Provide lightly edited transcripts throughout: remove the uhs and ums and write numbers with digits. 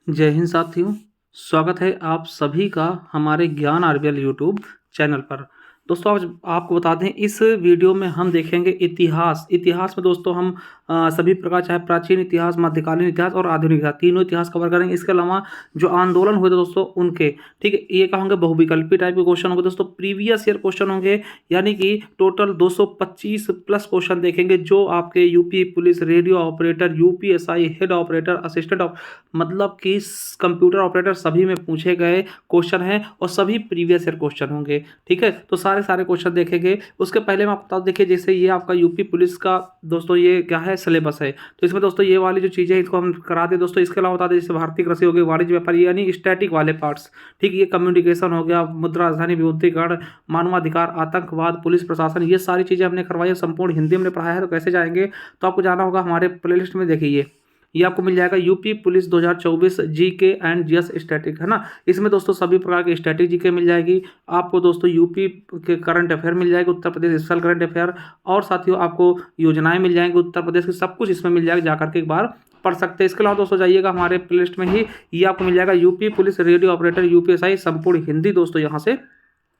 जय हिंद साथियों। स्वागत है आप सभी का हमारे ज्ञान आरबीएल यूट्यूब चैनल पर। दोस्तों आज आपको बता दें, इस वीडियो में हम देखेंगे इतिहास में दोस्तों हम सभी प्रकार, चाहे प्राचीन इतिहास, मध्यकालीन इतिहास और आधुनिक इतिहास, तीनों इतिहास कवर करेंगे। इसके अलावा जो आंदोलन हुए थे दोस्तों उनके, ठीक है, ये क्या होंगे, बहुविकल्पी टाइप के क्वेश्चन होंगे दोस्तों, प्रीवियस ईयर क्वेश्चन होंगे। यानी कि टोटल 225 प्लस क्वेश्चन देखेंगे जो आपके UP police, radio operator, UPSI, head operator, assistant मतलब कि कंप्यूटर ऑपरेटर सभी में पूछे गए क्वेश्चन हैं और सभी प्रीवियस ईयर क्वेश्चन होंगे। ठीक है, तो सारे क्वेश्चन देखेंगे। उसके पहले मैं आपको बता दूं, देखिए जैसे ये आपका यूपी पुलिस का दोस्तों ये क्या है, सिलेबस है। तो इसमें दोस्तों ये वाली जो चीज़ें हैं इसको हम करा दें दोस्तों। इसके अलावा बता दें जैसे भारतीय कृषि हो गई, वाणिज्य व्यापार, यानी स्टैटिक वाले पार्ट्स, ठीक, ये कम्युनिकेशन हो गया, मुद्रा राजधानी विमुद्रीकरण, मानवाधिकार, आतंकवाद, पुलिस प्रशासन, ये सारी चीज़ें हमने करवाई है, संपूर्ण हिंदी हमने पढ़ाया है। तो कैसे जाएंगे, तो आपको जाना होगा हमारे प्लेलिस्ट में। देखिए ये आपको मिल जाएगा UP police 2024 GK and GS static, है ना। इसमें दोस्तों सभी प्रकार की स्टैटिक जीके मिल जाएगी आपको दोस्तों, यूपी के करंट अफेयर मिल जाएगी, Uttar Pradesh special current affair, और साथियों आपको योजनाएं मिल जाएंगी उत्तर प्रदेश की, सब कुछ इसमें मिल जाएगा, जाकर के एक बार पढ़ सकते हैं। इसके अलावा दोस्तों जाइएगा हमारे प्लेलिस्ट में ही, ये आपको मिल जाएगा UP police, radio operator, UPSI, संपूर्ण हिंदी दोस्तों यहाँ से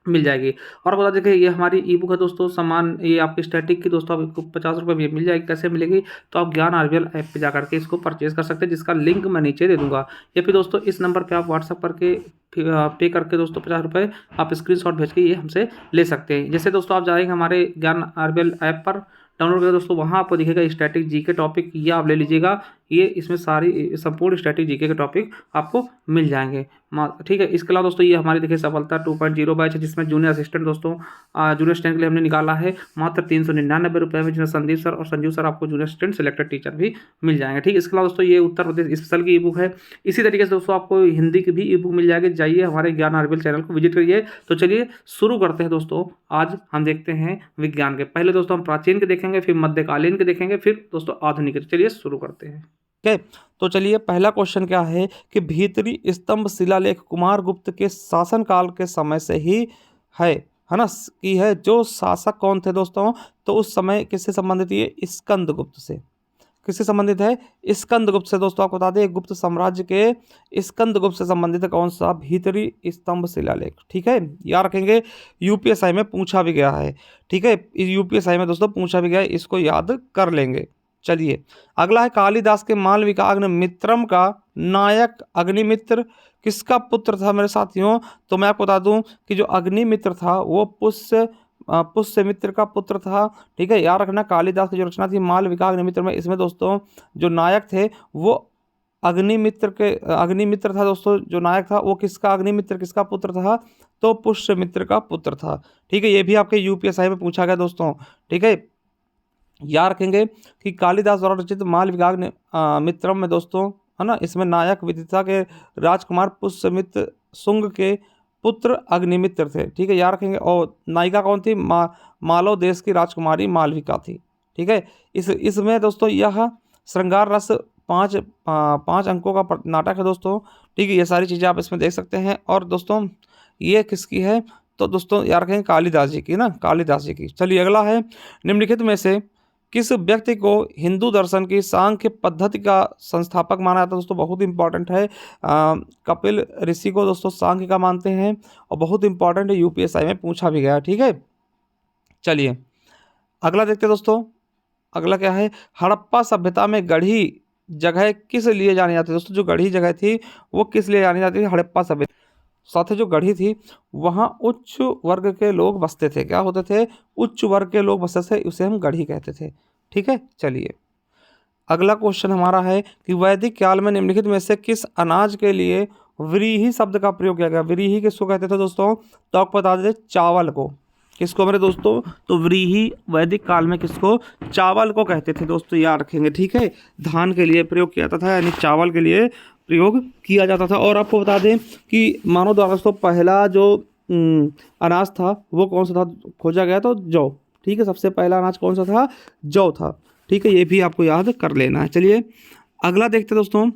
मिल जाएगी। और बता देखिए ये हमारी ई बुक है दोस्तों, सामान ये आपकी स्टैटिक की दोस्तों आपको 50 रुपये में मिल जाएगी। कैसे मिलेगी, तो आप ज्ञान आरबीएल ऐप पे जा करके इसको परचेज कर सकते हैं, जिसका लिंक मैं नीचे दे दूंगा। या फिर दोस्तों इस नंबर पे आप व्हाट्सअप करके पे करके दोस्तों 50 रुपये आप स्क्रीनशॉट भेज के ये हमसे ले सकते हैं। जैसे दोस्तों आप जाएंगे हमारे ज्ञान आरबीएल ऐप पर, डाउनलोड करें दोस्तों, वहाँ आपको दिखेगा स्टैटिक जीके टॉपिक, ये आप ले लीजिएगा। ये इसमें सारी संपूर्ण स्टैटिक जीके के टॉपिक आपको मिल जाएंगे। ठीक है, इसके अलावा दोस्तों ये हमारी देखिए सफलता 2.0 बैच है, जिसमें जूनियर असिस्टेंट दोस्तों, जूनियर असिस्टेंट के लिए हमने निकाला है मात्र 399 रुपये में, जिसमें संदीप सर और संजू सर आपको जूनियर असिस्टेंट सिलेक्टेड टीचर भी मिल जाएंगे। ठीक है, इसके अलावा दोस्तों ये उत्तर प्रदेश स्पेशल की ई बुक है। इसी तरीके से दोस्तों आपको हिंदी की भी ई बुक मिल जाएगी। जाइए हमारे ज्ञान आरबीएल चैनल को विजिट करिए। तो चलिए शुरू करते हैं दोस्तों। आज हम देखते हैं विज्ञान के, पहले दोस्तों हम प्राचीन के देखेंगे, फिर मध्यकालीन के देखेंगे, फिर दोस्तों आधुनिक के। चलिए शुरू करते हैं। ठीक है, तो चलिए पहला क्वेश्चन क्या है कि भीतरी स्तंभ शिलालेख कुमार गुप्त के शासनकाल के समय से ही है ना, की है। जो शासक कौन थे दोस्तों, तो उस समय किससे संबंधित, ये स्कंदगुप्त से। किससे संबंधित है, स्कंदगुप्त से। दोस्तों आपको बता दें गुप्त साम्राज्य के स्कंदगुप्त से संबंधित है कौन सा, भीतरी स्तंभ शिलालेख। ठीक है, याद रखेंगे, यूपीएसआई में पूछा भी गया है। ठीक है, यूपीएसआई में दोस्तों पूछा भी गया है, इसको याद कर लेंगे। चलिए अगला है कालिदास के मालविका अग्निमित्रम का नायक अग्निमित्र किसका पुत्र था मेरे साथियों। तो मैं आपको बता दूं कि जो अग्निमित्र था वो पुष्यमित्र का पुत्र था। ठीक है, याद रखना, कालिदास की जो रचना थी मालविका अग्निमित्र में, इसमें दोस्तों जो नायक थे वो अग्निमित्र था दोस्तों। जो नायक था वो किसका, अग्निमित्र किसका पुत्र था, तो पुष्यमित्र का पुत्र था। ठीक है, ये भी आपके यूपीएसआई में पूछा गया दोस्तों। ठीक है, याद रखेंगे कि कालिदास द्वारा रचित मालविका मित्रम में दोस्तों, है ना, इसमें नायक विदिशा के राजकुमार पुष्यमित्र शुंग के पुत्र अग्निमित्र थे। ठीक है, याद रखेंगे। और नायिका कौन थी, मालव देश की राजकुमारी मालविका थी। ठीक है, इसमें दोस्तों यह श्रृंगार रस पाँच अंकों का नाटक है दोस्तों। ठीक है, ये सारी चीज़ें आप इसमें देख सकते हैं। और दोस्तों ये किसकी है, तो दोस्तों याद रखेंगे कालिदास जी की ना, कालिदास जी की। चलिए अगला है, निम्नलिखित में से किस व्यक्ति को हिंदू दर्शन की सांख्य पद्धति का संस्थापक माना जाता है। दोस्तों बहुत इंपॉर्टेंट है, कपिल ऋषि को दोस्तों सांख्य का मानते हैं, और बहुत इंपॉर्टेंट है, यूपीएसआई में पूछा भी गया। ठीक है, चलिए अगला देखते हैं दोस्तों। अगला क्या है, हड़प्पा सभ्यता में गढ़ी जगह किस लिए जानी जाती है। दोस्तों जो गढ़ी जगह थी वो किस लिए जानी जाती है, हड़प्पा सभ्यता। साथ ही जो गढ़ी थी वहाँ उच्च वर्ग के लोग बसते थे। क्या होते थे, उच्च वर्ग के लोग बसते थे, उसे हम गढ़ी कहते थे। ठीक है, चलिए अगला क्वेश्चन हमारा है कि वैदिक काल में निम्नलिखित में से किस अनाज के लिए व्रीहि शब्द का प्रयोग किया गया। व्रीहि किसको कहते थे दोस्तों, तो आपको बता देते चावल को। किसको मेरे दोस्तों, तो व्रीहि वैदिक काल में किसको, चावल को कहते थे दोस्तों, याद रखेंगे। ठीक है, धान के लिए प्रयोग किया जाता था, यानी चावल के लिए प्रयोग किया जाता था। और आपको बता दें कि मानव द्वारा दोस्तों पहला जो अनाज था वो कौन सा था, खोजा गया तो जौ। ठीक है, सबसे पहला अनाज कौन सा था, जौ था। ठीक है, ये भी आपको याद कर लेना है। चलिए अगला देखते हैं दोस्तों।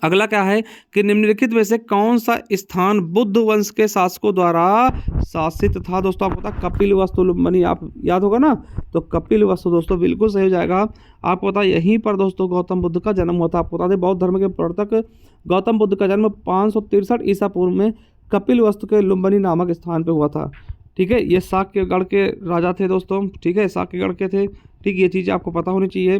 अगला क्या है कि निम्नलिखित में से कौन सा स्थान बुद्ध वंश के शासकों द्वारा शासित था। दोस्तों आपको पता कपिल वस्तु लुम्बिनी, आप याद होगा ना, तो कपिल वस्तु दोस्तों बिल्कुल सही हो जाएगा। आपको पता यहीं पर दोस्तों गौतम बुद्ध का जन्म हुआ था। आपको बता दें बौद्ध धर्म के प्रवर्तक गौतम बुद्ध का जन्म 563 ईसा पूर्व में कपिल वस्तु के लुम्बिनी नामक स्थान पर हुआ था। ठीक है, ये साक्यगढ़ के राजा थे दोस्तों। ठीक है, साक्यगढ़ के थे। ठीक, ये चीज़ें आपको पता होनी चाहिए।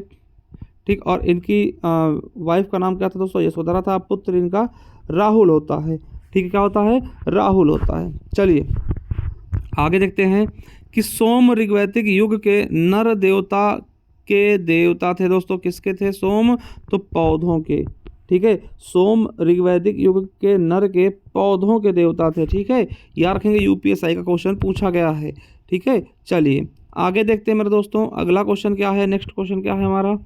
ठीक, और इनकी वाइफ का नाम क्या था दोस्तों, यशोधरा था। पुत्र इनका राहुल होता है। ठीक है, क्या होता है, राहुल होता है। चलिए आगे देखते हैं कि सोम ऋग्वैदिक युग के नर देवता के देवता थे दोस्तों। किसके थे, सोम, तो पौधों के। ठीक है, सोम ऋग्वैदिक युग के नर के पौधों के देवता थे। ठीक है, याद रखेंगे, यूपीएसआई का क्वेश्चन पूछा गया है। ठीक है, चलिए आगे देखते हैं मेरे दोस्तों। अगला क्वेश्चन क्या है, नेक्स्ट क्वेश्चन क्या है हमारा।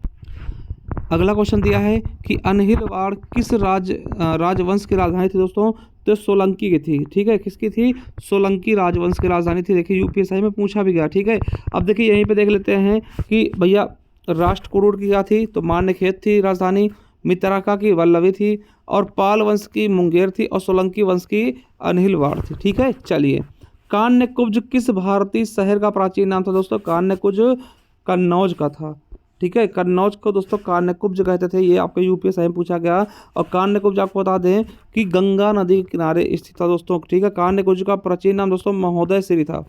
अगला क्वेश्चन दिया है कि अनहिलवाड़ किस राजवंश की राजधानी थी दोस्तों, तो सोलंकी की थी। ठीक है, किसकी थी, सोलंकी राजवंश की राजधानी थी। देखिए यूपीएसआई में पूछा भी गया। ठीक है, अब देखिए यहीं पे देख लेते हैं कि भैया राष्ट्रकूट की क्या थी, तो मान्यखेत थी राजधानी, मित्रका की वल्लभी थी, और पाल वंश की मुंगेर थी, और सोलंकी वंश की अनहिलवाड़ थी। ठीक है, चलिए कान्यकुब्ज किस भारतीय शहर का प्राचीन नाम था दोस्तों, कान्यकुब्ज कन्नौज का था। ठीक है, कन्नौज को दोस्तों कान्यकुब्ज कहते थे। ये आपके यूपीएसआई में पूछा गया। और कान्यकुब्ज आपको बता दें कि गंगा नदी के किनारे स्थित था दोस्तों। ठीक है, कान्यकुब्ज का प्राचीन नाम दोस्तों महोदय श्री था।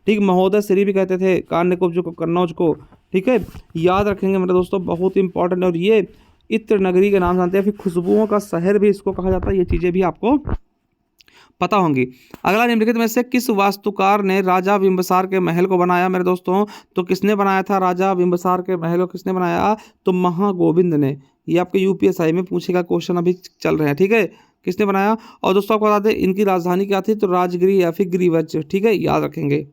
ठीक, महोदय श्री भी कहते थे कान्यकुब्ज को, कन्नौज को। ठीक है, याद रखेंगे मेरे दोस्तों, बहुत इंपॉर्टेंट। और ये इत्र नगरी के नाम जानते हैं, फिर खुशबुओं का शहर भी इसको कहा जाता है। ये चीज़ें भी आपको पता होंगी। अगला निम्नलिखित में से किस वास्तुकार ने राजा बिंबिसार के महल को बनाया मेरे दोस्तों, तो किसने बनाया था राजा बिंबिसार के महल को, किसने बनाया, तो महागोविंद ने। ये आपके यूपीएसआई में पूछेगा क्वेश्चन, अभी चल रहे हैं। ठीक है, किसने बनाया। और दोस्तों आपको बता दें इनकी राजधानी क्या थी, तो राजगिरी या फिर गिरिवज्र। ठीक है, याद रखेंगे।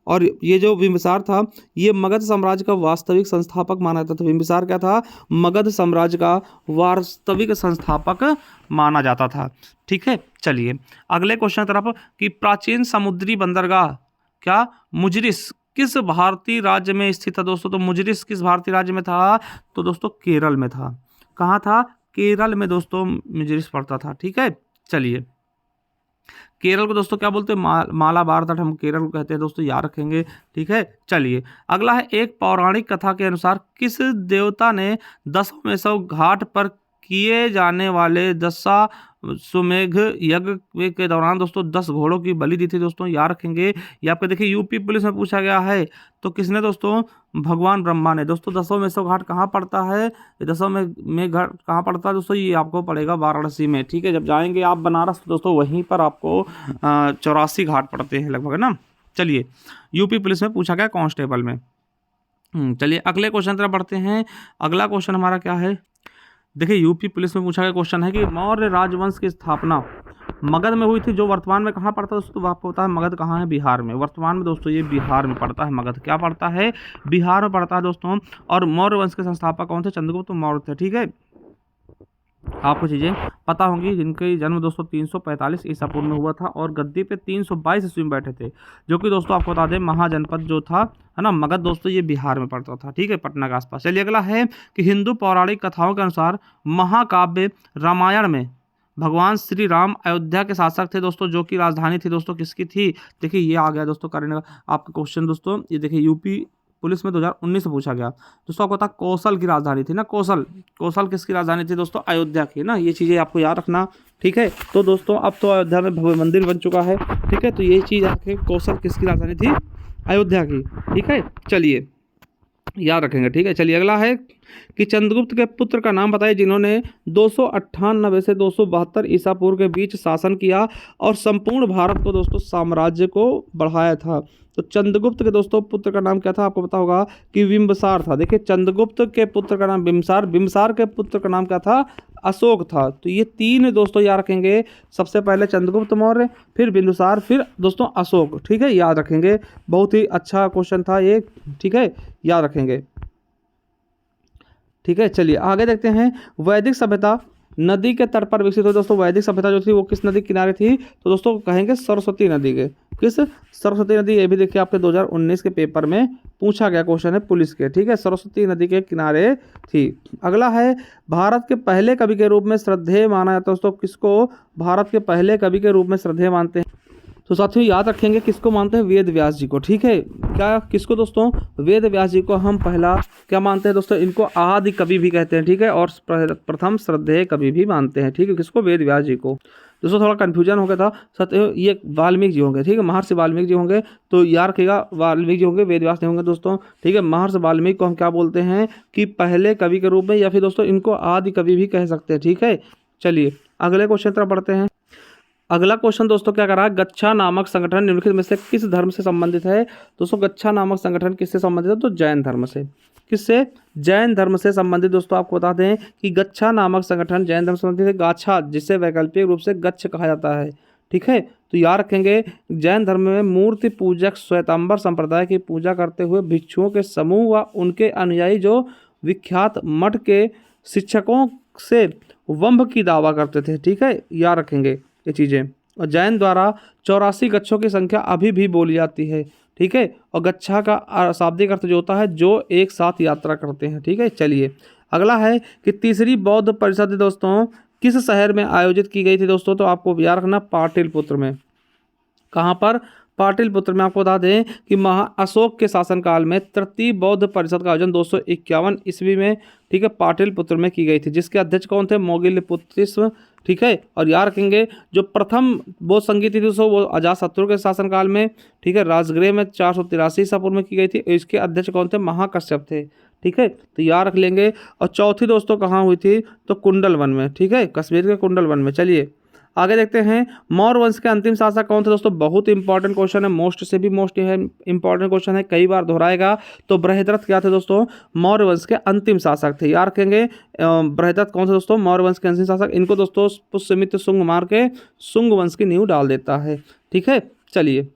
और ये जो बिंबिसार था ये मगध साम्राज्य का वास्तविक संस्थापक माना जाता था। बिंबिसार क्या था, मगध साम्राज्य का वास्तविक संस्थापक माना जाता था। ठीक है, चलिए अगले क्वेश्चन की तरफ कि प्राचीन समुद्री बंदरगाह क्या मुजरिस किस भारतीय राज्य में स्थित था दोस्तों, तो मुजरिस किस भारतीय राज्य में था, तो दोस्तों केरल में था। कहाँ था, केरल में दोस्तों मुजरिस पड़ता था। ठीक है, चलिए केरल को दोस्तों क्या बोलते हैं, मालाबार तट हम केरल को कहते हैं दोस्तों, याद रखेंगे। ठीक है, चलिए अगला है एक पौराणिक कथा के अनुसार किस देवता ने दशमेशव घाट पर किए जाने वाले दशाश्वमेध यज्ञ के दौरान दोस्तों 10 घोड़ों की बलि दी थी दोस्तों, याद रखेंगे। ये आपके देखिए यूपी पुलिस में पूछा गया है। तो किसने दोस्तों, भगवान ब्रह्मा ने। दोस्तों दशमेशव घाट कहाँ पड़ता है, में घाट कहाँ पड़ता है दोस्तों, ये आपको पड़ेगा वाराणसी में। ठीक है, जब जाएंगे आप बनारस तो दोस्तों वहीं पर आपको 84 घाट पड़ते हैं लगभग, है ना। चलिए यूपी पुलिस में पूछा गया कांस्टेबल में। चलिए अगले क्वेश्चन तरफ बढ़ते हैं। अगला क्वेश्चन हमारा क्या है, देखिए यूपी पुलिस में पूछा गया क्वेश्चन है कि मौर्य राजवंश की स्थापना मगध में हुई थी, जो वर्तमान में कहाँ पड़ता है दोस्तों, आपको पता है मगध कहाँ है, बिहार में। वर्तमान में दोस्तों ये बिहार में पड़ता है, मगध क्या पड़ता है, बिहार में पड़ता है दोस्तों। और मौर्य वंश के संस्थापक कौन थे, चंद्रगुप्त मौर्य थे। ठीक है, आपको चीज़ें पता होंगी जिनके जन्म दोस्तों 345 ईसा पूर्व में हुआ था और गद्दी पे 322 ईस्वी में बैठे थे, जो कि दोस्तों आपको बता दें महाजनपद जो था, है ना, मगध दोस्तों ये बिहार में पड़ता था। ठीक है, पटना के आसपास। चलिए अगला है कि हिंदू पौराणिक कथाओं के अनुसार महाकाव्य रामायण में भगवान श्री राम अयोध्या के शासक थे दोस्तों, जो कि राजधानी थी दोस्तों किसकी थी। देखिए ये आ गया दोस्तों करने का आपका क्वेश्चन दोस्तों। ये देखिए यूपी पुलिस में 2019 में पूछा गया दोस्तों। आपको पता कौशल की राजधानी थी ना, कौशल किसकी राजधानी थी दोस्तों, अयोध्या की ना। ये चीज़ें आपको याद रखना। ठीक है, तो दोस्तों अब तो अयोध्या में भव्य मंदिर बन चुका है। ठीक है, तो ये चीज़ आपके कौशल किसकी राजधानी थी, अयोध्या की। ठीक है, चलिए याद रखेंगे। ठीक है, चलिए अगला है कि चंद्रगुप्त के पुत्र का नाम बताइए जिन्होंने 298 से 272 ईसा पूर्व के बीच शासन किया और संपूर्ण भारत को दोस्तों साम्राज्य को बढ़ाया था। तो चंद्रगुप्त के दोस्तों पुत्र का नाम क्या था, आपको पता होगा कि बिंबिसार था। देखिए चंद्रगुप्त के पुत्र का नाम बिंबिसार, बिंबिसार के पुत्र का नाम क्या था, अशोक था। तो ये तीन दोस्तों याद रखेंगे, सबसे पहले चंद्रगुप्त मौर्य, फिर बिंदुसार, फिर दोस्तों अशोक। ठीक है, याद रखेंगे, बहुत ही अच्छा क्वेश्चन था ये। ठीक है, याद रखेंगे। ठीक है, चलिए आगे देखते हैं। वैदिक सभ्यता नदी के तट पर विकसित हुई दोस्तों। वैदिक सभ्यता जो थी वो किस नदी के किनारे थी, तो दोस्तों कहेंगे सरस्वती नदी के। किस सरस्वती नदी, ये भी देखिए आपके 2019 के पेपर में पूछा गया क्वेश्चन है पुलिस के, ठीक है, सरस्वती नदी के किनारे थी। अगला है भारत के पहले कवि के रूप में श्रद्धेय माना जाता है दोस्तों, किसको भारत के पहले कवि के रूप में श्रद्धेय मानते हैं? तो साथियों याद रखेंगे किसको मानते हैं? वेद व्यास जी को, ठीक है। क्या किसको दोस्तों? वेद व्यास जी को हम पहला क्या मानते हैं दोस्तों? इनको आदि कवि भी कहते हैं, ठीक है, और प्रथम श्रद्धेय कवि भी मानते हैं, ठीक है, किसको? वेद व्यास जी को। दोस्तों थोड़ा कन्फ्यूजन हो गया था, साथियों ये वाल्मीकि जी होंगे, ठीक है, महर्षि वाल्मीकि जी होंगे, तो याद रखिएगा वाल्मीकि जी होंगे, वेद व्यास नहीं होंगे दोस्तों, ठीक है। महर्षि वाल्मीकि को हम क्या बोलते हैं कि पहले कवि के रूप में, या फिर दोस्तों इनको आदि कवि भी कह सकते हैं, ठीक है। चलिए अगले क्वेश्चन तरफ बढ़ते हैं। अगला क्वेश्चन दोस्तों क्या कर रहा है? गच्छा नामक संगठन निम्नलिखित में से किस धर्म से संबंधित है? दोस्तों गच्छा नामक संगठन किससे संबंधित है? तो जैन धर्म से। किससे? जैन धर्म से संबंधित। दोस्तों आपको बता दें कि गच्छा नामक संगठन जैन धर्म से संबंधित है। गाछा जिसे वैकल्पिक रूप से गच्छ कहा जाता है, ठीक है, तो याद रखेंगे जैन धर्म में मूर्ति पूजक श्वेतांबर संप्रदाय की पूजा करते हुए भिक्षुओं के समूह व उनके अनुयायी जो विख्यात मठ के शिक्षकों से वंभ की दावा करते थे, ठीक है, याद रखेंगे ये चीज़ें। और जैन द्वारा 84 गच्छों की संख्या अभी भी बोली जाती है, ठीक है, और गच्छा का शाब्दिक अर्थ जो होता है जो एक साथ यात्रा करते हैं, ठीक है। चलिए अगला है कि तीसरी बौद्ध परिषद दोस्तों किस शहर में आयोजित की गई थी? दोस्तों तो आपको याद रखना पाटलिपुत्र में। कहाँ पर? पाटलिपुत्र में। आपको बता दें कि अशोक के शासनकाल में तृतीय बौद्ध परिषद का आयोजन 251 ईस्वी में, ठीक है, पाटलिपुत्र में की गई थी, जिसके अध्यक्ष कौन थे? मोगिलपुत्र, ठीक है। और याद रखेंगे जो प्रथम बौद्ध संगीत थी दोस्तों वो अजातशत्रु के शासनकाल में, ठीक है, राजगृह में 483 ईसा पूर्व में की गई थी। इसके अध्यक्ष कौन थे? महाकश्यप थे, ठीक है, तो याद रख लेंगे। और चौथी दोस्तों कहाँ हुई थी? तो कुंडल वन में, ठीक है, कश्मीर के कुंडल वन में। चलिए आगे देखते हैं मौर्य वंश के अंतिम शासक कौन थे? दोस्तों बहुत इंपॉर्टेंट क्वेश्चन है, मोस्ट से भी मोस्ट है इंपॉर्टेंट क्वेश्चन है, कई बार दोहराएगा। तो बृहद्रथ क्या थे दोस्तों? मौर्य वंश के अंतिम शासक थे, याद रखेंगे। बृहद्रथ कौन थे दोस्तों? मौर्य वंश के अंतिम शासक। इनको दोस्तों पुष्यमित्र शुंग मार के शुंग वंश की नींव डाल देता है, ठीक है। चलिए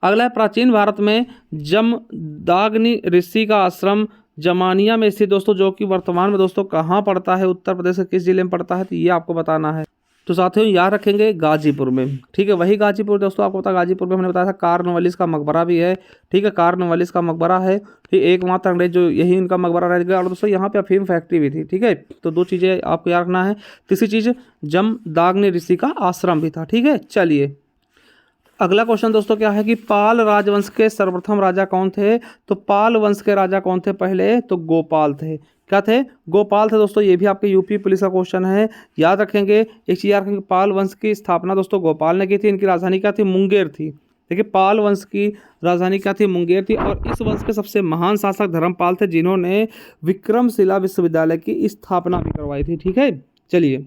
अगला है प्राचीन भारत में जमदाग्नि ऋषि का आश्रम जमानिया में स्थित दोस्तों, जो कि वर्तमान में दोस्तों कहाँ पड़ता है? उत्तर प्रदेश के किस जिले में पड़ता है? तो ये आपको बताना है। तो साथियों याद रखेंगे गाजीपुर में, ठीक है, वही गाजीपुर दोस्तों। आपको पता गाजीपुर में हमने बताया था कार्नवालिस का मकबरा भी है, ठीक है, कार्नवालिस का मकबरा है, फिर एकमात्र अंग्रेज जो यही उनका मकबरा रह गया। और दोस्तों यहाँ पे अफीम फैक्ट्री भी थी, ठीक है, तो दो चीज़ें आपको याद रखना है। तीसरी चीज़ जमदाग्नि ऋषि का आश्रम भी था, ठीक है। चलिए अगला क्वेश्चन दोस्तों क्या है कि पाल राजवंश के सर्वप्रथम राजा कौन थे? तो पाल वंश के राजा कौन थे पहले? तो गोपाल थे। क्या थे? गोपाल थे दोस्तों। ये भी आपके यूपी पुलिस का क्वेश्चन है, याद रखेंगे। एक चीज याद रखेंगे, पाल वंश की स्थापना दोस्तों गोपाल ने की थी। इनकी राजधानी क्या थी? मुंगेर थी। देखिए पाल वंश की राजधानी क्या थी? मुंगेर थी। और इस वंश के सबसे महान शासक धर्मपाल थे, जिन्होंने विक्रमशिला विश्वविद्यालय की स्थापना भी करवाई थी, ठीक है। चलिए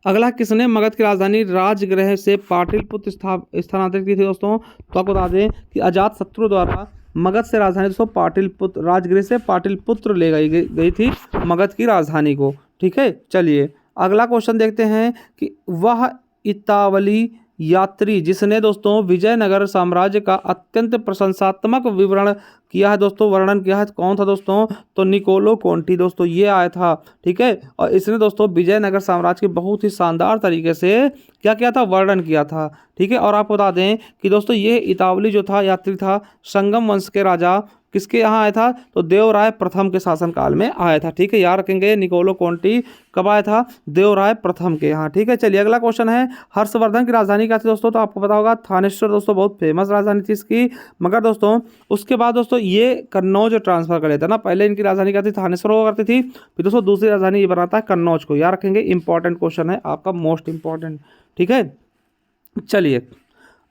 अगला, किसने मगध की राजधानी राजगृह से पाटलिपुत्र स्थानांतरित की थी दोस्तों? तो आपको बता दें कि अजातशत्रु द्वारा मगध से राजधानी दोस्तों पाटलिपुत्र, राजगृह से पाटलिपुत्र ले गई थी मगध की राजधानी को, ठीक है। चलिए अगला क्वेश्चन देखते हैं कि वह इतावली यात्री जिसने दोस्तों विजयनगर साम्राज्य का अत्यंत प्रशंसात्मक विवरण किया है दोस्तों, वर्णन किया है, कौन था दोस्तों? तो निकोलो कोंटी दोस्तों, ये आया था, ठीक है। और इसने दोस्तों विजयनगर साम्राज्य के बहुत ही शानदार तरीके से क्या किया था? वर्णन किया था, ठीक है। और आपको बता दें कि दोस्तों ये इतावली जो था यात्री था संगम वंश के राजा किसके यहाँ आया था? तो देवराय प्रथम के शासनकाल में आया था, ठीक है। याद रखेंगे निकोलो कोंटी कब आया था? देवराय प्रथम के यहाँ, ठीक है। चलिए अगला क्वेश्चन है, हर्षवर्धन की राजधानी क्या थी दोस्तों? तो आपको पता होगा थानेश्वर दोस्तों, बहुत फेमस राजधानी थी इसकी। मगर दोस्तों उसके बाद दोस्तों ये कन्नौज ट्रांसफर कर लेता ना, पहले इनकी राजधानी क्या थी? थानेश्वर हुआ करती थी, फिर दोस्तों दूसरी राजधानी ये बनाता है कन्नौज को। याद रखेंगे, इंपॉर्टेंट क्वेश्चन है आपका, मोस्ट इंपॉर्टेंट, ठीक है। चलिए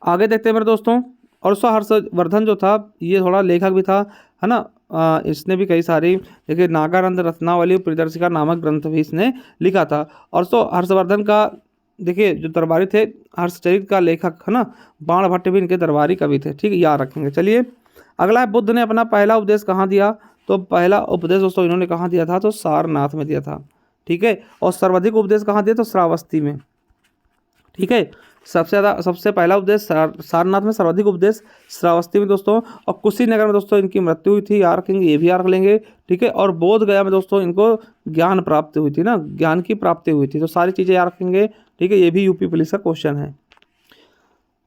आगे देखते हैं मेरे दोस्तों। और उसका हर्षवर्धन जो था ये थोड़ा लेखक भी था, है ना। इसने भी कई सारी देखिए नागानंद रत्नावली प्रियदर्शिका नामक ग्रंथ भी इसने लिखा था। और तो हर्षवर्धन का देखिए जो दरबारी थे, हर्षचरित का लेखक, है ना, बाणभट्ट भी इनके दरबारी कवि थे, ठीक है, याद रखेंगे। चलिए अगला है, बुद्ध ने अपना पहला उपदेश कहाँ दिया? तो पहला उपदेश दोस्तों इन्होंने कहाँ दिया था? तो सारनाथ में दिया था, ठीक है। और सर्वाधिक उपदेश कहाँ दिया? तो श्रावस्ती में, ठीक है। सबसे पहला उपदेश सारनाथ में, सर्वाधिक उपदेश श्रावस्ती में दोस्तों। और कुशीनगर में दोस्तों इनकी मृत्यु हुई थी, याद रखेंगे, ये भी याद रख लेंगे, ठीक है। और बोध गया में दोस्तों इनको ज्ञान प्राप्ति हुई थी ना, ज्ञान की प्राप्ति हुई थी। तो सारी चीज़ें याद रखेंगे, ठीक है, ये भी यूपी पुलिस का क्वेश्चन है।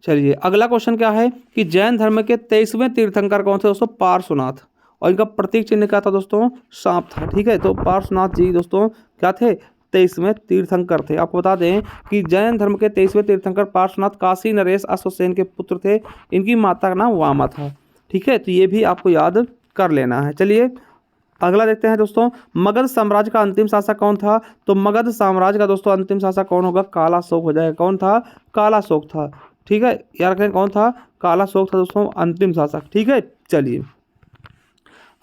चलिए अगला क्वेश्चन क्या है कि जैन धर्म के 23वें तीर्थंकर कौन थे दोस्तों? पार्श्वनाथ। और इनका प्रतीक चिन्ह क्या था दोस्तों? सांप था। ठीक है, तो पार्श्वनाथ जी दोस्तों क्या थे? 23वें तीर्थंकर थे। आपको बता दें कि जैन धर्म के 23वें तीर्थंकर पार्श्वनाथ काशी नरेश अश्वसेन के पुत्र थे। इनकी माता का नाम वामा था। ठीक है, तो ये भी आपको याद कर लेना है। चलिए अगला देखते हैं दोस्तों, मगध साम्राज्य का अंतिम शासक कौन था? तो मगध साम्राज्य का दोस्तों अंतिम शासक कौन होगा? काला अशोक हो जाएगा। कौन था? काला अशोक था। ठीक है, याद रखें कौन था? काला अशोक था दोस्तों अंतिम शासक। ठीक है, चलिए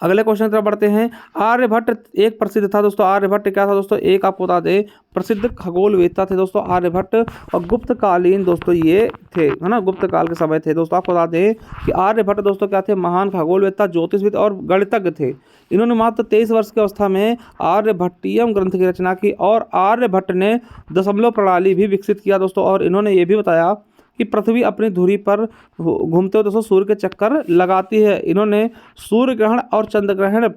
अगले क्वेश्चन की तरफ बढ़ते हैं। आर्यभट्ट एक प्रसिद्ध था दोस्तों। आर्यभट्ट क्या था दोस्तों? एक आपको बता दें प्रसिद्ध खगोलवेत्ता थे दोस्तों आर्यभट्ट। और गुप्तकालीन दोस्तों ये थे, है ना, गुप्त काल के समय थे दोस्तों। आपको बता दें कि आर्यभट्ट दोस्तों क्या थे? महान खगोलवेत्ता, ज्योतिषविद और गणितज्ञ थे। इन्होंने मात्र 23 वर्ष की अवस्था में आर्यभट्टियम ग्रंथ की रचना की। और आर्यभट्ट ने दशमलव प्रणाली भी विकसित किया दोस्तों। और इन्होंने ये भी बताया कि पृथ्वी अपनी धुरी पर घूमते हुए दोस्तों सूर्य के चक्कर लगाती है। इन्होंने सूर्य ग्रहण और चंद्र ग्रहण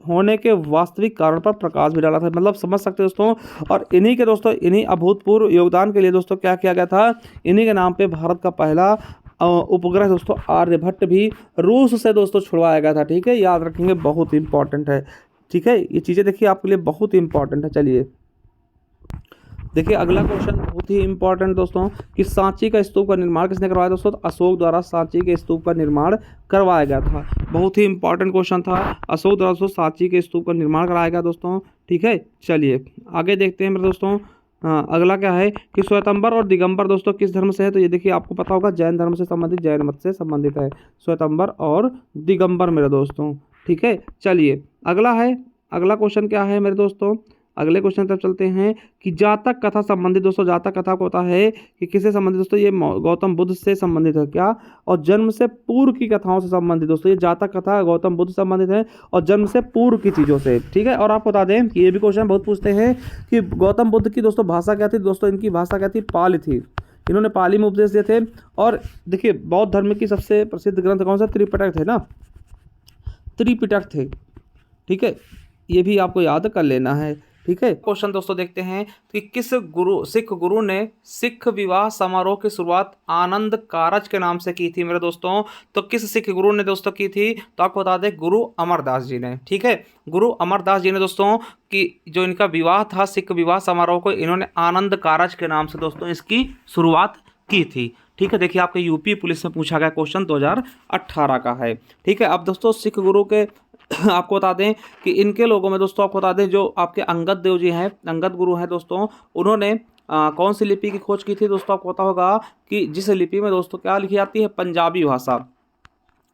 होने के वास्तविक कारण पर प्रकाश भी डाला था। मतलब समझ सकते हैं दोस्तों। और इन्हीं के दोस्तों इन्हीं अभूतपूर्व योगदान के लिए दोस्तों क्या किया गया था? इन्हीं के नाम पे भारत का पहला उपग्रह दोस्तों आर्यभट्ट भी रूस से दोस्तों छुड़वाया गया था। ठीक है, याद रखेंगे, बहुत इंपॉर्टेंट है। ठीक है, ये चीज़ें देखिए आपके लिए बहुत इंपॉर्टेंट है। चलिए देखिए अगला क्वेश्चन बहुत ही इंपॉर्टेंट दोस्तों कि सांची का स्तूप का निर्माण किसने करवाया दोस्तों? तो अशोक द्वारा सांची के स्तूप का निर्माण करवाया गया था। बहुत ही इंपॉर्टेंट क्वेश्चन था। अशोक द्वारा दोस्तों सांची के स्तूप का निर्माण कराया गया दोस्तों। ठीक है, चलिए आगे देखते हैं मेरे दोस्तों। अगला क्या है कि श्वेतंबर और दिगंबर दोस्तों किस धर्म से है? तो ये देखिए आपको पता होगा जैन धर्म से संबंधित, जैन मत से संबंधित है श्वेतंबर और दिगंबर मेरे दोस्तों। ठीक है, चलिए अगला क्वेश्चन क्या है मेरे दोस्तों? अगले क्वेश्चन तरफ चलते हैं कि जातक कथा संबंधित दोस्तों। जातक कथा को होता है कि किससे संबंधित दोस्तों? ये गौतम बुद्ध से संबंधित है। क्या? और जन्म से पूर्व की कथाओं से संबंधित दोस्तों। ये जातक कथा गौतम बुद्ध से संबंधित है और जन्म से पूर्व की चीज़ों से। ठीक है, और आपको बता दें कि ये भी क्वेश्चन बहुत पूछते हैं कि गौतम बुद्ध की दोस्तों भाषा क्या थी? दोस्तों इनकी भाषा क्या थी? पाली थी। इन्होंने पाली में उपदेश दिए थे। और देखिए बौद्ध धर्म की सबसे प्रसिद्ध ग्रंथ कौन सा? त्रिपिटक थे ना, त्रिपिटक थे। ठीक है, ये भी आपको याद कर लेना है। ठीक है, क्वेश्चन दोस्तों देखते हैं कि किस सिख गुरु ने सिख विवाह समारोह की शुरुआत आनंद कारज के नाम से की थी मेरे दोस्तों? तो किस सिख गुरु ने दोस्तों की थी? तो आपको बता दें गुरु अमरदास जी ने। ठीक है, गुरु अमरदास जी ने दोस्तों कि जो इनका विवाह था सिख विवाह समारोह को, इन्होंने आनंद कारज के नाम से दोस्तों इसकी शुरुआत की थी। ठीक है, देखिए आपके यूपी पुलिस में पूछा गया क्वेश्चन 2018 का है। ठीक है, अब दोस्तों सिख गुरु के आपको बता दें कि इनके लोगों में दोस्तों आपको बता दें जो आपके अंगद देव जी हैं, अंगद गुरु हैं दोस्तों, उन्होंने कौन सी लिपि की खोज की थी दोस्तों? आपको पता होगा कि जिस लिपि में दोस्तों क्या लिखी जाती है? पंजाबी भाषा।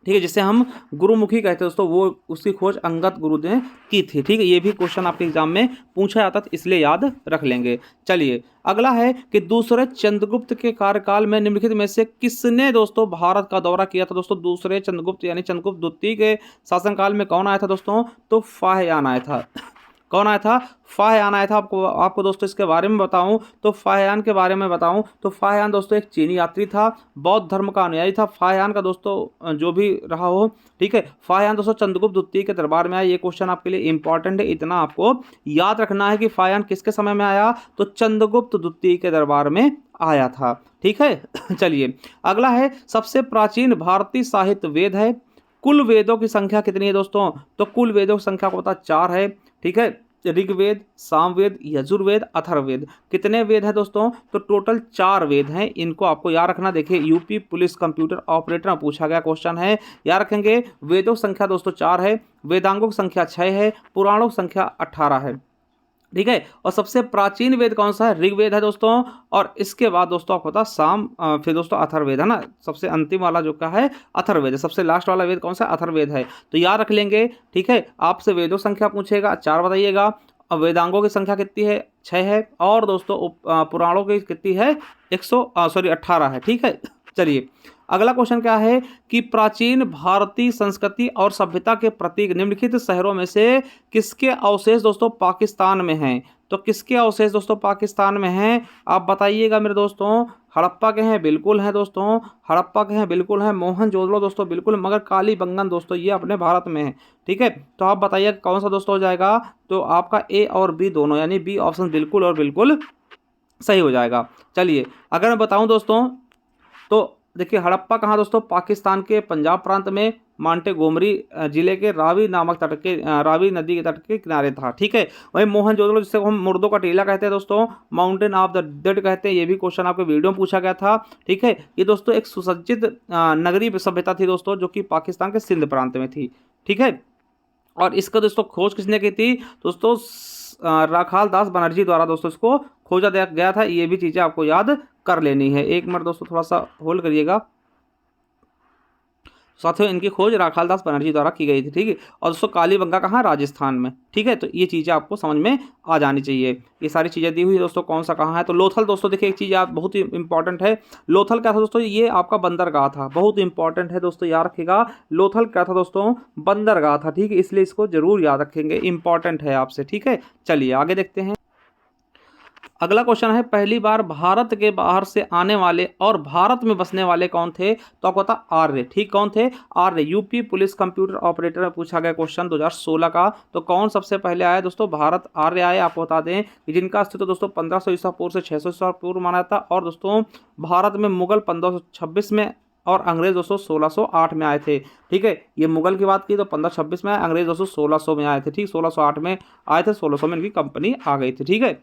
ठीक है, जिसे हम गुरुमुखी कहते हैं दोस्तों, वो उसकी खोज अंगद गुरु ने की थी। ठीक है, ये भी क्वेश्चन आपके एग्जाम में पूछा जाता था, इसलिए याद रख लेंगे। चलिए अगला है कि दूसरे चंद्रगुप्त के कार्यकाल में निम्नलिखित में से किसने दोस्तों भारत का दौरा किया था दोस्तों? दूसरे चंद्रगुप्त यानी चंद्रगुप्त द्वितीय के शासनकाल में कौन आया था दोस्तों? तो फाहियान आया था। कौन आया था? फाहियान आया था। आपको दोस्तों इसके बारे में बताऊं तो फाहियान के बारे में बताऊं तो फाहियान दोस्तों एक चीनी यात्री था, बौद्ध धर्म का अनुयायी था। फाहियान का दोस्तों जो भी रहा हो, ठीक है, फाहियान दोस्तों चंद्रगुप्त द्वितीय के दरबार में आया। ये क्वेश्चन आपके लिए इंपॉर्टेंट है, इतना आपको याद रखना है कि फाहियान किसके समय में आया? तो चंद्रगुप्त द्वितीय के दरबार में आया था। ठीक है चलिए अगला है सबसे प्राचीन भारतीय साहित्य वेद है। कुल वेदों की संख्या कितनी है दोस्तों? तो कुल वेदों की संख्या को पता 4 है। ठीक है, ऋग्वेद, सामवेद, यजुर्वेद, अथर्ववेद। कितने वेद हैं दोस्तों? तो टोटल 4 वेद हैं। इनको आपको याद रखना। देखिए यूपी पुलिस कंप्यूटर ऑपरेटर में पूछा गया क्वेश्चन है, याद रखेंगे। वेदों की संख्या दोस्तों 4 है, वेदांगों की संख्या 6 है, पुराणों की संख्या 18 है। ठीक है, और सबसे प्राचीन वेद कौन सा है? ऋग्वेद है दोस्तों। और इसके बाद दोस्तों आपको पता फिर दोस्तों अथर्ववेद है ना, सबसे अंतिम वाला जो का है अथर्ववेद है। सबसे लास्ट वाला वेद कौन सा? अथर्ववेद है। तो याद रख लेंगे। ठीक है, आपसे वेदों संख्या पूछेगा 4 बताइएगा, और वेदांगों की संख्या कितनी है? 6 है, और दोस्तों पुराणों की कितनी है? 18 है। ठीक है, चलिए अगला क्वेश्चन क्या है कि प्राचीन भारतीय संस्कृति और सभ्यता के प्रतीक निम्नलिखित शहरों में से किसके अवशेष दोस्तों पाकिस्तान में हैं? तो किसके अवशेष दोस्तों पाकिस्तान में हैं? आप बताइएगा मेरे दोस्तों। हड़प्पा के हैं? बिल्कुल हैं दोस्तों, हड़प्पा के हैं, बिल्कुल हैं। मोहनजोदड़ो दोस्तों बिल्कुल, मगर कालीबंगन दोस्तों ये अपने भारत में है। ठीक है, तो आप बताइएगा कौन सा दोस्तों हो जाएगा? तो आपका ए और बी दोनों, यानी बी ऑप्शन बिल्कुल और बिल्कुल सही हो जाएगा। चलिए अगर मैं बताऊं दोस्तों तो देखिए हड़प्पा कहाँ दोस्तों, पाकिस्तान के पंजाब प्रांत में मांटेगोमरी जिले के रावी नामक तट के रावी नदी के तट के किनारे था। ठीक है। वहीं मोहनजोदड़ो, जिसे हम मुर्दों का टीला कहते हैं दोस्तों, माउंटेन ऑफ द डेड कहते हैं, ये भी क्वेश्चन आपके वीडियो में पूछा गया था। ठीक है। ये दोस्तों एक सुसज्जित नगरीय सभ्यता थी दोस्तों, जो कि पाकिस्तान के सिंध प्रांत में थी। ठीक है। और इसका दोस्तों खोज किसने की थी दोस्तों, राखाल दास बनर्जी द्वारा दोस्तों इसको खोजा गया था। ये भी चीज़ें आपको याद कर लेनी है। एक मिनट दोस्तों थोड़ा सा होल्ड करिएगा। साथियों इनकी खोज राखाल दास बनर्जी द्वारा की गई थी। ठीक है। और दोस्तों कालीबंगा कहाँ, राजस्थान में। ठीक है। तो ये चीज़ें आपको समझ में आ जानी चाहिए। ये सारी चीज़ें दी हुई है दोस्तों, कौन सा कहाँ है। तो लोथल दोस्तों देखिए एक चीज़ याद बहुत ही इंपॉर्टेंट है। लोथल क्या था दोस्तों, ये आपका बंदरगाह था, बहुत इंपॉर्टेंट है दोस्तों, याद रखिएगा। लोथल क्या था दोस्तों, बंदरगाह था। ठीक है। इसलिए इसको जरूर याद रखेंगे, इंपॉर्टेंट है आपसे। ठीक है। चलिए आगे देखते हैं। अगला क्वेश्चन है, पहली बार भारत के बाहर से आने वाले और भारत में बसने वाले कौन थे। तो आपको पता आर्य। ठीक, कौन थे, आर्य। यूपी पुलिस कंप्यूटर ऑपरेटर में पूछा गया क्वेश्चन 2016 का। तो कौन सबसे पहले आया दोस्तों, भारत आर्य आए। आपको बता दें कि जिनका अस्तित्व दोस्तों 1500 ईसा पूर्व से 600 ईसा पूर्व माना था। और दोस्तों भारत में मुगल 1526 में और अंग्रेज दोस्तों 1608 में आए थे। ठीक है। ये मुगल की बात की तो 1526 में आए, अंग्रेज दोस्तों 1600 में आए थे। ठीक, 1608 में आए थे, 1600 में इनकी कंपनी आ गई थी। ठीक है।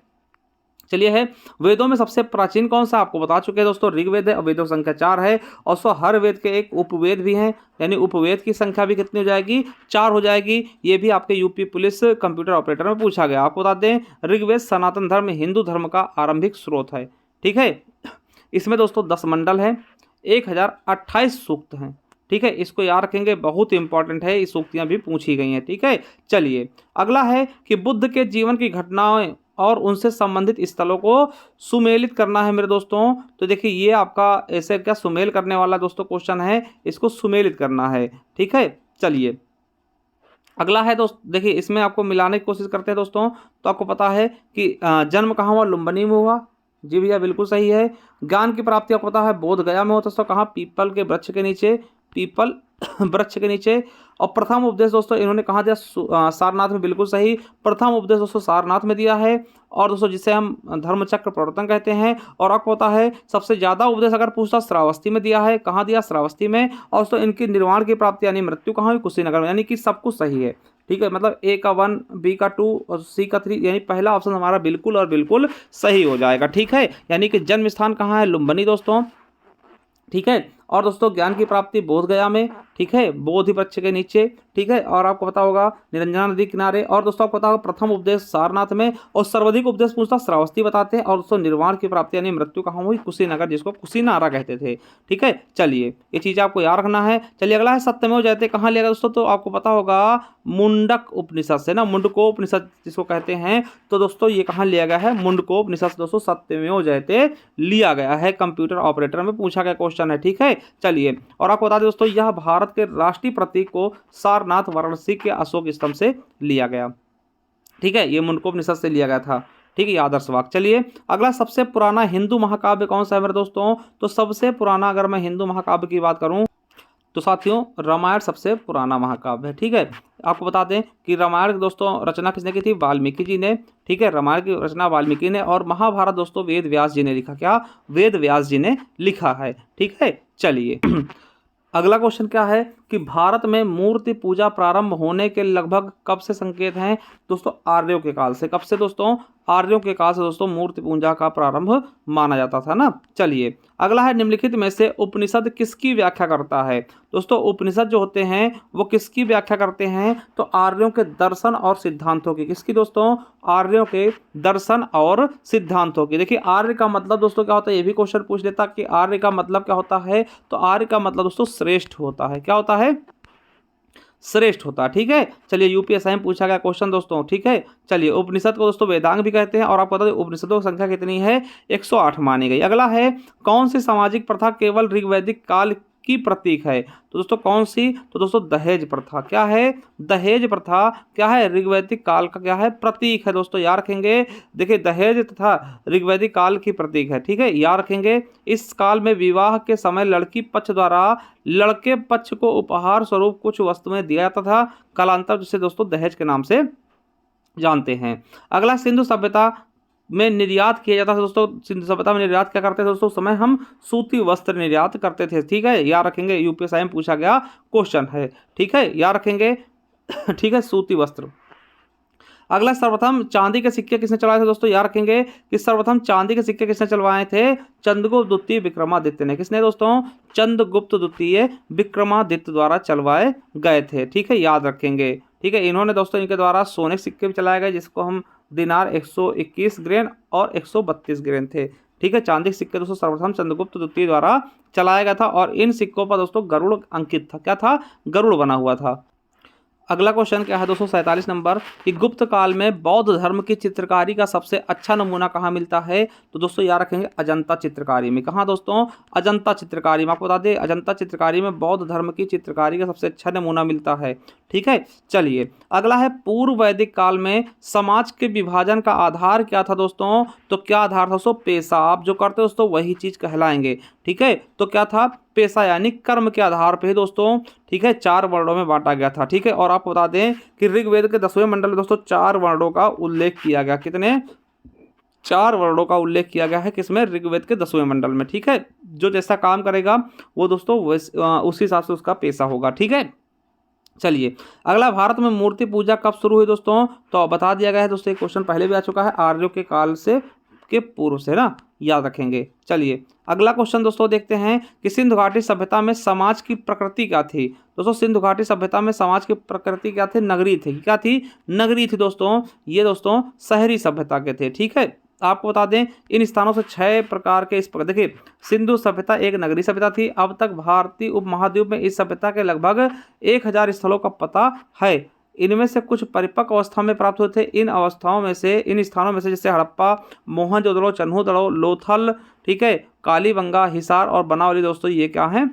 चलिए है, वेदों में सबसे प्राचीन कौन सा, आपको बता चुके हैं दोस्तों, ऋग्वेद है और वेदों की संख्या 4 है। और सो हर वेद के एक उपवेद भी हैं, यानी उपवेद की संख्या भी कितनी हो जाएगी, 4 हो जाएगी। ये भी आपके यूपी पुलिस कंप्यूटर ऑपरेटर में पूछा गया। आपको बता दें ऋग्वेद सनातन धर्म हिंदू धर्म का आरंभिक स्रोत है। ठीक है। इसमें दोस्तों 10 मंडल हैं, 1028 सूक्त हैं। ठीक है। इसको याद रखेंगे, बहुत इंपॉर्टेंट है, ये सूक्तियाँ भी पूछी गई हैं। ठीक है। चलिए अगला है कि बुद्ध के जीवन की घटनाएं और उनसे संबंधित स्थलों को सुमेलित करना है मेरे दोस्तों। तो देखिए ये आपका ऐसे क्या सुमेल करने वाला दोस्तों क्वेश्चन है, इसको सुमेलित करना है। ठीक है। चलिए अगला है दोस्त, देखिए इसमें आपको मिलाने की कोशिश करते हैं दोस्तों। तो आपको पता है कि जन्म कहाँ हुआ, लुम्बिनी में हुआ। जी भैया बिल्कुल सही है। ज्ञान की प्राप्ति आपको पता है बोध गया में होता है। तो कहाँ, पीपल के वृक्ष के नीचे, पीपल वृक्ष के नीचे। और प्रथम उपदेश दोस्तों इन्होंने कहाँ दिया, सारनाथ में। बिल्कुल सही, प्रथम उपदेश दोस्तों सारनाथ में दिया है। और दोस्तों जिसे हम धर्मचक्र प्रवर्तन कहते हैं। और आपको पता है सबसे ज्यादा उपदेश अगर पूछता श्रावस्ती में दिया है। कहाँ दिया, श्रावस्ती में। और दोस्तों इनकी निर्वाण की प्राप्ति यानी मृत्यु कहाँ हुई, कुशीनगर में। यानी कि सब कुछ सही है। ठीक है। मतलब ए का 1, बी का 2 और सी का 3, यानी पहला ऑप्शन हमारा बिल्कुल और बिल्कुल सही हो जाएगा। ठीक है। यानी कि जन्म स्थान कहाँ है, लुम्बिनी दोस्तों। ठीक है। और दोस्तों ज्ञान की प्राप्ति बोध गया में। ठीक है। बोधि वृक्ष के नीचे। ठीक है। और आपको पता होगा निरंजना नदी किनारे। और दोस्तों आपको पता होगा प्रथम उपदेश सारनाथ में। और सर्वाधिक उपदेश पूछता श्रावस्ती बताते हैं। और दोस्तों निर्वाण की प्राप्ति यानी मृत्यु कहाँ हुई, कुशीनगर, जिसको कुशीनारा कहते थे। ठीक है। चलिए ये चीज़ आपको याद रखना है। चलिए अगला है सत्यमेव जयते, कहाँ लिया गया दोस्तों। तो आपको पता होगा मुंडक उपनिषद से ना, मुंडकोपनिषद जिसको कहते हैं। तो दोस्तों ये कहाँ लिया गया है, मुंडकोपनिषद से दोस्तों सत्यमेव जयते लिया गया है। कंप्यूटर ऑपरेटर में पूछा गया क्वेश्चन है। ठीक है। चलिए और आपको बता दें दोस्तों यह भारत के राष्ट्रीय प्रतीक को सारनाथ वाराणसी के अशोक स्तंभ से लिया गया। ठीक है। ये मुंडकोपनिषद से लिया गया था। ठीक है। ये आदर्श वाक्य। चलिए अगला, सबसे पुराना हिंदू महाकाव्य कौन सा है मेरे दोस्तों। तो सबसे पुराना अगर मैं हिंदू महाकाव्य की बात करूं तो साथियों रामायण सबसे पुराना महाकाव्य है। ठीक है। आपको बता दें कि रामायण की दोस्तों रचना किसने की थी, वाल्मीकि जी ने। ठीक है। रामायण की रचना वाल्मीकि ने। और महाभारत दोस्तों वेद व्यास जी ने लिखा। क्या, वेद व्यास जी ने लिखा है। ठीक है। चलिए अगला क्वेश्चन क्या है कि भारत में मूर्ति पूजा प्रारंभ होने के लगभग कब से संकेत हैं दोस्तों, आर्यों के काल से। कब से दोस्तों, आर्यों के काल से दोस्तों मूर्ति पूजा का प्रारंभ माना जाता था ना। चलिए अगला है, निम्नलिखित में से उपनिषद किसकी व्याख्या करता है दोस्तों। उपनिषद जो होते हैं वो किसकी व्याख्या करते हैं, तो आर्यों के दर्शन और सिद्धांतों की। किसकी दोस्तों, आर्यों के दर्शन और सिद्धांतों की। देखिए आर्य का मतलब दोस्तों क्या होता है, ये भी क्वेश्चन पूछ लेता कि आर्य का मतलब क्या होता है। तो आर्य का मतलब दोस्तों श्रेष्ठ होता है। क्या होता है, श्रेष्ठ होता है। ठीक है। चलिए यूपीएसआई में पूछा गया क्वेश्चन दोस्तों। ठीक है। चलिए उपनिषद को दोस्तों वेदांग भी कहते हैं। और आपको बता दें उपनिषदों की संख्या कितनी है, 108 मानी गई। अगला है, कौन सी सामाजिक प्रथा केवल ऋग्वैदिक काल की प्रतीक है। तो दोस्तों कौन सी, तो दोस्तों दहेज प्रथा। क्या है, दहेज प्रथा क्या है, ऋग्वैदिक काल का क्या है, प्रतीक है दोस्तों। याद रखेंगे, देखिए दहेज तथा ऋग्वैदिक काल की प्रतीक है। ठीक है। याद रखेंगे, इस काल में विवाह के समय लड़की पक्ष द्वारा लड़के पक्ष को उपहार स्वरूप कुछ वस्तुएं दिया जाता था। कालांतर जिसे दोस्तों दहेज के नाम से जानते हैं। अगला, सिंधु सभ्यता में निर्यात किया जाता था दोस्तों, सिंधु सभ्यता में निर्यात क्या करते थे दोस्तों, उस समय हम सूती वस्त्र निर्यात करते थे। ठीक है, याद रखेंगे, यूपीएसआई में पूछा गया क्वेश्चन है। ठीक है, याद रखेंगे। ठीक है, सूती वस्त्र। अगला, सर्वप्रथम चांदी के सिक्के किसने चलवाए थे दोस्तों, याद रखेंगे कि सर्वप्रथम चांदी के सिक्के किसने चलवाए थे, चंद्रगुप्त द्वितीय विक्रमादित्य ने। किसने दोस्तों, चंद्रगुप्त द्वितीय विक्रमादित्य द्वारा चलवाए गए थे। ठीक है, याद रखेंगे। ठीक है, इन्होंने दोस्तों, इनके द्वारा सोने के सिक्के भी चलाए गए, जिसको हम दिनार 121 ग्रेन और 132 ग्रेन थे। ठीक है, चांदी के सिक्के दोस्तों सर्वप्रथम चंद्रगुप्त द्वितीय द्वारा चलाया गया था, और इन सिक्कों पर दोस्तों गरुड़ अंकित था। क्या था, गरुड़ बना हुआ था। अगला क्वेश्चन क्या है दोस्तों, 47 नंबर, कि गुप्त काल में बौद्ध धर्म की चित्रकारी का सबसे अच्छा नमूना कहाँ मिलता है, तो दोस्तों याद रखेंगे अजंता चित्रकारी में। कहाँ दोस्तों, अजंता चित्रकारी में। आपको बता दें, अजंता चित्रकारी में बौद्ध धर्म की चित्रकारी का सबसे अच्छा नमूना मिलता है। ठीक है, चलिए अगला है, पूर्व वैदिक काल में समाज के विभाजन का आधार क्या था दोस्तों, तो क्या आधार था दोस्तों, पेशा। आप जो करते हो दोस्तों वही चीज कहलाएंगे। ठीक है, तो क्या था, पेशा यानी कर्म के आधार पे दोस्तों, ठीक है, 4 वर्णों में बांटा गया था। ठीक है, और आपको बता दें कि ऋग्वेद के 10वें मंडल में दोस्तों 4 वर्णों का उल्लेख किया गया। कितने, 4 वर्णों का उल्लेख किया गया है, किसमें, ऋग्वेद के 10वें मंडल में। ठीक है, जो जैसा काम करेगा वो दोस्तों उसी हिसाब से उसका पेशा होगा। ठीक है, चलिए अगला, भारत में मूर्ति पूजा कब शुरू हुई दोस्तों, तो बता दिया गया है दोस्तों, एक क्वेश्चन पहले भी आ चुका है, आर्यों के काल से के पूर्व से ना, याद रखेंगे। चलिए अगला क्वेश्चन दोस्तों देखते हैं कि सिंधु घाटी सभ्यता में समाज की प्रकृति क्या थी दोस्तों, सिंधु घाटी सभ्यता में समाज की प्रकृति क्या थी, नगरी थी। क्या थी, नगरी थी दोस्तों। ये दोस्तों शहरी सभ्यता के थे। ठीक है, आपको बता दें इन स्थानों से 6 प्रकार के इस प्रकार, देखिए सिंधु सभ्यता एक नगरी सभ्यता थी। अब तक भारतीय उपमहाद्वीप में इस सभ्यता के लगभग 1000 स्थलों का पता है। इनमें से कुछ परिपक्व अवस्था में प्राप्त हुए थे। इन अवस्थाओं में से, इन स्थानों में से जैसे हड़प्पा, मोहनजोदड़ो, चन्हूदड़ो, लोथल, ठीक है, कालीबंगा, हिसार और बनावली दोस्तों, ये क्या हैं,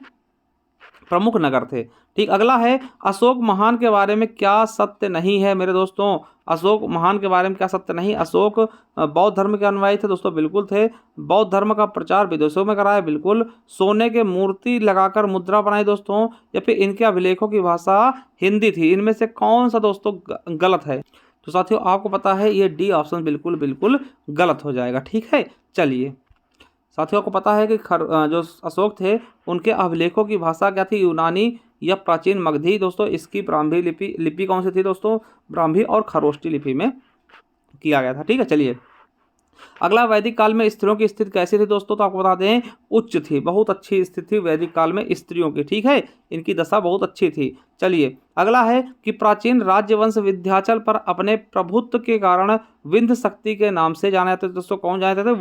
प्रमुख नगर थे। ठीक, अगला है, अशोक महान के बारे में क्या सत्य नहीं है मेरे दोस्तों, अशोक महान के बारे में क्या सत्य नहीं। अशोक बौद्ध धर्म के अनुयायी थे दोस्तों, बिल्कुल थे। बौद्ध धर्म का प्रचार विदेशों में कराया, बिल्कुल। सोने के मूर्ति लगाकर मुद्रा बनाई दोस्तों, या फिर इनके अभिलेखों की भाषा हिंदी थी। इनमें से कौन सा दोस्तों गलत है, तो साथियों आपको पता है ये डी ऑप्शन बिल्कुल बिल्कुल गलत हो जाएगा। ठीक है, चलिए साथियों को पता है कि जो अशोक थे उनके अभिलेखों की भाषा क्या थी, यूनानी या प्राचीन मगधी दोस्तों। इसकी ब्राह्मी लिपि कौन सी थी दोस्तों, ब्राह्मी और खरोष्टी लिपि में किया गया था। ठीक है, चलिए अगला, वैदिक काल में स्त्रियों की स्थिति कैसी थी दोस्तों, तो आपको बता दें उच्च थी, बहुत अच्छी स्थिति वैदिक काल में स्त्रियों की। ठीक है, इनकी दशा बहुत अच्छी थी। चलिए अगला है कि प्राचीन राज्यवंश विंध्याचल पर अपने प्रभुत्व के कारण विंध्य शक्ति के नाम से जाने जाते थे दोस्तों। कौन जाने जाते थे,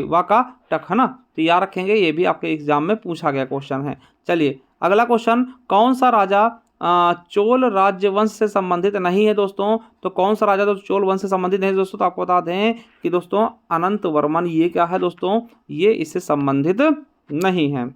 वाकाटक, है ना, तो याद रखेंगे, ये भी आपके एग्जाम में पूछा गया क्वेश्चन है। चलिए अगला क्वेश्चन, कौन सा राजा चोल राज्यवंश से संबंधित नहीं है दोस्तों, तो कौन सा राजा तो चोल वंश से संबंधित नहीं है दोस्तों, तो आपको बता दें कि दोस्तों अनंत वर्मन, ये क्या है दोस्तों, ये इससे संबंधित नहीं है।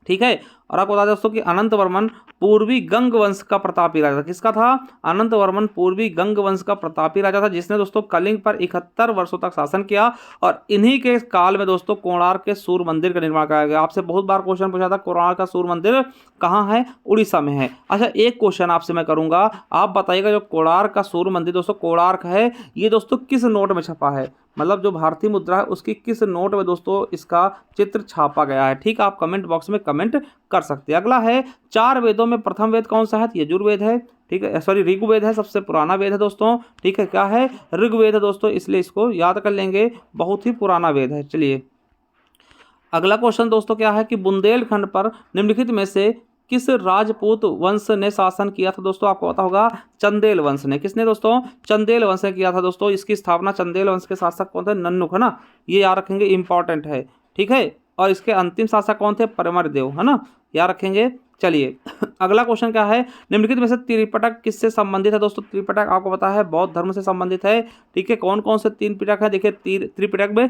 ठीक है, और आपको बता दें दोस्तों कि अनंत वर्मन पूर्वी गंग वंश का प्रतापी राजा था। किसका था, अनंत वर्मन पूर्वी गंग वंश का प्रतापी राजा था, जिसने दोस्तों कलिंग पर 71 वर्षों तक शासन किया, और इन्हीं के काल में दोस्तों कोणार्क के सूर्य मंदिर का निर्माण कराया गया। आपसे बहुत बार क्वेश्चन पूछा था, कोणार्क का सूर्य मंदिर कहाँ है, उड़ीसा में है। अच्छा, एक क्वेश्चन आपसे मैं करूंगा, आप बताइएगा जो कोणार्क का सूर्य मंदिर दोस्तों, कोणार्क है, ये दोस्तों किस नोट में छपा है, मतलब जो भारतीय मुद्रा है उसकी किस नोट में दोस्तों इसका चित्र छापा गया है। ठीक, आप कमेंट बॉक्स में कमेंट कर सकते हैं। अगला है, 4 वेदों में प्रथम वेद कौन सा है, यजुर्वेद है। ठीक है, सॉरी ऋग्वेद है, सबसे पुराना वेद है दोस्तों। ठीक है, क्या है, ऋग्वेद है दोस्तों, इसलिए इसको याद कर लेंगे, बहुत ही पुराना वेद है। चलिए अगला क्वेश्चन दोस्तों क्या है कि बुंदेलखंड पर निम्नलिखित में से किस राजपूत वंश ने शासन किया था दोस्तों, आपको पता होगा चंदेल वंश ने। किसने दोस्तों, चंदेल वंश ने किया था दोस्तों। इसकी स्थापना चंदेल वंश के शासक कौन थे, नन्नुक, है ना, ये याद रखेंगे, इंपॉर्टेंट है। ठीक है, और इसके अंतिम शासक कौन थे, परमरदेव, है ना, याद रखेंगे। चलिए अगला क्वेश्चन क्या है, निम्नलिखित में से त्रिपिटक किससे संबंधित है दोस्तों, त्रिपिटक आपको पता है बौद्ध धर्म से संबंधित है। ठीक है, कौन कौन से 3 पिटक है, देखिए त्रिपिटक में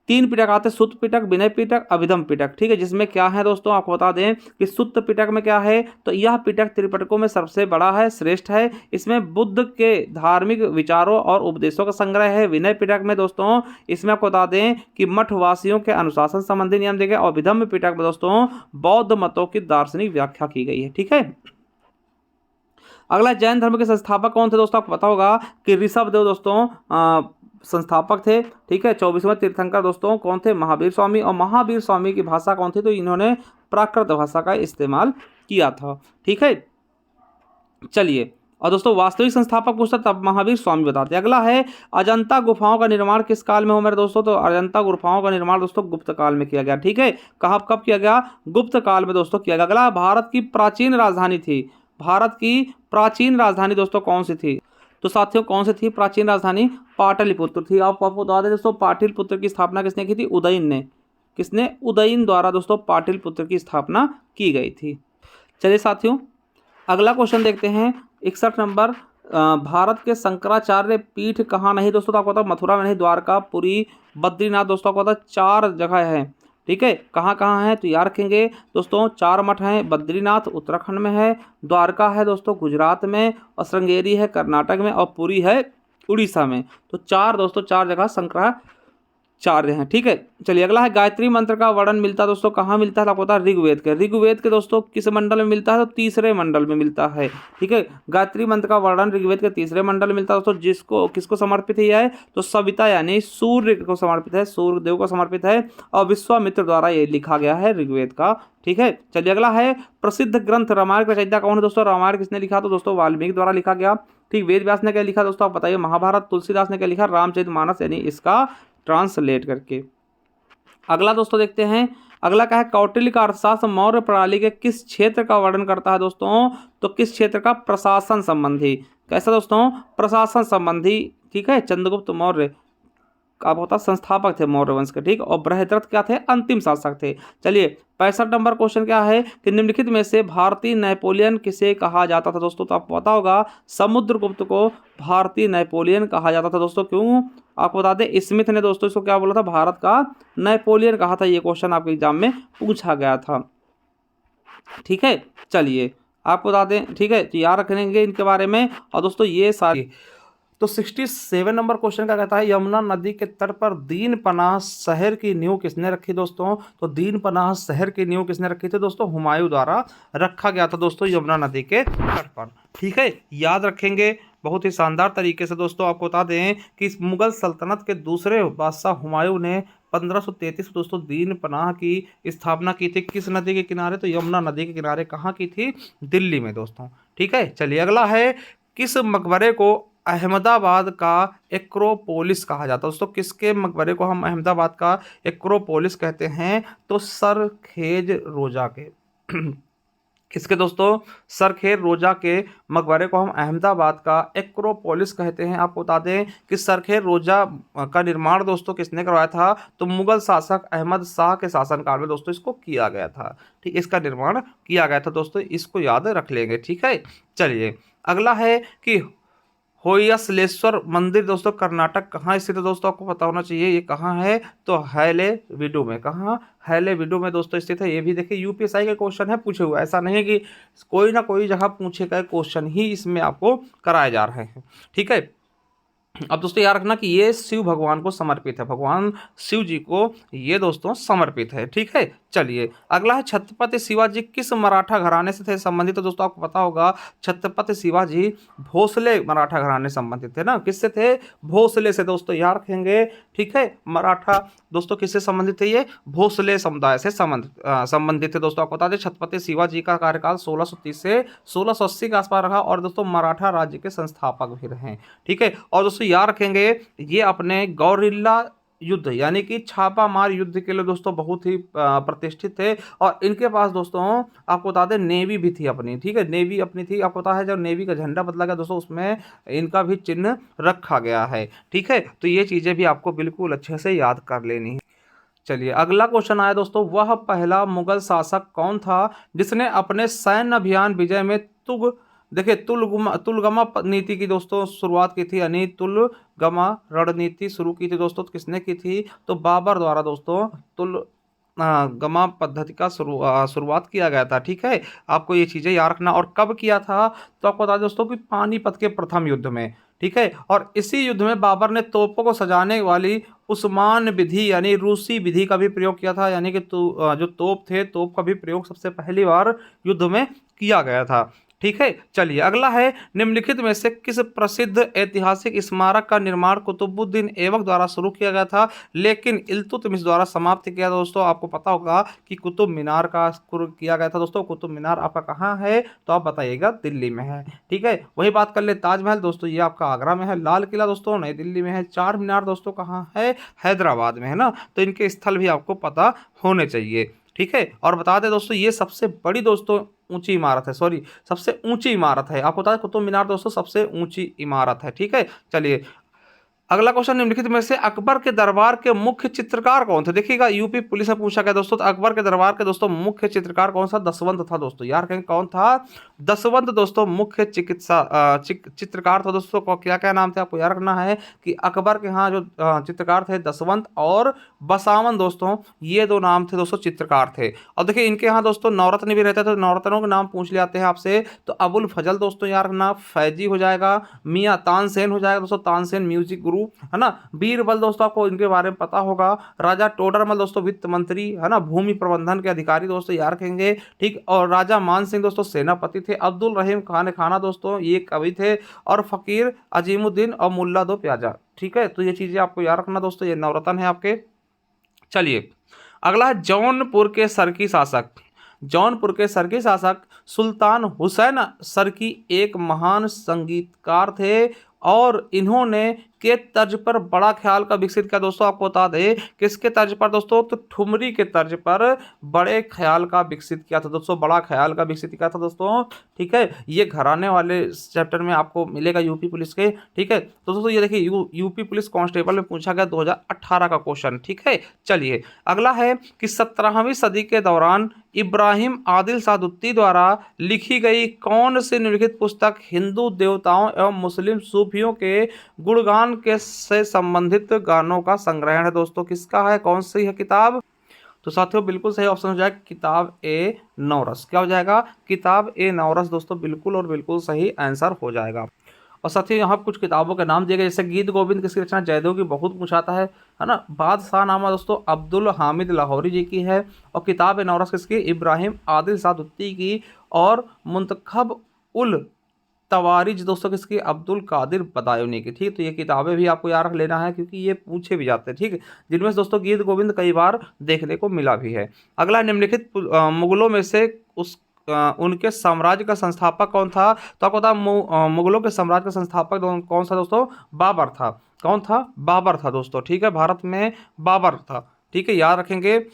3 पिटक आते हैं, सुत्त पिटक, विनय पिटक, अभिधम पिटक। ठीक है, जिसमें क्या है दोस्तों, आपको बता दें कि सुत्त पिटक में क्या है, तो यह पिटक त्रिपिटकों में सबसे बड़ा है, श्रेष्ठ है। इसमें बुद्ध के धार्मिक विचारों और उपदेशों का संग्रह है। विनय पिटक में दोस्तों, इसमें आपको बता दें कि मठवासियों के अनुशासन संबंधी नियम देखे, और अभिधम पिटक में दोस्तों बौद्ध मतों की दार्शनिक व्याख्या की गई है। ठीक है, अगला, जैन धर्म के संस्थापक कौन थे दोस्तों? आपको पता होगा कि ऋषभदेव दोस्तों संस्थापक थे। ठीक है। 24वें तीर्थंकर दोस्तों कौन थे? महावीर स्वामी। और महावीर स्वामी की भाषा कौन थी? तो इन्होंने प्राकृत भाषा का इस्तेमाल किया था। ठीक है। चलिए, और दोस्तों वास्तविक संस्थापक पूछता तब महावीर स्वामी बताते। अगला है, अजंता गुफाओं का निर्माण किस काल में हो मेरे दोस्तों? तो अजंता गुफाओं का निर्माण दोस्तों गुप्त काल में किया गया। ठीक है। कहाँ कब किया गया? गुप्त काल में दोस्तों किया गया। अगला, भारत की प्राचीन राजधानी थी। भारत की प्राचीन राजधानी दोस्तों कौन सी थी? तो साथियों कौन सी थी प्राचीन राजधानी? पाटलिपुत्र थी। आपको बता दें दोस्तों, पाटलिपुत्र की स्थापना किसने की थी? उदयन ने। किसने? उदयन द्वारा दोस्तों पाटलिपुत्र की स्थापना की गई थी। चलिए साथियों, अगला क्वेश्चन देखते हैं 61 नंबर। भारत के शंकराचार्य पीठ कहाँ नहीं दोस्तों? तो आपको पता मथुरा में नहीं, द्वारका, पुरी, बद्रीनाथ दोस्तों आपको पता 4 जगह है। ठीक है। कहाँ कहाँ है? तो याद रखेंगे दोस्तों, 4 मठ हैं। बद्रीनाथ उत्तराखंड में है, द्वारका है दोस्तों गुजरात में, और श्रृंगेरी है कर्नाटक में, और पुरी है उड़ीसा में। तो 4 दोस्तों 4 जगह शंकराचार्य हैं। ठीक है। चलिए, अगला है, गायत्री मंत्र का वर्णन मिलता है दोस्तों कहाँ मिलता है? आपको पता है ऋग्वेद के दोस्तों किस मंडल में मिलता है? तो तीसरे मंडल में मिलता है। ठीक है। गायत्री मंत्र का वर्णन ऋग्वेद के तीसरे मंडल में मिलता है दोस्तों। जिसको किसको समर्पित है? यह तो सविता यानी सूर्य को समर्पित है, सूर्य देव को समर्पित है, और विश्वामित्र द्वारा ये लिखा गया है ऋग्वेद का। ठीक है। चलिए, अगला है, प्रसिद्ध ग्रंथ रामायण का रचयिता कौन है दोस्तों? रामायण किसने लिखा? तो दोस्तों वाल्मीकि द्वारा लिखा गया। ठीक। वेद व्यास ने क्या लिखा दोस्तों? आप बताइए। महाभारत। तुलसीदास ने क्या लिखा? रामचरितमानस, यानी इसका ट्रांसलेट करके। अगला दोस्तों देखते हैं, अगला क्या है, कौटिल्य का अर्थशास्त्र मौर्य प्रणाली के किस क्षेत्र का वर्णन करता है दोस्तों? तो किस क्षेत्र का? प्रशासन संबंधी। कैसा दोस्तों? प्रशासन संबंधी। ठीक है। चंद्रगुप्त मौर्य आप होता संस्थापक थे मौर्य वंश के। ठीक। और बृहद्रथ क्या थे? अंतिम शासक थे। चलिए, 65 नंबर क्वेश्चन क्या है कि निम्नलिखित में से भारतीय नेपोलियन किसे कहा जाता था दोस्तों? तो आपको पता होगा समुद्रगुप्त को भारतीय नेपोलियन कहा जाता था दोस्तों। क्यों? आपको बता दें, स्मिथ ने दोस्तों इसको क्या बोला था? भारत का नेपोलियन कहा था। ये क्वेश्चन आपके एग्जाम में पूछा गया था। ठीक है। चलिए, आपको बता दें। ठीक है। तो याद रखेंगे इनके बारे में। और दोस्तों ये सारी, तो 67 नंबर क्वेश्चन का कहता है, यमुना नदी के तट पर दीन पनाह शहर की नींव किसने रखी दोस्तों? तो दीन पनाह शहर की नींव किसने रखी थी दोस्तों? हुमायूं द्वारा रखा गया था दोस्तों यमुना नदी के तट पर। ठीक है। याद रखेंगे बहुत ही शानदार तरीके से दोस्तों। आपको बता दें कि इस मुगल सल्तनत के दूसरे बादशाह हुमायूं ने 1533 में दोस्तों दीन पनाह की स्थापना की थी। किस नदी के किनारे? तो यमुना नदी के किनारे। कहाँ की थी? दिल्ली में दोस्तों। ठीक है। चलिए, अगला है, किस मकबरे को अहमदाबाद का एक्रोपोलिस कहा जाता है दोस्तों? किसके मकबरे को हम अहमदाबाद का एक्रोपोलिस कहते हैं? तो सरखेज रोजा के। किसके दोस्तों? सरखेज रोजा के मकबरे को हम अहमदाबाद का एक्रोपोलिस कहते हैं। आपको बता दें कि सरखेज रोजा का निर्माण दोस्तों किसने करवाया था? तो मुगल शासक अहमद शाह के शासनकाल में दोस्तों इसको किया गया था। ठीक। इसका निर्माण किया गया था दोस्तों, इसको याद रख लेंगे। ठीक है। चलिए, अगला है कि होयसलेश्वर मंदिर दोस्तों कर्नाटक कहाँ स्थित है दोस्तों? आपको पता होना चाहिए। ये कहाँ है? तो हैलेविडु में। कहाँ? हैलेविडु में दोस्तों स्थित है। ये भी देखिए यूपीएसआई का क्वेश्चन है, पूछे हुआ। ऐसा नहीं है कि कोई ना कोई जगह पूछे गए क्वेश्चन ही इसमें आपको कराए जा रहे हैं। ठीक है। अब दोस्तों याद रखना कि ये शिव भगवान को समर्पित है, भगवान शिव जी को ये दोस्तों समर्पित है। ठीक है। चलिए, अगला है, छत्रपति शिवाजी किस मराठा घराने से थे संबंधित? तो दोस्तों आपको पता होगा छत्रपति शिवाजी भोसले मराठा घराने से संबंधित थे ना। किससे थे? भोसले से दोस्तों, याद रखेंगे। ठीक है। मराठा दोस्तों किससे संबंधित थे? ये भोसले समुदाय से संबंधित थे दोस्तों। आपको बता दें छत्रपति शिवाजी का कार्यकाल 1630 से 1680 के आसपास रहा, और दोस्तों मराठा राज्य के संस्थापक भी रहे। ठीक है। और दोस्तों याद रखेंगे ये अपने गौरिल्ला युद्ध यानी कि छापामार युद्ध के लिए दोस्तों बहुत ही प्रतिष्ठित थे। और इनके पास दोस्तों आपको बता दें नेवी भी थी अपनी। ठीक है। नेवी अपनी थी। आपको पता है जब नेवी का झंडा बदला गया दोस्तों उसमें इनका भी चिन्ह रखा गया है। ठीक है। तो ये चीज़ें भी आपको बिल्कुल अच्छे से याद कर लेनी है। चलिए, अगला क्वेश्चन आया दोस्तों, वह पहला मुगल शासक कौन था जिसने अपने सैन्य अभियान विजय में देखिए तुलगमा नीति की दोस्तों शुरुआत की थी, यानी तुलगमा रणनीति शुरू की थी दोस्तों। तो किसने की थी? तो बाबर द्वारा दोस्तों गमा पद्धति का शुरुआत किया गया था। ठीक है। आपको ये चीज़ें याद रखना। और कब किया था? तो आपको बता दें दोस्तों कि पानीपत के प्रथम युद्ध में। ठीक है। और इसी युद्ध में बाबर ने तोपों को सजाने वाली उस्मान विधि यानी रूसी विधि का भी प्रयोग किया था, यानी कि जो तोप थे, तोप का भी प्रयोग सबसे पहली बार युद्ध में किया गया था। ठीक है। चलिए अगला है, निम्नलिखित में से किस प्रसिद्ध ऐतिहासिक स्मारक का निर्माण कुतुबुद्दीन ऐबक द्वारा शुरू किया गया था लेकिन इल्तुतमिश द्वारा समाप्त किया? दोस्तों आपको पता होगा कि कुतुब मीनार का शुरू किया गया था। दोस्तों कुतुब मीनार आपका कहाँ है, तो आप बताइएगा दिल्ली में है। ठीक है। वही बात कर ले ताजमहल, दोस्तों ये आपका आगरा में है। लाल किला दोस्तों नई दिल्ली में है। चार मीनार दोस्तों कहाँ है, हैदराबाद में है ना। तो इनके स्थल भी आपको पता होने चाहिए। ठीक है। और बता दें दोस्तों ये सबसे बड़ी दोस्तों ऊंची इमारत है, सॉरी सबसे ऊंची इमारत है। आपको पता है कुतुब मीनार दोस्तों सबसे ऊंची इमारत है। ठीक है। चलिए अगला क्वेश्चन, निम्नलिखित में से अकबर के दरबार के मुख्य चित्रकार कौन थे? देखिएगा यूपी पुलिस से पूछा गया दोस्तों। तो अकबर के दरबार के दोस्तों मुख्य चित्रकार कौन सा? दसवंत था दोस्तों। यार कहेंगे कौन था? दसवंत दोस्तों मुख्य चित्रकार था दोस्तों। को क्या क्या नाम थे आपको याद रखना है कि अकबर के यहाँ जो चित्रकार थे दसवंत और बसावन दोस्तों, ये दो नाम थे दोस्तों चित्रकार थे। और देखिए इनके यहाँ दोस्तों नवरत्न भी रहते थे, तो नवरत्नों के नाम पूछ लेते हैं आपसे। तो अबुल फजल दोस्तों यार रखना, फैजी हो जाएगा, मियाँ तानसेन हो जाएगा दोस्तों, तानसेन म्यूजिक गुरु है ना। बीरबल दोस्तों आपको इनके बारे में पता होगा। राजा टोडरमल दोस्तों वित्त मंत्री है ना, भूमि प्रबंधन के अधिकारी दोस्तों याद रखेंगे। ठीक। और राजा मान सिंह दोस्तों सेनापति थे। अब्दुल रहीम खान खाना दोस्तों ये कवि थे। और फकीर अजीमुद्दीन और मुल्ला दो प्याजा। ठीक है। तो ये चीजें आपको याद रखना दोस्तों, ये नवरत्न है आपके। चलिए अगला है जौनपुर के सरकी शासक। जौनपुर के सरकी शासक सुल्तान हुसैन सरकी एक महान संगीतकार थे और इन्होंने के तर्ज पर बड़ा ख्याल का विकसित किया। दोस्तों आपको बता दें किसके तर्ज पर दोस्तों, तो ठुमरी के तर्ज पर बड़े ख्याल का विकसित किया था दोस्तों, बड़ा ख्याल का विकसित किया था दोस्तों। ठीक है। ये घराने वाले चैप्टर में आपको मिलेगा यूपी पुलिस के। ठीक है। तो दोस्तों ये देखिए यूपी पुलिस कांस्टेबल में पूछा गया 2018 का क्वेश्चन। ठीक है। चलिए अगला है कि 17वीं सदी के दौरान इब्राहिम आदिल सादुत्ती द्वारा लिखी गई कौन सी निम्नलिखित पुस्तक हिंदू देवताओं एवं मुस्लिम सूफियों के गुणगान के से संबंधित गानों का संग्रहण है? दोस्तों किसका है, कौन सी है किताब? तो साथियों बिल्कुल सही ऑप्शन हो जाएगा किताब ए नौरस। क्या हो जाएगा? किताब ए नौरस दोस्तों, बिल्कुल और बिल्कुल सही आंसर हो जाएगा। और साथियों यहाँ कुछ किताबों के नाम दिए गए, जैसे गीत गोविंद किसकी रचना? जयदेव की, बहुत पूछाता है ना। बादशाह नामा दोस्तों अब्दुल हामिद लाहौरी जी की है। और किताब ए नौरस किसकी? इब्राहिम आदिल सादुत्ती की। और मुंतखब उल तवारिज दोस्तों किसकी? अब्दुल कादिर बदायूनी की। ठीक। तो ये किताबें भी आपको याद रख लेना है क्योंकि ये पूछे भी जाते हैं। ठीक। जिनमें से दोस्तों गीत गोविंद कई बार देखने को मिला भी है। अगला निम्नलिखित मुगलों में से उनके साम्राज्य का संस्थापक कौन था? तो आपको पता मुगलों के साम्राज्य का संस्थापक कौन सा दोस्तों? बाबर था। कौन था? बाबर था दोस्तों। ठीक है। भारत में बाबर था। ठीक है, याद रखेंगे।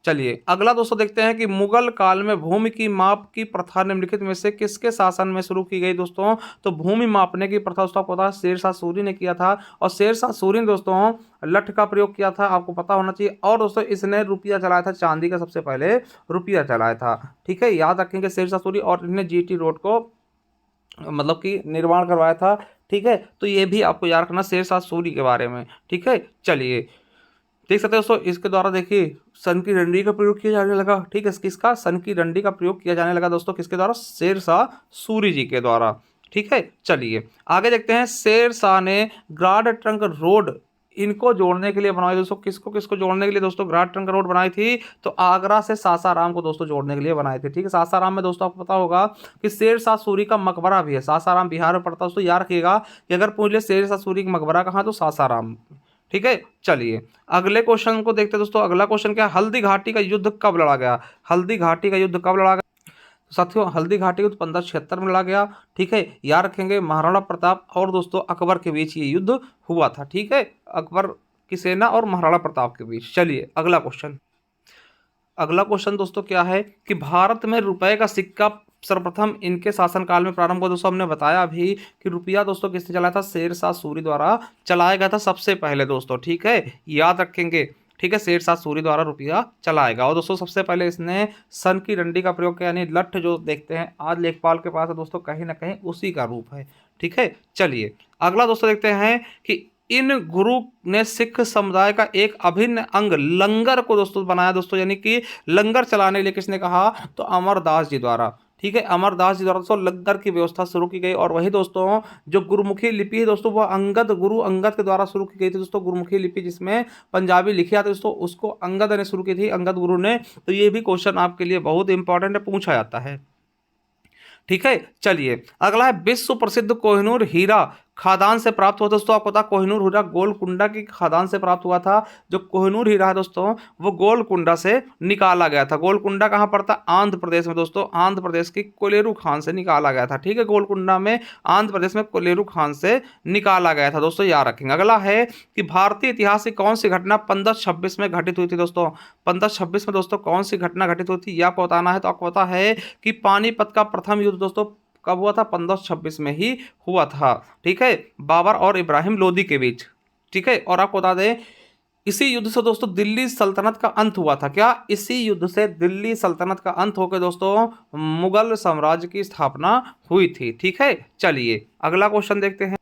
चलिए अगला दोस्तों देखते हैं कि मुगल काल में भूमि की माप की प्रथा निम्नलिखित में से किसके शासन में शुरू की गई? दोस्तों तो भूमि मापने की प्रथा दोस्तों आपको पता है शेरशाह सूरी ने किया था। और शेरशाह सूरी ने दोस्तों लठ का प्रयोग किया था, आपको पता होना चाहिए। और दोस्तों इसने रुपया चलाया था, चांदी का सबसे पहले रुपया चलाया था। ठीक है, याद रखेंगे शेरशाह सूरी। और इन्हें जीटी रोड को मतलब कि निर्माण करवाया था। ठीक है, तो ये भी आपको याद रखना शेरशाह सूरी के बारे में। ठीक है। चलिए देख सकते हो दोस्तों इसके द्वारा देखिए सन की डंडी का प्रयोग किया जाने लगा। ठीक है, किसका? सन की डंडी का प्रयोग किया जाने लगा दोस्तों, किसके द्वारा? शेरशाह सूरी जी के द्वारा। ठीक है। चलिए आगे देखते हैं, शेरशाह ने ग्रांड ट्रंक रोड इनको जोड़ने के लिए बनाई दोस्तों। किसको किसको जोड़ने के लिए दोस्तों ग्रांड ट्रंक रोड बनाई थी? तो आगरा से सासाराम को दोस्तों जोड़ने के लिए बनाए थे। ठीक है, सासाराम में दोस्तों आपको पता होगा कि शेरशाह सूरी का मकबरा भी है। सासाराम बिहार में पड़ता है दोस्तों, याद रखिएगा कि अगर पूछ ले शेरशाह सूरी का मकबरा कहाँ, तो सासाराम। ठीक है। चलिए अगले क्वेश्चन को देखते हैं दोस्तों। अगला क्वेश्चन क्या है? हल्दी घाटी का युद्ध कब लड़ा गया? हल्दी घाटी का युद्ध कब लड़ा गया? साथियों हल्दी घाटी युद्ध 1576 में लड़ा गया। ठीक है, याद रखेंगे महाराणा प्रताप और दोस्तों अकबर के बीच ये युद्ध हुआ था। ठीक है, अकबर की सेना और महाराणा प्रताप के बीच। चलिए अगला क्वेश्चन। अगला क्वेश्चन दोस्तों क्या है कि भारत में रुपए का सिक्का सर्वप्रथम इनके शासनकाल में प्रारंभ हुआ। दोस्तों हमने बताया अभी कि रुपया दोस्तों किसने चलाया था? शेरशाह सूरी द्वारा चलाया गया था सबसे पहले दोस्तों। ठीक है, याद रखेंगे। ठीक है, शेरशाह सूरी द्वारा रुपया चलाएगा। और दोस्तों सबसे पहले इसने सन की डंडी का प्रयोग किया, यानी लठ जो देखते हैं आज लेखपाल के पास है दोस्तों, कहीं ना कहीं उसी का रूप है। ठीक है। चलिए अगला दोस्तों देखते हैं कि इन गुरु ने सिख समुदाय का एक अभिन्न अंग लंगर को दोस्तों बनाया दोस्तों, यानी कि लंगर चलाने के लिए किसने कहा? तो अमरदास जी द्वारा। ठीक है, अमरदास जी द्वारा दोस्तों लंगर की व्यवस्था शुरू की गई। और वही दोस्तों जो गुरुमुखी लिपि है दोस्तों वह गुरु अंगद के द्वारा शुरू की गई थी दोस्तों। गुरुमुखी लिपि जिसमें पंजाबी लिखी आती है दोस्तों, उसको अंगद ने शुरू की थी, अंगद गुरु ने। तो ये भी क्वेश्चन आपके लिए बहुत इंपॉर्टेंट है, पूछा जाता है। ठीक है। चलिए अगला है विश्व प्रसिद्ध कोहिनूर हीरा खादान से प्राप्त हुआ। दोस्तों आपको पता कोहिनूर हीरा गोलकुंडा की खादान से प्राप्त हुआ था। जो कोहिनूर हीरा है दोस्तों वो गोलकुंडा से निकाला गया था। गोलकुंडा कहाँ पड़ता? आंध्र प्रदेश में दोस्तों, आंध्र प्रदेश की कोलेरू खान से निकाला गया था। ठीक है, गोलकुंडा में आंध्र प्रदेश में कोलेरू खान से निकाला गया था दोस्तों, याद रखेंगे। अगला है कि भारतीय इतिहास की कौन सी घटना 1526 में घटित हुई थी दोस्तों? 1526 में दोस्तों कौन सी घटना घटित हुई थी, यह आपको बताना है। तो आपको पता है कि पानीपत का प्रथम युद्ध दोस्तों कब हुआ था? 1526 में ही हुआ था। ठीक है, बाबर और इब्राहिम लोदी के बीच। ठीक है, और आपको बता दें इसी युद्ध से दोस्तों दिल्ली सल्तनत का अंत हुआ था। क्या? इसी युद्ध से दिल्ली सल्तनत का अंत होकर दोस्तों मुगल साम्राज्य की स्थापना हुई थी। ठीक है, चलिए अगला क्वेश्चन देखते हैं।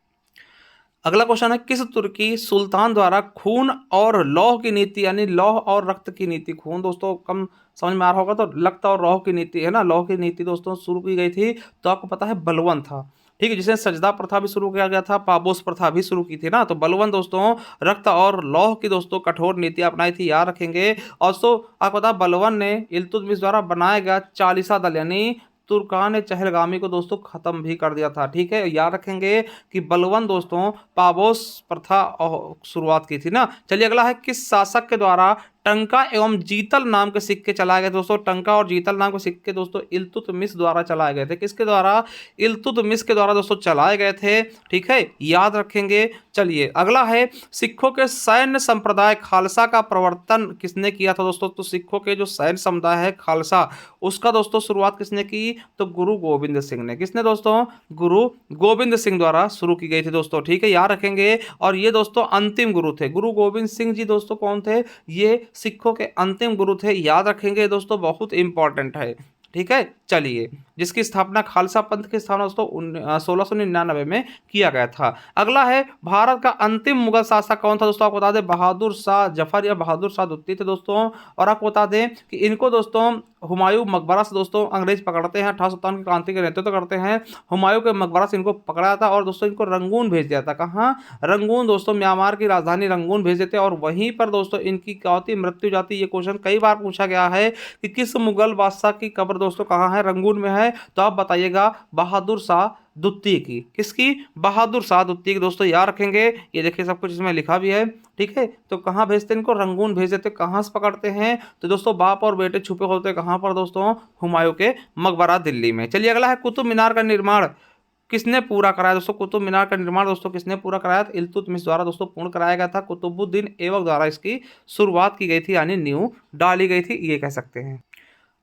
अगला क्वेश्चन है किस तुर्की सुल्तान द्वारा खून और लौह की नीति, यानी लौह और रक्त की नीति, खून दोस्तों कम समझ में आ रहा होगा तो रक्त और लौह की नीति है ना, लौह की नीति दोस्तों शुरू की गई थी। तो आपको पता है बलवन था। ठीक है, जिसे सजदा प्रथा भी शुरू किया गया था, पाबोस प्रथा भी शुरू की थी ना। तो बलवन दोस्तों रक्त और लौह की दोस्तों कठोर नीति अपनाई थी, याद रखेंगे। और आपको पता बलवन ने इल्तुतमिश द्वारा बनाया गया चालीसा दल यानी तुर्कान चहलगामी को दोस्तों खत्म भी कर दिया था। ठीक है, याद रखेंगे कि बलवन दोस्तों पाबोस प्रथा शुरुआत की थी ना। चलिए अगला है किस शासक के द्वारा टंका एवं जीतल नाम के सिक्के चलाए गए दोस्तों? टंका और जीतल नाम के सिक्के दोस्तों इल्तुतमिश द्वारा चलाए गए थे। किसके द्वारा? इल्तुतमिश के द्वारा दोस्तों चलाए गए थे। ठीक है, याद रखेंगे। चलिए अगला है सिखों के सैन्य संप्रदाय खालसा का प्रवर्तन किसने किया था दोस्तों? तो सिखों के जो सैन्य समुदाय है खालसा, उसका दोस्तों शुरुआत किसने की? तो गुरु गोविंद सिंह ने। किसने दोस्तों? गुरु गोविंद सिंह द्वारा शुरू की गई थी दोस्तों। ठीक है, याद रखेंगे। और ये दोस्तों अंतिम गुरु थे। गुरु गोविंद सिंह जी दोस्तों कौन थे? ये सिखों के अंतिम गुरु थे, याद रखेंगे दोस्तों, बहुत इंपॉर्टेंट है। ठीक है, चलिए जिसकी स्थापना खालसा पंथ की स्थापना दोस्तों 1699 में किया गया था। अगला है भारत का अंतिम मुगल शासक कौन था दोस्तों? आपको बता दें बहादुर शाह जफर या बहादुर शाह दुत्ती थे दोस्तों। और आपको बता दें कि इनको दोस्तों हुमायूं मकबरा से दोस्तों अंग्रेज पकड़ते हैं, 1857 की क्रांति के नेतृत्व करते हैं। हुमायूं के मकबरा से इनको पकड़ा था और दोस्तों इनको रंगून भेज दिया था। कहाँ? रंगून दोस्तों, म्यांमार की राजधानी रंगून भेज देते और वहीं पर दोस्तों इनकी क्या होती? मृत्यु जाती। ये क्वेश्चन कई बार पूछा गया है कि किस मुगल बादशाह की कब्र दोस्तों कहाँ है? रंगून में है। तो आप बताइएगा बहादुर शाह दुत्ती की। किसकी? बहादुर शाह दुत्ती की दोस्तों, याद रखेंगे। ये देखिए सब कुछ इसमें लिखा भी है। ठीक है, तो कहाँ भेजते हैं इनको? रंगून भेज देते। कहाँ से पकड़ते हैं? तो दोस्तों बाप और बेटे छुपे होते हैं कहाँ पर दोस्तों? हुमायूं के मकबरा दिल्ली में। चलिए अगला है कुतुब मीनार का निर्माण किसने पूरा कराया दोस्तों? कुतुब मीनार का निर्माण दोस्तों किसने पूरा कराया? तो इल्तुतमिश द्वारा दोस्तों पूर्ण कराया गया था। कुतुबुद्दीन ऐबक द्वारा इसकी शुरुआत की गई थी, यानी नींव डाली गई थी, ये कह सकते हैं।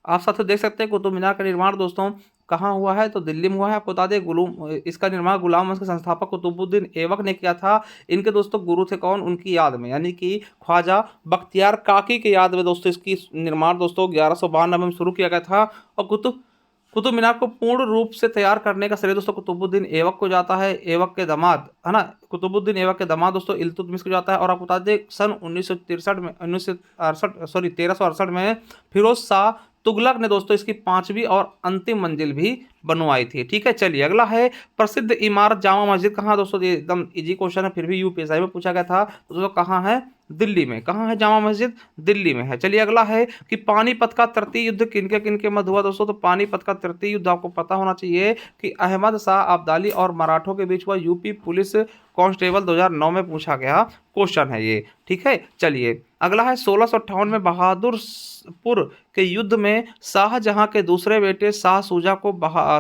आप साथ देख सकते हैं कुतुब मीनार का निर्माण दोस्तों कहाँ हुआ है? तो दिल्ली में हुआ है। आपको बता दें इसका निर्माण गुलाम वंश के संस्थापक कुतुबुद्दीन ऐबक ने किया था। इनके दोस्तों गुरु थे कौन? उनकी याद में, यानी कि ख्वाजा बख्तियार काकी की याद में दोस्तों इसकी निर्माण दोस्तों 1192 में शुरू किया गया था। और कुतुब मीनार को पूर्ण रूप से तैयार करने का श्रेय दोस्तों कुतुबुद्दीन ऐबक को जाता है। ऐबक के दामाद है ना, कुतुबुद्दीन ऐबक के दामाद दोस्तों इल्तुतमिश को जाता है। और आपको बता दें सन 1368 में फिरोज शाह तुगलक ने दोस्तों इसकी 5वीं और अंतिम मंजिल भी बनवाई थी। ठीक है, चलिए अगला है प्रसिद्ध इमारत जामा मस्जिद कहाँ दोस्तों? ये एकदम इजी क्वेश्चन है, फिर भी यूपीएससी में पूछा गया था। तो दोस्तों कहाँ है? दिल्ली में। कहाँ है जामा मस्जिद? दिल्ली में है। चलिए अगला है कि पानीपत का तृतीय युद्ध किनके किनके मध्य हुआ दोस्तों? तो पानीपत का तृतीय युद्ध आपको पता होना चाहिए कि अहमद शाह अब्दाली और मराठों के बीच हुआ। यूपी पुलिस कांस्टेबल 2009 में पूछा गया क्वेश्चन है ये। ठीक है, चलिए अगला है 1658 में बहादुरपुर के युद्ध में शाहजहां के दूसरे बेटे शाह सूजा को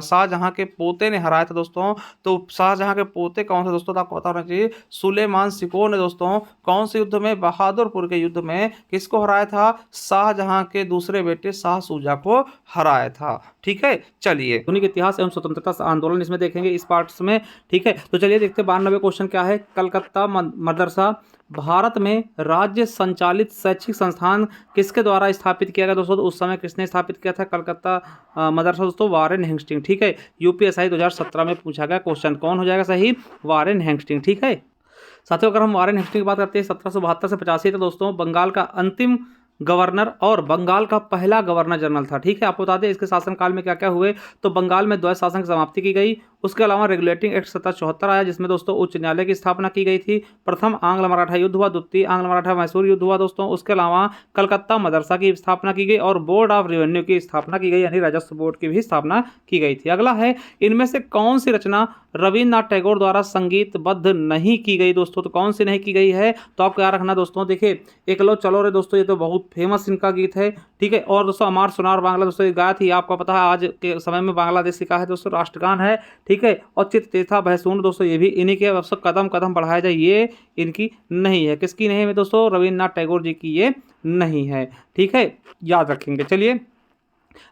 शाहजहां के पोते ने हराया था दोस्तों। तो शाहजहां के पोते कौन थे दोस्तों? तो आपको पता होना चाहिए सुलेमान सिकोर ने दोस्तों कौन से युद्ध में? बहादुरपुर के युद्ध में किसको हराया था? शाहजहां के दूसरे बेटे शाह सूजा को हराया था। ठीक है, चलिए आधुनिक इतिहास एवं स्वतंत्रता आंदोलन इसमें देखेंगे इस पार्ट्स में। ठीक है, तो चलिए देखते हैं 92 क्वेश्चन क्या है। कलकत्ता मदरसा भारत में राज्य संचालित शैक्षिक संस्थान किसके द्वारा स्थापित किया गया दोस्तों? तो उस समय किसने स्थापित किया था कलकत्ता मदरसा दोस्तों? Warren Hasting. ठीक है, यूपीएससी 2017 में पूछा गया क्वेश्चन। कौन हो जाएगा सही? Warren Hasting. ठीक है साथियों, अगर हम वारेन हेस्टिंग की बात करते हैं 1772 से 85 तो दोस्तों बंगाल का अंतिम गवर्नर और बंगाल का पहला गवर्नर जनरल था। ठीक है, आपको बता दें इसके शासनकाल में क्या क्या हुए। तो बंगाल में द्वैत शासन की समाप्ति की गई, उसके अलावा रेगुलेटिंग एक्ट 1774 आया, जिसमें दोस्तों उच्च न्यायालय की स्थापना की गई थी। प्रथम आंग्ल मराठा युद्ध हुआ, द्वितीय आंग्ल मराठा मैसूर युद्ध हुआ दोस्तों। उसके अलावा कलकत्ता मदरसा की स्थापना की गई और बोर्ड ऑफ रेवेन्यू की स्थापना की गई, यानी राजस्व बोर्ड की भी स्थापना की गई थी। अगला है, इनमें से कौन सी रचना रविन्द्रनाथ टैगोर द्वारा संगीतबद्ध नहीं की गई दोस्तों? तो कौन सी नहीं की गई है, तो आपको याद रखना दोस्तों, देखिए एकलो चलो रे दोस्तों, ये तो बहुत फेमस इनका गीत है, ठीक है। और दोस्तों अमार सुनार बांग्ला दोस्तों ये गाया थी, आपको पता है आज के समय में बांग्लादेश का है दोस्तों राष्ट्रगान है, ठीक है। और चित तेथा बहसून दोस्तों ये भी इन्हीं के, अब कदम कदम बढ़ाया जाए, ये इनकी नहीं है। किसकी नहीं है दोस्तों? रविन्द्रनाथ टैगोर जी की ये नहीं है, ठीक है, याद रखेंगे। चलिए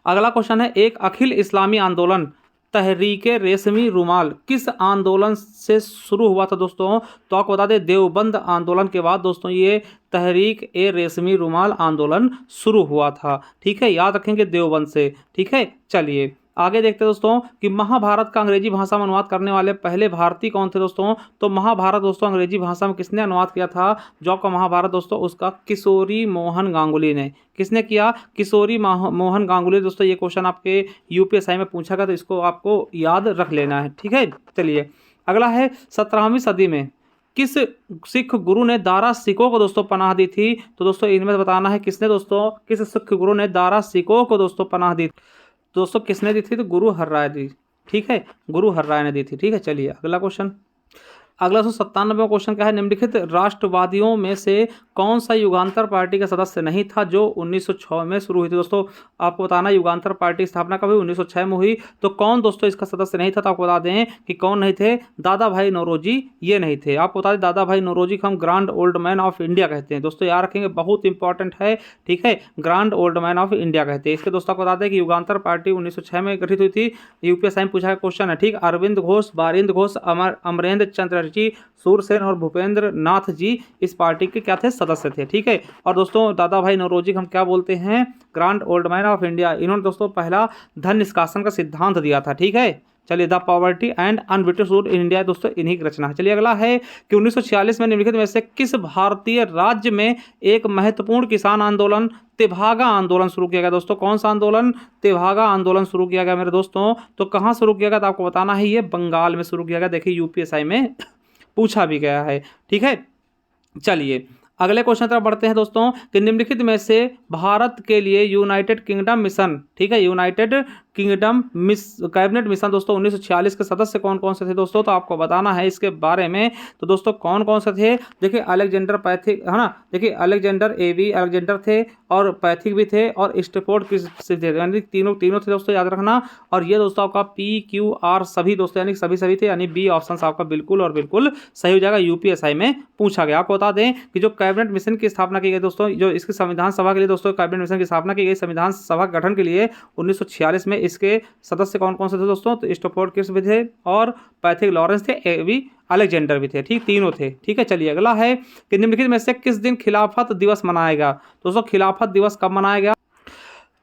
अगला क्वेश्चन है, एक अखिल इस्लामी आंदोलन तहरीके रेशमी रुमाल किस आंदोलन से शुरू हुआ था दोस्तों? तो आपको बता दें देवबंद आंदोलन के बाद दोस्तों ये तहरीक ए रेशमी रुमाल आंदोलन शुरू हुआ था, ठीक है, याद रखेंगे देवबंद से, ठीक है। चलिए आगे देखते हैं दोस्तों कि महाभारत का अंग्रेजी भाषा में अनुवाद करने वाले पहले भारतीय कौन थे दोस्तों? तो महाभारत दोस्तों अंग्रेजी भाषा में किसने अनुवाद किया था? जो आपका महाभारत दोस्तों उसका किशोरी मोहन गांगुली ने। किसने किया? किशोरी मोहन गांगुली दोस्तों। ये क्वेश्चन आपके यूपीएससी में पूछा गया, तो इसको आपको याद रख लेना है, ठीक है। चलिए अगला है, 17वीं सदी में किस सिख गुरु ने दारा सिकों को दोस्तों पनाह दी थी? तो दोस्तों इनमें से बताना है किसने दोस्तों, किस सिख गुरु ने दारा सिकों को दोस्तों पनाह दी? दोस्तों किसने दी थी? तो गुरु हरराय दी, ठीक है, गुरु हरराय ने दी थी, ठीक है। चलिए अगला क्वेश्चन, अगला 197वां क्वेश्चन क्या है, निम्नलिखित राष्ट्रवादियों में से कौन सा युगांतर पार्टी का सदस्य नहीं था जो 1906 में शुरू हुई थी? दोस्तों आपको बताना युगांतर पार्टी की स्थापना कभी 1906 में हुई, तो कौन दोस्तों इसका सदस्य नहीं था? तो आपको बता दें कि कौन नहीं थे, दादा भाई नौरोजी ये नहीं थे। आपको बता दें दादा भाई नौरोजी को हम grand old man of India कहते हैं दोस्तों, याद रखेंगे, बहुत इंपॉर्टेंट है, ठीक है, grand old man of India कहते हैं। इसके दोस्तों आपको बता दें कि युगांतर पार्टी 1906 में गठित हुई थी। यूपीएससी में पूछा गया क्वेश्चन है, ठीक। अरविंद घोष, बारिंद घोष, अमरेंद्र चंद्रजी, सूरसेन और भूपेंद्र नाथ जी इस पार्टी के क्या थे? सदस्य थे, ठीक है। और दोस्तों दादा भाई नौरोजी हम क्या बोलते हैं? Grand old man of India. इन्होंने दोस्तों पहला धन निष्कासन का सिद्धांत दिया था, ठीक है। चलिए the poverty and un-British rule in India दोस्तों इन्हीं की रचना है। चलिए अगला है कि 1946 में निम्नलिखित में से किस भारतीय राज्य में एक महत्वपूर्ण किसान आंदोलन तेभागा आंदोलन शुरू किया गया? दोस्तों कौन सा आंदोलन? तेभागा आंदोलन शुरू किया गया मेरे दोस्तों। तो कहाँ शुरू किया गया? तो आपको बताना है, ये बंगाल में शुरू किया गया। देखिए यूपीएससी में पूछा भी गया है, ठीक है। चलिए अगले क्वेश्चन तरफ बढ़ते हैं दोस्तों कि निम्नलिखित में से भारत के लिए यूनाइटेड किंगडम मिशन, ठीक है, यूनाइटेड किंगडम कैबिनेट मिशन दोस्तों 1946 के सदस्य कौन कौन से थे दोस्तों? तो आपको बताना है इसके बारे में। तो दोस्तों कौन कौन से थे? देखिए अलेक्जेंडर पैथिक, है ना, देखिए अलेक्जेंडर एवी अलेक्जेंडर थे और पैथिक भी थे और स्टेफोर्ड किस थे, यानी तीनों थे दोस्तों, याद रखना। और ये दोस्तों आपका PQR सभी दोस्तों यानी सभी थे, यानी बी ऑप्शन आपका बिल्कुल और बिल्कुल सही हो जाएगा। यूपीएससी में पूछा गया। आपको बता दें कि जो कैबिनेट मिशन की स्थापना की गई दोस्तों, जो इसकी संविधान सभा के लिए दोस्तों कैबिनेट मिशन की स्थापना की गई, संविधान सभा गठन के लिए 1946 में इसके सदस्य कौन कौन से थे दोस्तों? तो स्टोफोर्ड किस भी थे और पैथिक लॉरेंस थे, एवी अलेक्जेंडर भी थे, ठीक, तीनों थे, ठीक है। चलिए अगला है कि निम्नलिखित में से किस दिन खिलाफत दिवस मनाया गया? दोस्तों खिलाफत दिवस कब मनाया गया?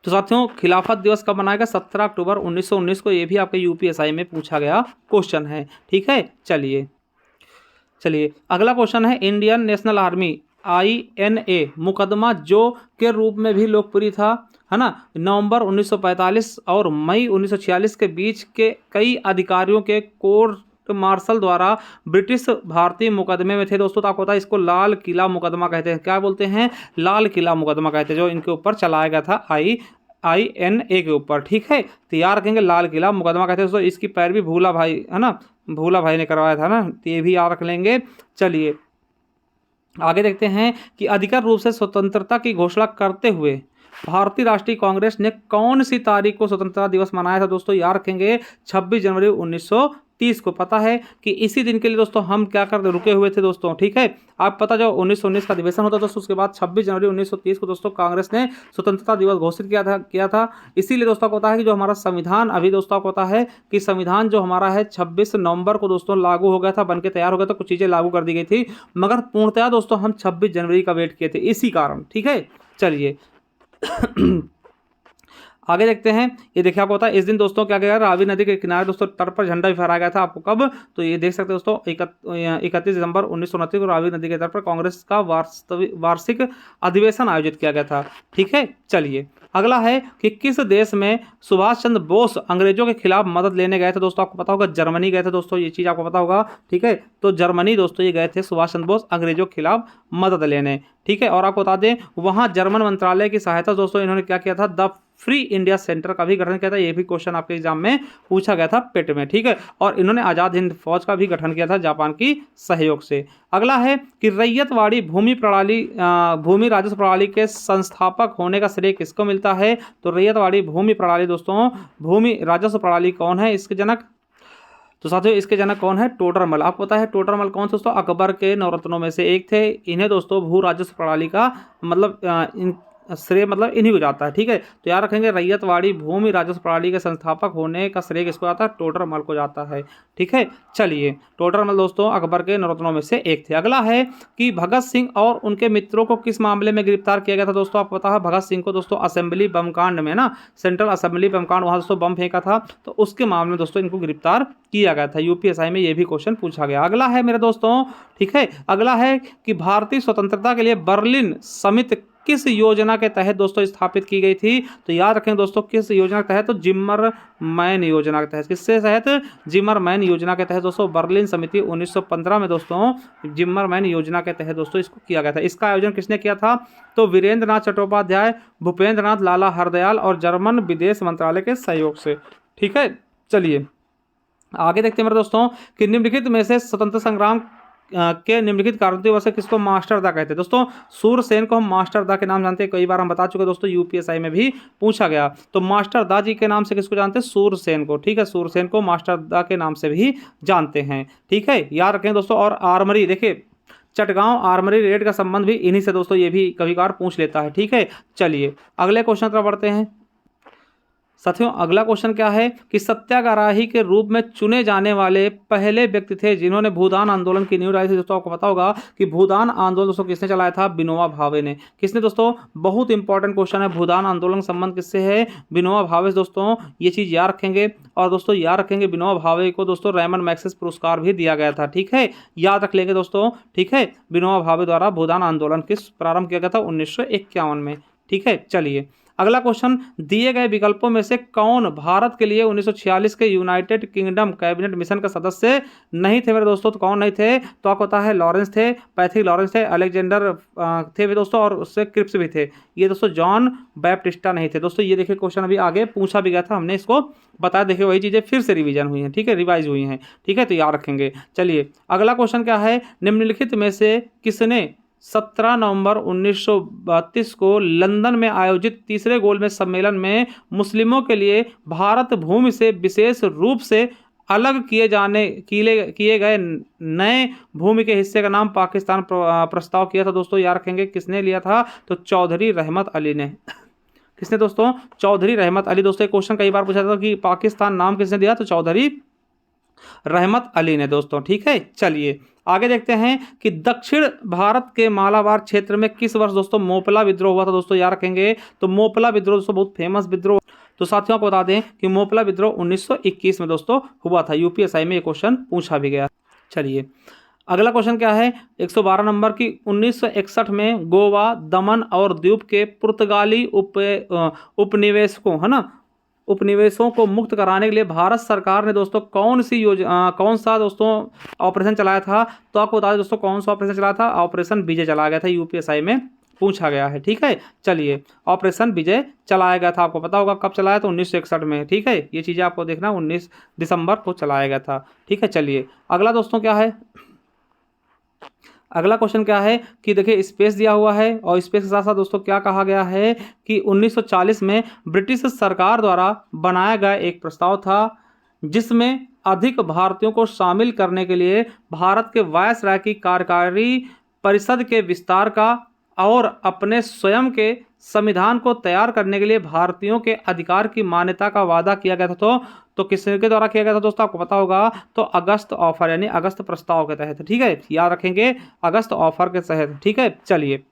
तो साथियों खिलाफत दिवस कब मनाया गया? 17 अक्टूबर 1919 को। ये भी आपके यूपीएससी में पूछा गया क्वेश्चन है, ठीक है। चलिए अगला क्वेश्चन है, इंडियन नेशनल आर्मी INA मुकदमा जो के रूप में भी लोकप्रिय था, है ना, नवंबर 1945 और मई 1946 के बीच के कई अधिकारियों के कोर्ट मार्शल द्वारा ब्रिटिश भारतीय मुकदमे में थे दोस्तों। तो आपको पता है इसको लाल किला मुकदमा कहते हैं। क्या बोलते हैं? लाल किला मुकदमा कहते हैं, जो इनके ऊपर चलाया गया था INA के ऊपर, ठीक है। तैयार रखेंगे, लाल किला मुकदमा कहते हैं दोस्तों। इसकी पैरवी भूला भाई, है ना, भूला भाई ने करवाया था ना, तो ये भी याद रख लेंगे। चलिए आगे देखते हैं कि अधिकृत रूप से स्वतंत्रता की घोषणा करते हुए भारतीय राष्ट्रीय कांग्रेस ने कौन सी तारीख को स्वतंत्रता दिवस मनाया था दोस्तों? याद रखेंगे 26 जनवरी 1930 को। पता है कि इसी दिन के लिए दोस्तों हम क्या कर रुके हुए थे दोस्तों, ठीक है। आप पता जो 1919 का अधिवेशन होता दोस्तों, उसके बाद 26 जनवरी 1930 को दोस्तों कांग्रेस ने स्वतंत्रता दिवस घोषित किया था। इसीलिए दोस्तों को पता है कि जो हमारा संविधान अभी दोस्तों को पता है कि संविधान जो हमारा है 26 नवंबर को दोस्तों लागू हो गया था, बनके तैयार हो गया था, कुछ चीज़ें लागू कर दी गई थी, मगर पूर्णतया दोस्तों हम 26 जनवरी का वेट किए थे इसी कारण, ठीक है। चलिए आगे देखते हैं, ये देखिए आपको होता है इस दिन दोस्तों क्या गया, रावी नदी के किनारे दोस्तों तट पर झंडा भी फहराया गया था। आपको कब, तो ये देख सकते हैं दोस्तों 31 दिसंबर 1929 को रावी नदी के तट पर कांग्रेस का वार्षिक अधिवेशन आयोजित किया गया था। ठीक है, चलिए अगला है कि किस देश में सुभाष चंद्र बोस अंग्रेजों के खिलाफ मदद लेने गए थे दोस्तों, आपको पता होगा जर्मनी गए थे दोस्तों, ये चीज़ आपको पता होगा। ठीक है, तो जर्मनी दोस्तों ये गए थे सुभाष चंद्र बोस अंग्रेजों के खिलाफ मदद लेने। ठीक है, और आपको बता दें वहाँ जर्मन मंत्रालय की सहायता दोस्तों इन्होंने क्या किया था, द फ्री इंडिया सेंटर का भी गठन किया था। ये भी क्वेश्चन आपके एग्जाम में पूछा गया था पेट में। ठीक है, और इन्होंने आज़ाद हिंद फौज का भी गठन किया था जापान की सहयोग से। अगला है कि रैयतवाड़ी भूमि राजस्व प्रणाली के संस्थापक होने का श्रेय किसको मिलता है, तो रैयतवाड़ी भूमि प्रणाली दोस्तों, भूमि राजस्व प्रणाली कौन है इसके जनक, तो साथियों इसके जनक कौन है, टोडरमल। आपको पता है टोडरमल कौन से दोस्तों, अकबर के नवरत्नों में से एक थे। इन्हें दोस्तों भू राजस्व प्रणाली का मतलब श्रेय मतलब इन्हीं को जाता है। ठीक है, तो याद रखेंगे रैयतवाड़ी भूमि राजस्व प्रणाली के संस्थापक होने का श्रेय किसको जाता है, टोडरमल को जाता है। ठीक है, चलिए टोडरमल दोस्तों अकबर के नवरत्नों में से एक थे। अगला है कि भगत सिंह और उनके मित्रों को किस मामले में गिरफ्तार किया गया था दोस्तों, आपको पता है भगत सिंह को दोस्तों असेंबली बम कांड में ना, सेंट्रल असेंबली बम कांड, वहाँ दोस्तों बम फेंका था, तो उसके मामले में दोस्तों इनको गिरफ्तार किया गया था। यूपीएसआई में ये भी क्वेश्चन पूछा गया। अगला है मेरे दोस्तों, ठीक है, अगला है कि भारतीय स्वतंत्रता के लिए बर्लिन समिति किस योजना के तहत दोस्तों स्थापित की गई थी, तो याद रखें दोस्तों किस योजना के तहत, तो जिम्मरमैन योजना के तहत। किससे तहत, जिम्मरमैन योजना के तहत दोस्तों बर्लिन समिति 1915 में दोस्तों जिम्मरमैन योजना के तहत दोस्तों इसको किया गया था। इसका आयोजन किसने किया था, तो वीरेंद्र नाथ चट्टोपाध्याय, भूपेंद्र नाथ लाला हरदयाल और जर्मन विदेश मंत्रालय के सहयोग से। ठीक है, चलिए आगे देखते हैं मेरे दोस्तों कि निम्नलिखित में से स्वतंत्र संग्राम के निम्नलिखित कारणों से किसको मास्टरदा कहते हैं दोस्तों, सूरसेन को हम मास्टरदा के नाम जानते हैं, कई बार हम बता चुके दोस्तों, यूपीएसआई में भी पूछा गया। तो मास्टरदा जी के नाम से किसको जानते हैं, सूरसेन को। ठीक है, सूरसेन को मास्टरदा के नाम से भी जानते हैं। ठीक है, याद रखें दोस्तों। और आर्मरी, देखिए चटगांव आर्मरी रेड का संबंध भी इन्हीं से दोस्तों, ये भी कभी कभार पूछ लेता है। ठीक है, चलिए अगले क्वेश्चन तरफ बढ़ते हैं साथियों। अगला क्वेश्चन क्या है कि सत्याग्रही के रूप में चुने जाने वाले पहले व्यक्ति थे जिन्होंने भूदान आंदोलन की नींव डाली थी दोस्तों, आपको पता होगा कि भूदान आंदोलन दोस्तों किसने चलाया था, विनोबा भावे ने। किसने दोस्तों, बहुत इंपॉर्टेंट क्वेश्चन है, भूदान आंदोलन संबंध किससे है, विनोबा भावे से दोस्तों, ये चीज याद रखेंगे। और दोस्तों याद रखेंगे विनोबा भावे को दोस्तों रैमन मैग्सेसे पुरस्कार भी दिया गया था। ठीक है, याद रख लेंगे दोस्तों। ठीक है, विनोबा भावे द्वारा भूदान आंदोलन किस प्रारंभ किया गया था, 1951 में। ठीक है, चलिए अगला क्वेश्चन, दिए गए विकल्पों में से कौन भारत के लिए 1946 के यूनाइटेड किंगडम कैबिनेट मिशन का सदस्य नहीं थे मेरे दोस्तों, तो कौन नहीं थे, तो आपको पता है लॉरेंस थे, पैथिक लॉरेंस थे, अलेक्जेंडर थे भी दोस्तों, और उससे क्रिप्स भी थे। ये दोस्तों जॉन बैप्टिस्टा नहीं थे दोस्तों। ये देखिए क्वेश्चन अभी आगे पूछा भी गया था, हमने इसको बताया, देखिए वही चीज़ें फिर से रिवीजन हुई हैं। ठीक है, रिवाइज हुई हैं। ठीक है, तो याद रखेंगे। चलिए अगला क्वेश्चन क्या है, निम्नलिखित में से किसने 17 नवंबर 1932 को लंदन में आयोजित तीसरे गोलमेज सम्मेलन में मुस्लिमों के लिए भारत भूमि से विशेष रूप से अलग किए गए नए भूमि के हिस्से का नाम पाकिस्तान प्रस्ताव किया था दोस्तों, याद रखेंगे किसने लिया था, तो चौधरी रहमत अली ने। किसने दोस्तों, चौधरी रहमत अली। दोस्तों क्वेश्चन कई बार पूछा था कि पाकिस्तान नाम किसने दिया, तो चौधरी रहमत अली ने दोस्तों। ठीक है, चलिए आगे देखते हैं कि दक्षिण भारत के मालाबार क्षेत्र में किस वर्ष दोस्तों मोपला विद्रोह हुआ था दोस्तों, याद रखेंगे। तो मोपला विद्रोह दोस्तों बहुत फेमस विद्रोह, तो साथियों को बता दें कि मोपला विद्रोह 1921 में दोस्तों हुआ था। यूपीएसआई में ये क्वेश्चन पूछा भी गया। चलिए अगला क्वेश्चन क्या है, 112 नंबर की 1961 में गोवा, दमन और दीव के पुर्तगाली उपनिवेशकों है ना, उपनिवेशों को मुक्त कराने के लिए भारत सरकार ने दोस्तों कौन सा दोस्तों ऑपरेशन चलाया था, तो आपको बता दें दोस्तों कौन सा ऑपरेशन चलाया था, ऑपरेशन विजय चलाया गया था। यूपीएसआई में पूछा गया है। ठीक है, चलिए ऑपरेशन विजय चलाया गया था, आपको पता होगा कब चलाया था, 1961 में। ठीक है, ये चीज़ें आपको देखना, 19 दिसंबर को चलाया गया था। ठीक है, चलिए अगला दोस्तों क्या है, अगला क्वेश्चन क्या है कि देखिए स्पेस दिया हुआ है, और स्पेस के साथ साथ दोस्तों क्या कहा गया है कि 1940 में ब्रिटिश सरकार द्वारा बनाया गया एक प्रस्ताव था जिसमें अधिक भारतीयों को शामिल करने के लिए भारत के वायसराय की कार्यकारी परिषद के विस्तार का और अपने स्वयं के संविधान को तैयार करने के लिए भारतीयों के अधिकार की मान्यता का वादा किया गया था। तो किसके द्वारा किया गया था दोस्तों, आपको पता होगा, तो अगस्त ऑफर यानी अगस्त प्रस्ताव के तहत। ठीक है, याद रखेंगे अगस्त ऑफर के तहत। ठीक है, चलिए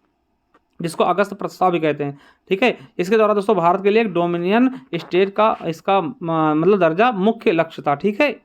जिसको अगस्त प्रस्ताव भी कहते हैं। ठीक है, इसके द्वारा दोस्तों भारत के लिए एक डोमिनियन स्टेट का इसका मतलब दर्जा मुख्य लक्ष्य था। ठीक है,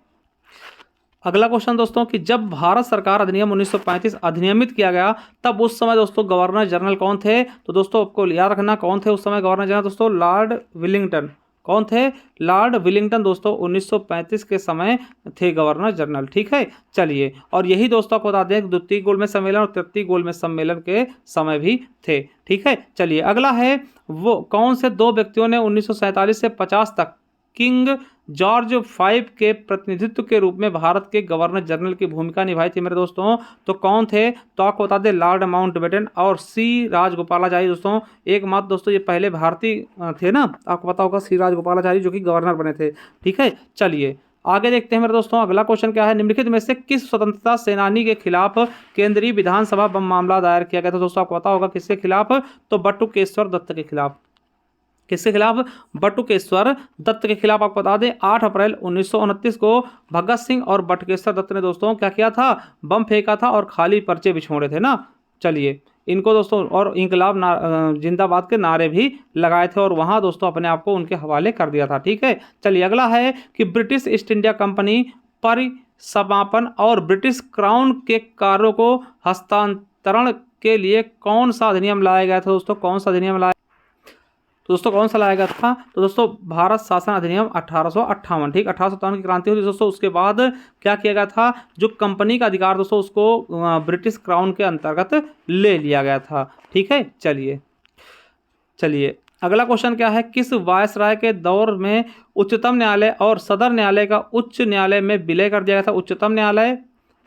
अगला क्वेश्चन दोस्तों कि जब भारत सरकार अधिनियम 1935 अधिनियमित किया गया तब उस समय दोस्तों गवर्नर जनरल कौन थे? तो दोस्तों आपको याद रखना कौन थे उस समय गवर्नर जनरल दोस्तों, लॉर्ड विलिंगटन। कौन थे? लॉर्ड विलिंगटन दोस्तों 1935 के समय थे गवर्नर जनरल। ठीक है, चलिए, और यही दोस्तों आपको बता दें द्वितीय गोलमेज सम्मेलन और तृतीय गोलमेज सम्मेलन के समय भी थे। ठीक है, चलिए अगला है वो कौन से दो व्यक्तियों ने 1947 से 50 तक किंग जॉर्ज V के प्रतिनिधित्व के रूप में भारत के गवर्नर जनरल की भूमिका निभाई थी मेरे दोस्तों? तो कौन थे? तो आपको बता दें लॉर्ड माउंटबेटन और सी राजगोपालाचारी दोस्तों। एकमात्र दोस्तों ये पहले भारतीय थे ना, आपको पता होगा सी राजगोपालाचारी जो कि गवर्नर बने थे। ठीक है, चलिए आगे देखते हैं मेरे दोस्तों अगला क्वेश्चन क्या है, निम्नलिखित में से किस स्वतंत्रता सेनानी के खिलाफ केंद्रीय विधानसभा बम मामला दायर किया गया था? दोस्तों आपको पता होगा किसके खिलाफ? तो बटुकेश्वर दत्त के खिलाफ। किसके खिलाफ? बटुकेश्वर दत्त के खिलाफ। आपको बता दें 8 अप्रैल 1929 को भगत सिंह और बटुकेश्वर दत्त ने दोस्तों क्या किया था? बम फेंका था और खाली पर्चे बिछोड़े थे ना। चलिए इनको दोस्तों और इंकलाब जिंदाबाद के नारे भी लगाए थे और वहाँ दोस्तों अपने आप को उनके हवाले कर दिया था। ठीक है, चलिए अगला है कि ब्रिटिश ईस्ट इंडिया कंपनी परिसमापन और ब्रिटिश क्राउन के कार्यों को हस्तांतरण के लिए कौन सा अधिनियम लाया गया था? दोस्तों कौन सा अधिनियम लाया? तो दोस्तों कौन सा लाया गया था? तो दोस्तों भारत शासन अधिनियम 1858। ठीक, 1857 की क्रांति हुई दोस्तों, उसके बाद क्या किया गया था? जो कंपनी का अधिकार दोस्तों उसको ब्रिटिश क्राउन के अंतर्गत ले लिया गया था। ठीक है, चलिए अगला क्वेश्चन क्या है, किस वायसराय के दौर में उच्चतम न्यायालय और सदर न्यायालय का उच्च न्यायालय में विलय कर दिया गया था? उच्चतम न्यायालय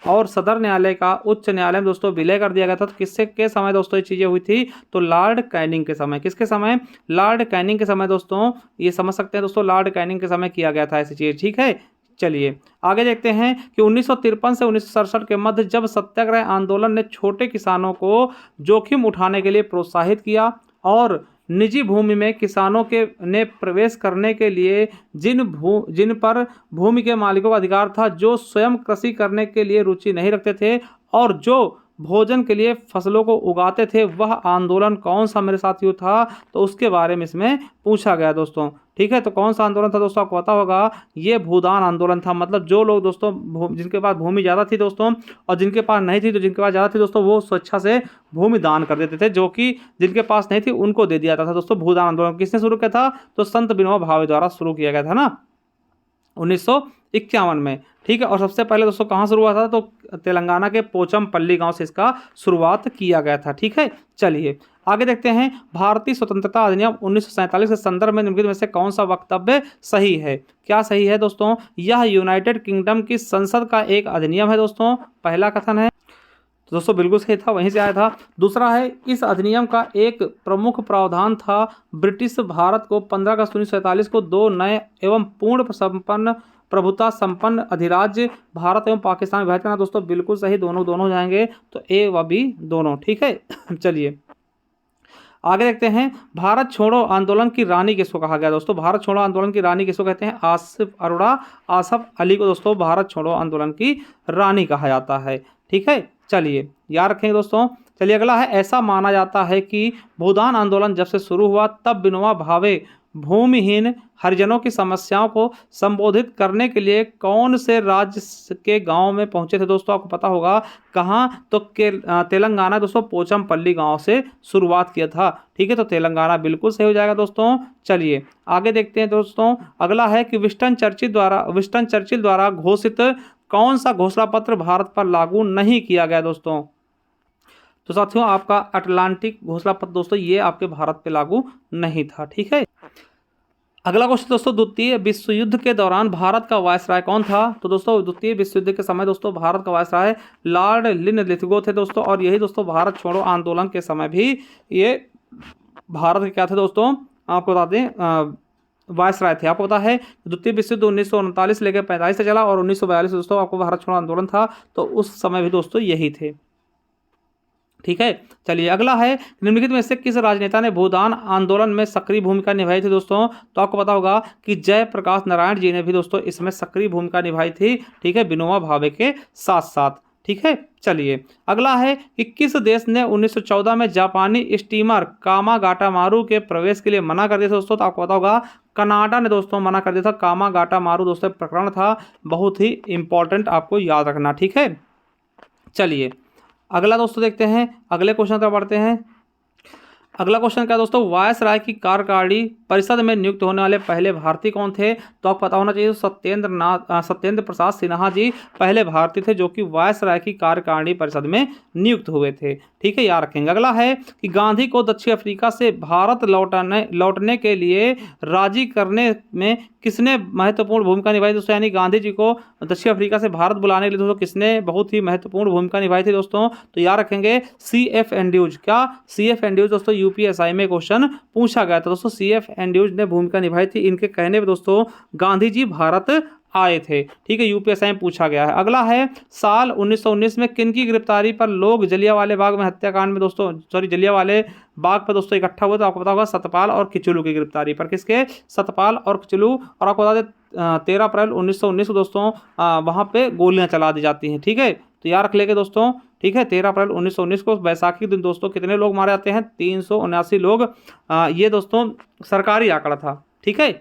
और सदर न्यायालय का उच्च न्यायालय में दोस्तों विलय कर दिया गया था। तो किससे के समय दोस्तों ये चीज़ें हुई थी? तो लॉर्ड कैनिंग के समय। किसके समय? लॉर्ड कैनिंग के समय दोस्तों, ये समझ सकते हैं दोस्तों लॉर्ड कैनिंग के समय किया गया था ऐसी चीज़। ठीक है, चलिए आगे देखते हैं कि 1953 से 1967 के मध्य जब सत्याग्रह आंदोलन ने छोटे किसानों को जोखिम उठाने के लिए प्रोत्साहित किया और निजी भूमि में किसानों के ने प्रवेश करने के लिए जिन पर भूमि के मालिकों का अधिकार था, जो स्वयं कृषि करने के लिए रुचि नहीं रखते थे और जो भोजन के लिए फसलों को उगाते थे, वह आंदोलन कौन सा मेरे साथियों था? तो उसके बारे में इसमें पूछा गया दोस्तों। ठीक है, तो कौन सा आंदोलन था दोस्तों? आपको पता होगा ये भूदान आंदोलन था। मतलब जो लोग दोस्तों जिनके पास भूमि ज़्यादा थी दोस्तों और जिनके पास नहीं थी, तो जिनके पास ज़्यादा थी दोस्तों वो स्वेच्छा से भूमि दान कर देते थे, जो कि जिनके पास नहीं थी उनको दे दिया जाता था दोस्तों। भूदान आंदोलन किसने शुरू किया था? तो संत विनोबा भावे द्वारा शुरू किया गया था ना 1951 में। ठीक है, और सबसे पहले दोस्तों कहाँ शुरू हुआ था? तो तेलंगाना के पोचमपल्ली गांव से इसका शुरुआत किया गया था। ठीक है, चलिए आगे देखते हैं भारतीय स्वतंत्रता अधिनियम 1947 के संदर्भ में निम्नलिखित में से कौन सा वक्तव्य सही है? क्या सही है दोस्तों? यह यूनाइटेड किंगडम की संसद का एक अधिनियम है दोस्तों, पहला कथन है। तो दोस्तों बिल्कुल सही था, वहीं से आया था। दूसरा है इस अधिनियम का एक प्रमुख प्रावधान था ब्रिटिश भारत को 15 अगस्त 1947 को 2 नए एवं पूर्ण संपन्न प्रभुता संपन्न अधिराज्य भारत एवं पाकिस्तान विभाजित करना। दोस्तों बिल्कुल सही, दोनों हो जाएंगे, तो ए व बी दोनों। ठीक है, चलिए आगे देखते हैं भारत छोड़ो आंदोलन की रानी किसको कहा गया? दोस्तों भारत छोड़ो आंदोलन की रानी किसको कहते हैं? आसिफ अरोड़ा, आसफ अली को दोस्तों भारत छोड़ो आंदोलन की रानी कहा जाता है। ठीक है, चलिए याद रखेंगे दोस्तों। चलिए अगला है, ऐसा माना जाता है कि भूदान आंदोलन जब से शुरू हुआ तब विनोबा भावे भूमिहीन हरिजनों की समस्याओं को संबोधित करने के लिए कौन से राज्य के गांव में पहुंचे थे? दोस्तों आपको पता होगा कहाँ? तो तेलंगाना दोस्तों, पोचमपल्ली गांव से शुरुआत किया था। ठीक है, तो तेलंगाना बिल्कुल सही हो जाएगा दोस्तों। चलिए आगे देखते हैं दोस्तों, अगला है कि विंस्टन चर्चिल द्वारा घोषित कौन सा घोषणा पत्र भारत पर लागू नहीं किया गया? दोस्तों तो साथियों आपका अटलांटिक घोषणा पत्र दोस्तों ये आपके भारत पे लागू नहीं था। ठीक है, अगला क्वेश्चन दोस्तों, द्वितीय विश्व युद्ध के दौरान भारत का वायसराय कौन था? तो दोस्तों द्वितीय विश्व युद्ध के समय दोस्तों भारत का वायसराय लॉर्ड लिनलिथगो थे दोस्तों, और यही दोस्तों भारत छोड़ो आंदोलन के समय भी ये भारत के क्या थे दोस्तों? आपको बता दें वायसराय थे। आपको पता है द्वितीय विश्व युद्ध 1939 लेकर 45 से चला और 1942 दोस्तों आपको भारत छोड़ो आंदोलन था, तो उस समय भी दोस्तों यही थे। ठीक है, चलिए अगला है, निम्नलिखित में से किस राजनेता ने भूदान आंदोलन में सक्रिय भूमिका निभाई थी? दोस्तों तो आपको पता होगा कि जयप्रकाश नारायण जी ने भी दोस्तों इसमें सक्रिय भूमिका निभाई थी। ठीक है, विनोबा भावे के साथ साथ। ठीक है। चलिए अगला है कि किस देश ने 1914 में जापानी स्टीमर कामागाटामारू के प्रवेश के लिए मना कर दिया था दोस्तों? तो आपको पता होगा कनाडा ने दोस्तों मना कर दिया था। कामागाटामारू दोस्तों प्रकरण था, बहुत ही इंपॉर्टेंट, आपको याद रखना, ठीक है। चलिए अगला दोस्तों देखते हैं, अगले क्वेश्चन पर बढ़ते हैं। अगला क्वेश्चन क्या है दोस्तों? वायसराय की कार्यकारिणी परिषद में नियुक्त होने वाले पहले भारतीय कौन थे? तो आपको पता होना चाहिए सत्येंद्र प्रसाद सिन्हा जी पहले भारतीय थे जो कि वायसराय की कार्यकारिणी परिषद में नियुक्त हुए थे, ठीक है, याद रखेंगे। अगला है कि गांधी को दक्षिण अफ्रीका से भारत लौटने के लिए राजी करने में किसने महत्वपूर्ण भूमिका निभाई दोस्तों? यानी गांधी जी को दक्षिण अफ्रीका से भारत बुलाने के लिए दोस्तों किसने बहुत ही महत्वपूर्ण भूमिका निभाई थी दोस्तों? तो याद रखेंगे CF एंड्रूज। क्या? CF एंड्रूज दोस्तों UPSI में क्वेश्चन पूछा गया था दोस्तों। CF एंड्रूज ने भूमिका निभाई थी। इनके कहने पर दोस्तों गांधी जी भारत आए थे, ठीक है, UPSI में पूछा गया है। अगला है साल 1919 में किनकी गिरफ्तारी पर लोग जलियांवाले बाग में हत्याकांड में दोस्तों जलियांवाले बाग पर दोस्तों इकट्ठा हुए? तो आपको पता होगा सतपाल और किचलू की गिरफ्तारी पर। किसके? सतपाल और किचलू। और आपको बता दें 13 अप्रैल 1919 को दोस्तों वहाँ पे गोलियां चला दी जाती हैं, ठीक है, तो याद रख लेंगे दोस्तों, ठीक है। 13 अप्रैल 1919 को बैसाखी के दिन दोस्तों कितने लोग मारे जाते हैं? 379 लोग। ये दोस्तों सरकारी आंकड़ा था, ठीक है।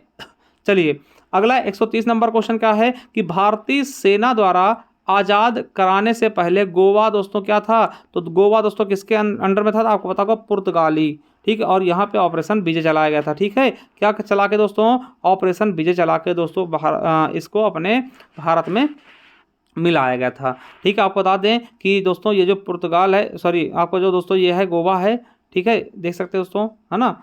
चलिए अगला 130 नंबर क्वेश्चन क्या है कि भारतीय सेना द्वारा आज़ाद कराने से पहले गोवा दोस्तों क्या था? तो गोवा दोस्तों किसके अंडर में था? तो आपको पता होगा पुर्तगाली, ठीक है। और यहाँ पे ऑपरेशन विजय चलाया गया था, ठीक है। क्या चला के दोस्तों? ऑपरेशन विजय चला के दोस्तों इसको अपने भारत में मिलाया गया था, ठीक है। आपको बता दें कि दोस्तों ये जो पुर्तगाल है, सॉरी आपको जो दोस्तों ये है गोवा है, ठीक है, देख सकते हैं दोस्तों, है ना।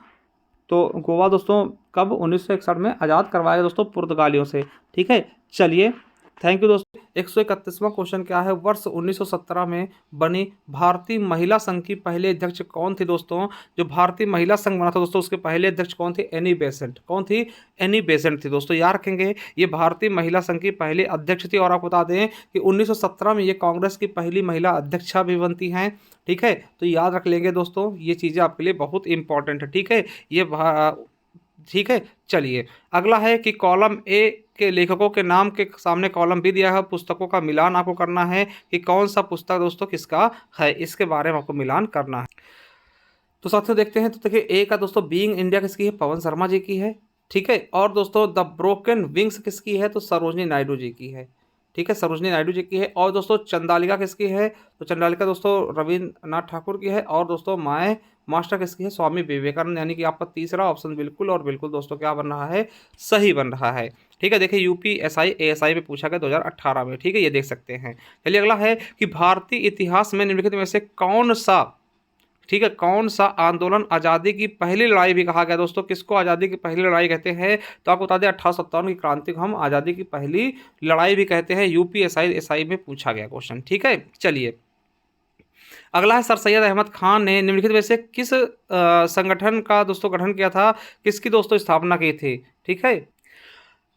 तो गोवा दोस्तों कब 1961 में आज़ाद करवाया दोस्तों पुर्तगालियों से, ठीक है। चलिए थैंक यू दोस्तों। 131वां क्वेश्चन क्या है? वर्ष 1917 में बनी भारतीय महिला संघ की पहले अध्यक्ष कौन थी दोस्तों? जो भारतीय महिला संघ बना था दोस्तों उसके पहले अध्यक्ष कौन थे? Annie Besant. कौन थी? एनी बेसेंट थी दोस्तों, याद रखेंगे। ये भारतीय महिला संघ की पहले अध्यक्ष थी। और आपको बता दें कि 1917 में ये कांग्रेस की पहली महिला अध्यक्षा भी बनती हैं, ठीक है। तो याद रख लेंगे दोस्तों, ये चीज़ें आपके लिए बहुत इंपॉर्टेंट है, ठीक है। ये ठीक है। चलिए अगला है कि कॉलम ए के लेखकों के नाम के सामने कॉलम बी दिया है, पुस्तकों का मिलान आपको करना है कि कौन सा पुस्तक दोस्तों किसका है, इसके बारे में आपको मिलान करना है। तो साथियों देखते हैं, तो देखिए ए का दोस्तों बीइंग इंडिया किसकी है? पवन शर्मा जी की है, ठीक है। और दोस्तों द ब्रोकन विंग्स किसकी है? तो सरोजनी नायडू जी की है, ठीक है, सरोजनी नायडू जी की है। और दोस्तों चंद्रालिका किसकी है? तो चंद्रालिका दोस्तों रविन्द्रनाथ ठाकुर की है। और दोस्तों माय मास्टर किसकी है? स्वामी विवेकानंद। यानी कि आपका तीसरा ऑप्शन बिल्कुल और बिल्कुल दोस्तों क्या बन रहा है? सही बन रहा है, ठीक है। देखिए UPSI ASI में पूछा गया 2018 में, ठीक है, ये देख सकते हैं। चलिए अगला है कि भारतीय इतिहास में निम्नलिखित में से कौन सा, ठीक है, कौन सा आंदोलन आज़ादी की पहली लड़ाई भी कहा गया दोस्तों? किसको आज़ादी की पहली लड़ाई कहते हैं? तो आपको बता दें 1857 की क्रांति को हम आज़ादी की पहली लड़ाई भी कहते हैं। UPSI SI में पूछा गया क्वेश्चन, ठीक है। चलिए अगला है सर सैयद अहमद खान ने निम्नलिखित में से किस संगठन का दोस्तों गठन किया था? किसकी दोस्तों स्थापना की थी, ठीक है।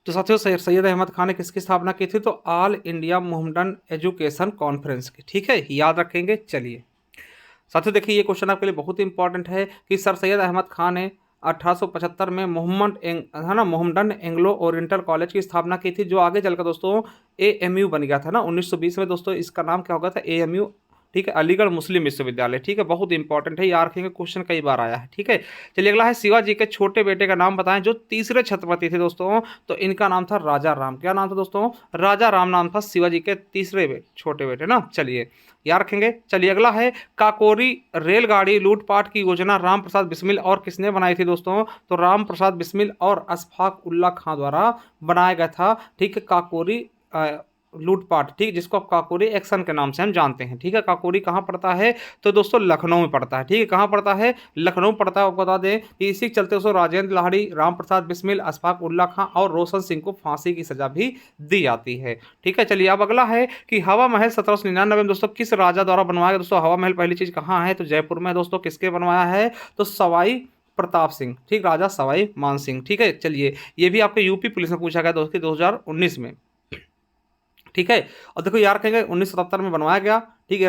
तो साथियों सैयद अहमद खान ने किसकी स्थापना की थी? तो all India Mohammedan education conference की, ठीक है, याद रखेंगे। चलिए साथियों देखिए ये क्वेश्चन आपके लिए बहुत इंपॉर्टेंट है कि सर सैयद अहमद खान ने 1875 में मोहम्मडन एंग्लो ओरिएंटल कॉलेज की स्थापना की थी, जो आगे चलकर दोस्तों AMU बन गया था ना 1920 में दोस्तों। इसका नाम क्या हो गया था? AMU, ठीक है, अलीगढ़ मुस्लिम विश्वविद्यालय, ठीक है, बहुत इंपॉर्टेंट है, याद रखेंगे, क्वेश्चन कई बार आया है, ठीक है। चलिए अगला है शिवाजी के छोटे बेटे का नाम बताएं जो तीसरे छत्रपति थे दोस्तों। तो इनका नाम था राजा राम। क्या नाम था दोस्तों? राजा राम नाम था शिवाजी के तीसरे छोटे बेटे ना। चलिए याद रखेंगे। चलिए अगला है काकोरी रेलगाड़ी लूटपाट की योजना राम प्रसाद बिस्मिल और किसने बनाई थी दोस्तों? तो राम प्रसाद बिस्मिल और अशफाक उल्ला खां द्वारा बनाया गया था, ठीक है, काकोरी लूटपाट, ठीक, जिसको आप काकोरी एक्शन के नाम से हम जानते हैं, ठीक है। काकोरी कहाँ पड़ता है? तो दोस्तों लखनऊ में पड़ता है, ठीक है, कहाँ पड़ता है? लखनऊ पड़ता है। आपको बता दें कि इसी के चलते दोस्तों राजेंद्र लाहिड़ी, राम प्रसाद बिस्मिल, अशफाक उल्ला खां और रोशन सिंह को फांसी की सजा भी दी जाती है, ठीक है। चलिए अब अगला है कि हवा महल 1799 में दोस्तों किस राजा द्वारा बनवाया गया? दोस्तों हवा महल पहली चीज कहाँ है? तो जयपुर में दोस्तों। किसके बनवाया है? तो सवाई प्रताप सिंह, ठीक, राजा सवाई मान सिंह, ठीक है। चलिए ये भी आपके यूपी पुलिस में पूछा गया दोस्तों 2019 में, ठीक है। और देखो यार कहेंगे 1977 में बनवाया गया, ठीक है,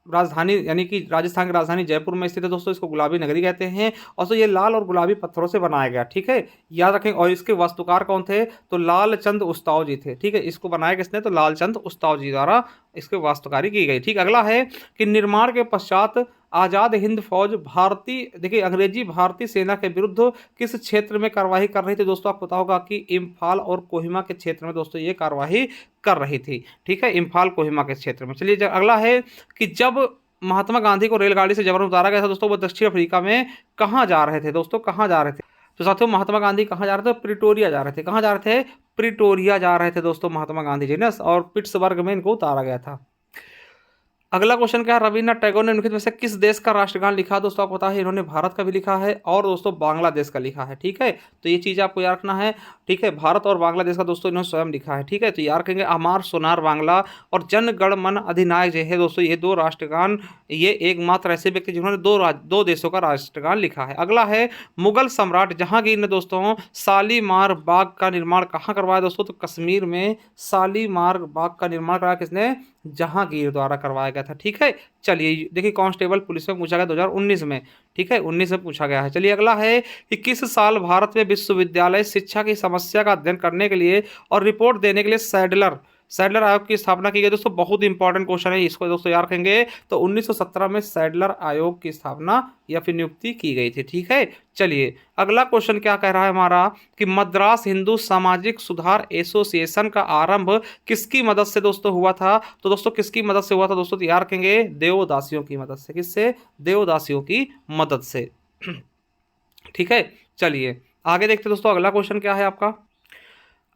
राजधानी यानी कि राजस्थान की राजधानी जयपुर में स्थित है दोस्तों, इसको गुलाबी नगरी कहते हैं। और तो ये लाल और गुलाबी पत्थरों से बनाया गया, ठीक है, याद रखें। और इसके वास्तुकार कौन थे, तो लालचंद उस्ताव जी थे, ठीक है। इसको बनाया किसने, तो लालचंद उस्ताव जी द्वारा इसकी वास्तुकारी की गई। ठीक, अगला है कि निर्माण के पश्चात आज़ाद हिंद फौज भारतीय, देखिए अंग्रेजी भारतीय सेना के विरुद्ध किस क्षेत्र में कार्रवाई कर रही थी दोस्तों, आपको पता होगा कि इम्फाल और कोहिमा के क्षेत्र में दोस्तों ये कार्रवाई कर रही थी, ठीक है, इम्फाल कोहिमा के क्षेत्र में। चलिए अगला है कि जब महात्मा गांधी को रेलगाड़ी से जबरन उतारा गया था दोस्तों, वो दक्षिण अफ्रीका में कहाँ जा रहे थे दोस्तों, कहाँ जा रहे थे, तो साथियों महात्मा गांधी कहाँ जा रहे थे, प्रिटोरिया जा रहे थे। कहाँ जा रहे थे, प्रिटोरिया जा रहे थे दोस्तों महात्मा गांधी जी ने, और पिट्सबर्ग में इनको उतारा गया था। अगला क्वेश्चन क्या है, रविन्द्रनाथ टैगोर ने निम्नलिखित में से किस देश का राष्ट्रगान लिखा, दोस्तों आपको पता है इन्होंने भारत का भी लिखा है और दोस्तों बांग्लादेश का लिखा है, ठीक है। तो ये चीज़ आपको याद रखना है, ठीक है। भारत और बांग्लादेश का दोस्तों इन्होंने स्वयं लिखा है, ठीक है। तो याद रखेंगे अमार सोनार बांग्ला और जन गण मन अधिनायक जो है दोस्तों, ये दो राष्ट्रगान, ये एकमात्र ऐसे व्यक्ति जिन्होंने दो देशों का राष्ट्रगान लिखा है। अगला है मुगल सम्राट जहांगीर ने दोस्तों शालीमार बाग का निर्माण कहाँ करवाया दोस्तों, तो कश्मीर में शालीमार बाग का निर्माण कराया किसने, जहांगीर द्वारा करवाया गया था, ठीक है। चलिए देखिए कांस्टेबल पुलिस में पूछा गया 2019 में, ठीक है, 19 में पूछा गया है। चलिए अगला है कि किस साल भारत में विश्वविद्यालय शिक्षा की समस्या का अध्ययन करने के लिए और रिपोर्ट देने के लिए सैडलर आयोग की स्थापना की गई दोस्तों, बहुत इंपॉर्टेंट क्वेश्चन है, इसको दोस्तों याद रखेंगे। तो 1917 में सैडलर आयोग की स्थापना या फिर नियुक्ति की गई थी, ठीक है। चलिए अगला क्वेश्चन क्या कह रहा है हमारा कि मद्रास हिंदू सामाजिक सुधार एसोसिएशन का आरंभ किसकी मदद से दोस्तों हुआ था, तो दोस्तों किसकी मदद से हुआ था दोस्तों, तो याद रखेंगे देवदासियों की मदद से, किससे, देवदासियों की मदद से, ठीक है। चलिए आगे देखते दोस्तों, अगला क्वेश्चन क्या है आपका,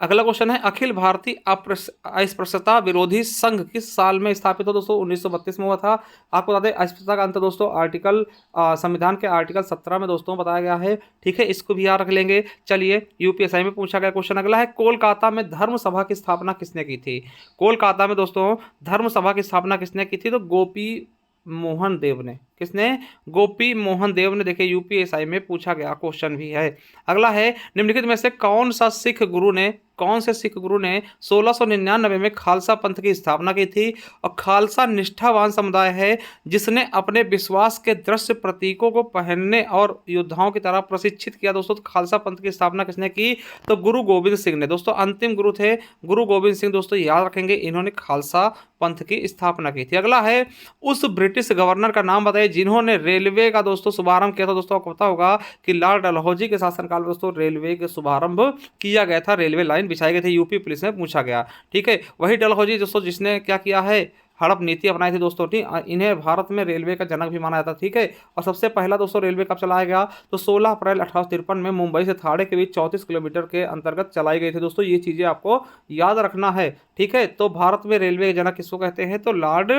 अगला क्वेश्चन है अखिल भारतीय अस्पृश्यता विरोधी संघ किस साल में स्थापित हो दोस्तों, 1932 में हुआ था। आपको बता दें अस्पृश्यता का अंत दोस्तों आर्टिकल संविधान के आर्टिकल 17 में दोस्तों बताया गया है, ठीक है, इसको भी याद रख लेंगे। चलिए यूपीएसआई में पूछा गया क्वेश्चन अगला है, कोलकाता में धर्म सभा की स्थापना किसने की थी, कोलकाता में दोस्तों धर्म सभा की स्थापना किसने की थी, तो गोपी मोहन देव ने, किसने, गोपी मोहन देव ने। देखिए यूपीएसआई में पूछा गया क्वेश्चन भी है। अगला है निम्नलिखित में से कौन से सिख गुरु ने 1699 में खालसा पंथ की स्थापना की थी, और खालसा निष्ठावान समुदाय है जिसने अपने विश्वास के दृश्य प्रतीकों को पहनने और योद्धाओं की तरह प्रशिक्षित किया दोस्तों। तो खालसा पंथ की स्थापना किसने की, तो गुरु गोविंद सिंह ने दोस्तों, अंतिम गुरु थे गुरु गोविंद सिंह दोस्तों, याद रखेंगे इन्होंने खालसा पंथ की स्थापना की थी। अगला है उस ब्रिटिश गवर्नर का नाम बताइए जिन्होंने रेलवे का दोस्तों शुभारंभ किया था, दोस्तों आपको पता होगा कि लॉर्ड डलहौजी के शासनकाल में दोस्तों रेलवे के शुभारंभ किया गया था, रेलवे लाइन बिछाई गई थी, यूपी पुलिस में पूछा गया, ठीक है। वही डलहौजी दोस्तों जिसने क्या किया है, हड़प नीति अपनाई थी दोस्तों, ठीक, इन्हें भारत में रेलवे का जनक भी माना जाता है, ठीक है। और सबसे पहला दोस्तों रेलवे कब चलाया गया, तो 16 अप्रैल 1853 में मुंबई से थाड़े के बीच 34 किलोमीटर के अंतर्गत चलाई गई थी दोस्तों, ये चीज़ें आपको याद रखना है, ठीक है। तो भारत में रेलवे के जनक किसको कहते हैं, तो लॉर्ड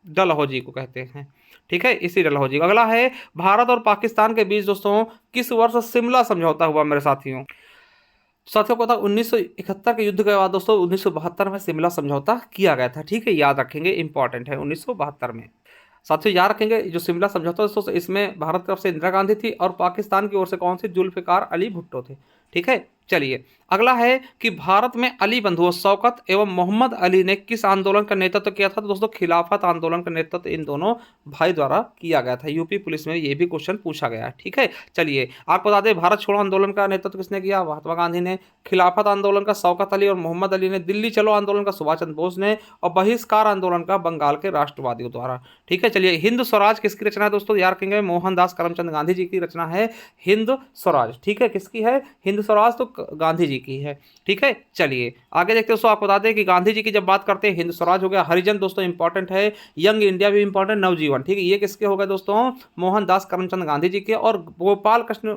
डलहौजी को कहते हैं, ठीक है, इसी डलहौजी। अगला है भारत और पाकिस्तान के बीच दोस्तों किस वर्ष शिमला समझौता हुआ मेरे साथियों को था 1971 के युद्ध के बाद दोस्तों 1972 में शिमला समझौता किया गया था, ठीक है, याद रखेंगे इंपॉर्टेंट है 1972 में। साथियों याद रखेंगे जो शिमला समझौता दोस्तों इसमें भारत की तरफ से इंदिरा गांधी थी और पाकिस्तान की ओर से कौन सी, जुल्फिकार अली भुट्टो थे, ठीक है। चलिए अगला है कि भारत में अली बंधुओं शौकत एवं मोहम्मद अली ने किस आंदोलन का नेतृत्व किया था, तो दोस्तों खिलाफत आंदोलन का नेतृत्व इन दोनों भाई द्वारा किया गया था, यूपी पुलिस में ये भी क्वेश्चन पूछा गया है, ठीक है। चलिए आपको बता दें भारत छोड़ो आंदोलन का नेतृत्व किसने किया, महात्मा गांधी ने, खिलाफत आंदोलन का शौकत अली और मोहम्मद अली ने, दिल्ली चलो आंदोलन का सुभाष चंद्र बोस ने, और बहिष्कार आंदोलन का बंगाल के राष्ट्रवादियों द्वारा, ठीक है। चलिए हिंद स्वराज किसकी रचना है दोस्तों, याद रखेंगे मोहनदास करमचंद गांधी जी की रचना है हिंद स्वराज, ठीक है, किसकी है, हिंद स्वराज तो गांधी जी की है, ठीक है। चलिए आगे देखते हैं दोस्तों, आपको बता दें कि गांधी जी की जब बात करते हैं हिंद स्वराज हो गया, हरिजन दोस्तों इंपॉर्टेंट है, यंग इंडिया भी इंपॉर्टेंट, नवजीवन, ठीक है, ये किसके हो गए दोस्तों, मोहनदास करमचंद गांधी जी के, और गोपाल कृष्ण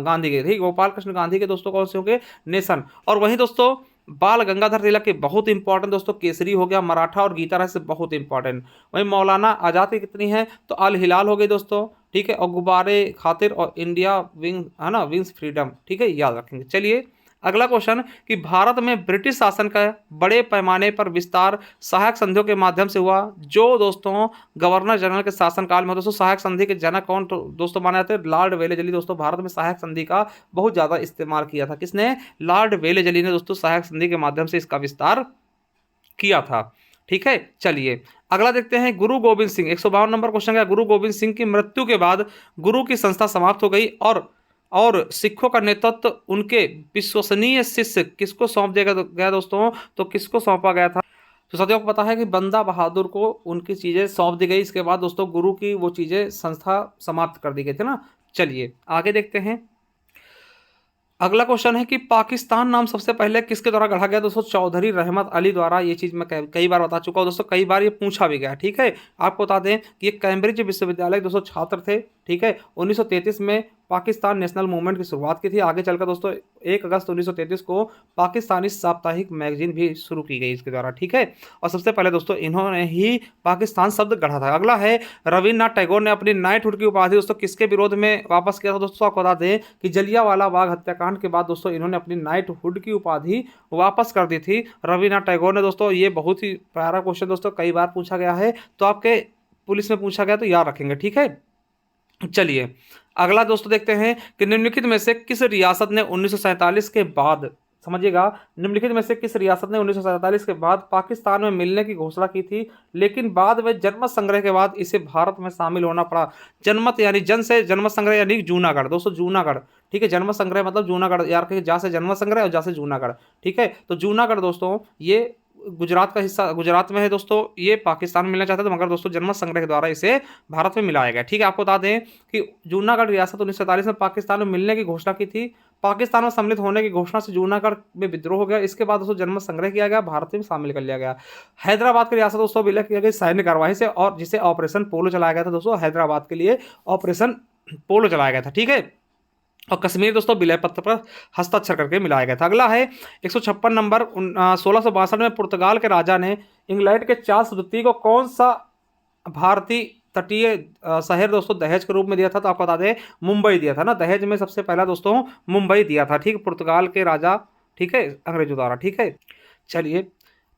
गांधी के, ठीक, गोपाल कृष्ण गांधी के दोस्तों कौन से होंगे, नेशन। और वहीं दोस्तों बाल गंगाधर तिलक के बहुत इंपॉर्टेंट दोस्तों केसरी हो गया, मराठा और गीता रहस्य बहुत इंपॉर्टेंट। वहीं मौलाना आज़ाद की कितनी है, तो अल हिलाल हो गई दोस्तों, ठीक है, और गुब्बारे खातिर और इंडिया विंग है ना, विंग्स फ्रीडम, ठीक है, याद रखेंगे। चलिए अगला क्वेश्चन कि भारत में ब्रिटिश शासन का बड़े पैमाने पर विस्तार सहायक संधियों के माध्यम से हुआ, जो दोस्तों गवर्नर जनरल के शासनकाल में दोस्तों सहायक संधि के जनक कौन तो दोस्तों माने जाते हैं, लॉर्ड वेलेजली दोस्तों। भारत में सहायक संधि का बहुत ज़्यादा इस्तेमाल किया था, किसने, लॉर्ड वेलेजली ने दोस्तों सहायक संधि के माध्यम से इसका विस्तार किया था, ठीक है। चलिए अगला देखते हैं, गुरु गोविंद सिंह, 152 नंबर क्वेश्चन का, गुरु गोविंद सिंह की मृत्यु के बाद गुरु की संस्था समाप्त हो गई और सिखों का नेतृत्व उनके विश्वसनीय शिष्य किसको सौंप दिया गया दोस्तों? तो किसको सौंपा गया था? तो साथियों को पता है कि बंदा बहादुर को उनकी चीजें सौंप दी गई। इसके बाद दोस्तों गुरु की वो चीजें संस्था समाप्त कर दी गई थी ना। चलिए आगे देखते हैं। अगला क्वेश्चन है कि पाकिस्तान नाम सबसे पहले किसके द्वारा गढ़ा गया? दोस्तों चौधरी रहमत अली द्वारा। ये चीज़ मैं कई बार बता चुका हूँ दोस्तों, कई बार ये पूछा भी गया। ठीक है, आपको बता दें कि ये कैम्ब्रिज विश्वविद्यालय दोस्तों छात्र थे। ठीक है, 1933 में पाकिस्तान नेशनल मूवमेंट की शुरुआत की थी। आगे चलकर दोस्तों 1 अगस्त 1933 को पाकिस्तानी साप्ताहिक मैगजीन भी शुरू की गई इसके द्वारा। ठीक है, और सबसे पहले दोस्तों इन्होंने ही पाकिस्तान शब्द गढ़ा था। अगला है, रविन्द्रनाथ टैगोर ने अपनी नाइटहुड की उपाधि दोस्तों किसके विरोध में वापस किया था? दोस्तों आपको बता दें कि जलियांवाला बाग हत्याकांड के बाद दोस्तों इन्होंने अपनी नाइटहुड की उपाधि वापस कर दी थी रविन्द्रनाथ टैगोर ने। दोस्तों ये बहुत ही प्यारा क्वेश्चन दोस्तों, कई बार पूछा गया है, तो आपके पुलिस में पूछा गया तो याद रखेंगे। ठीक है, चलिए अगला दोस्तों देखते हैं कि निम्नलिखित में से किस रियासत ने 1947 के बाद, समझिएगा, निम्नलिखित में से किस रियासत ने 1947 के बाद पाकिस्तान में मिलने की घोषणा की थी, लेकिन बाद में जनमत संग्रह के बाद इसे भारत में शामिल होना पड़ा? जनमत यानी जन से जनमत संग्रह यानी जूनागढ़ दोस्तों, जूनागढ़। ठीक है, जनमत संग्रह मतलब जूनागढ़, यार कहीं जा से जनमत संग्रह और जा से जूनागढ़। ठीक है, तो जूनागढ़ दोस्तों ये गुजरात का हिस्सा, गुजरात में है दोस्तों। ये पाकिस्तान में मिलना चाहता था, मगर दोस्तों जनमत संग्रह के द्वारा इसे भारत में मिलाया गया। ठीक है, आपको बता दें कि जूनागढ़ रियासत 1947 में पाकिस्तान में मिलने की घोषणा की थी। पाकिस्तान में सम्मिलित होने की घोषणा से जूनागढ़ में विद्रोह हो गया। इसके बाद दोस्तों जनमत संग्रह किया गया, भारत में शामिल कर लिया गया। हैदराबाद की रियासत दोस्तों विलय किया गया सैन्य कार्रवाई से, और जिसे ऑपरेशन पोलो चलाया गया था दोस्तों, हैदराबाद के लिए ऑपरेशन पोलो चलाया गया था। ठीक है, और कश्मीर दोस्तों विलय पत्र पर हस्ताक्षर करके मिलाया गया था। अगला है 156 नंबर, 1662 में पुर्तगाल के राजा ने इंग्लैंड के चार्ल्स द्वितीय को कौन सा भारतीय तटीय शहर दोस्तों दहेज के रूप में दिया था? तो आपको बता दें मुंबई दिया था ना, दहेज में सबसे पहला दोस्तों मुंबई दिया था। ठीक, पुर्तगाल के राजा, ठीक है, अंग्रेजों द्वारा। ठीक है, चलिए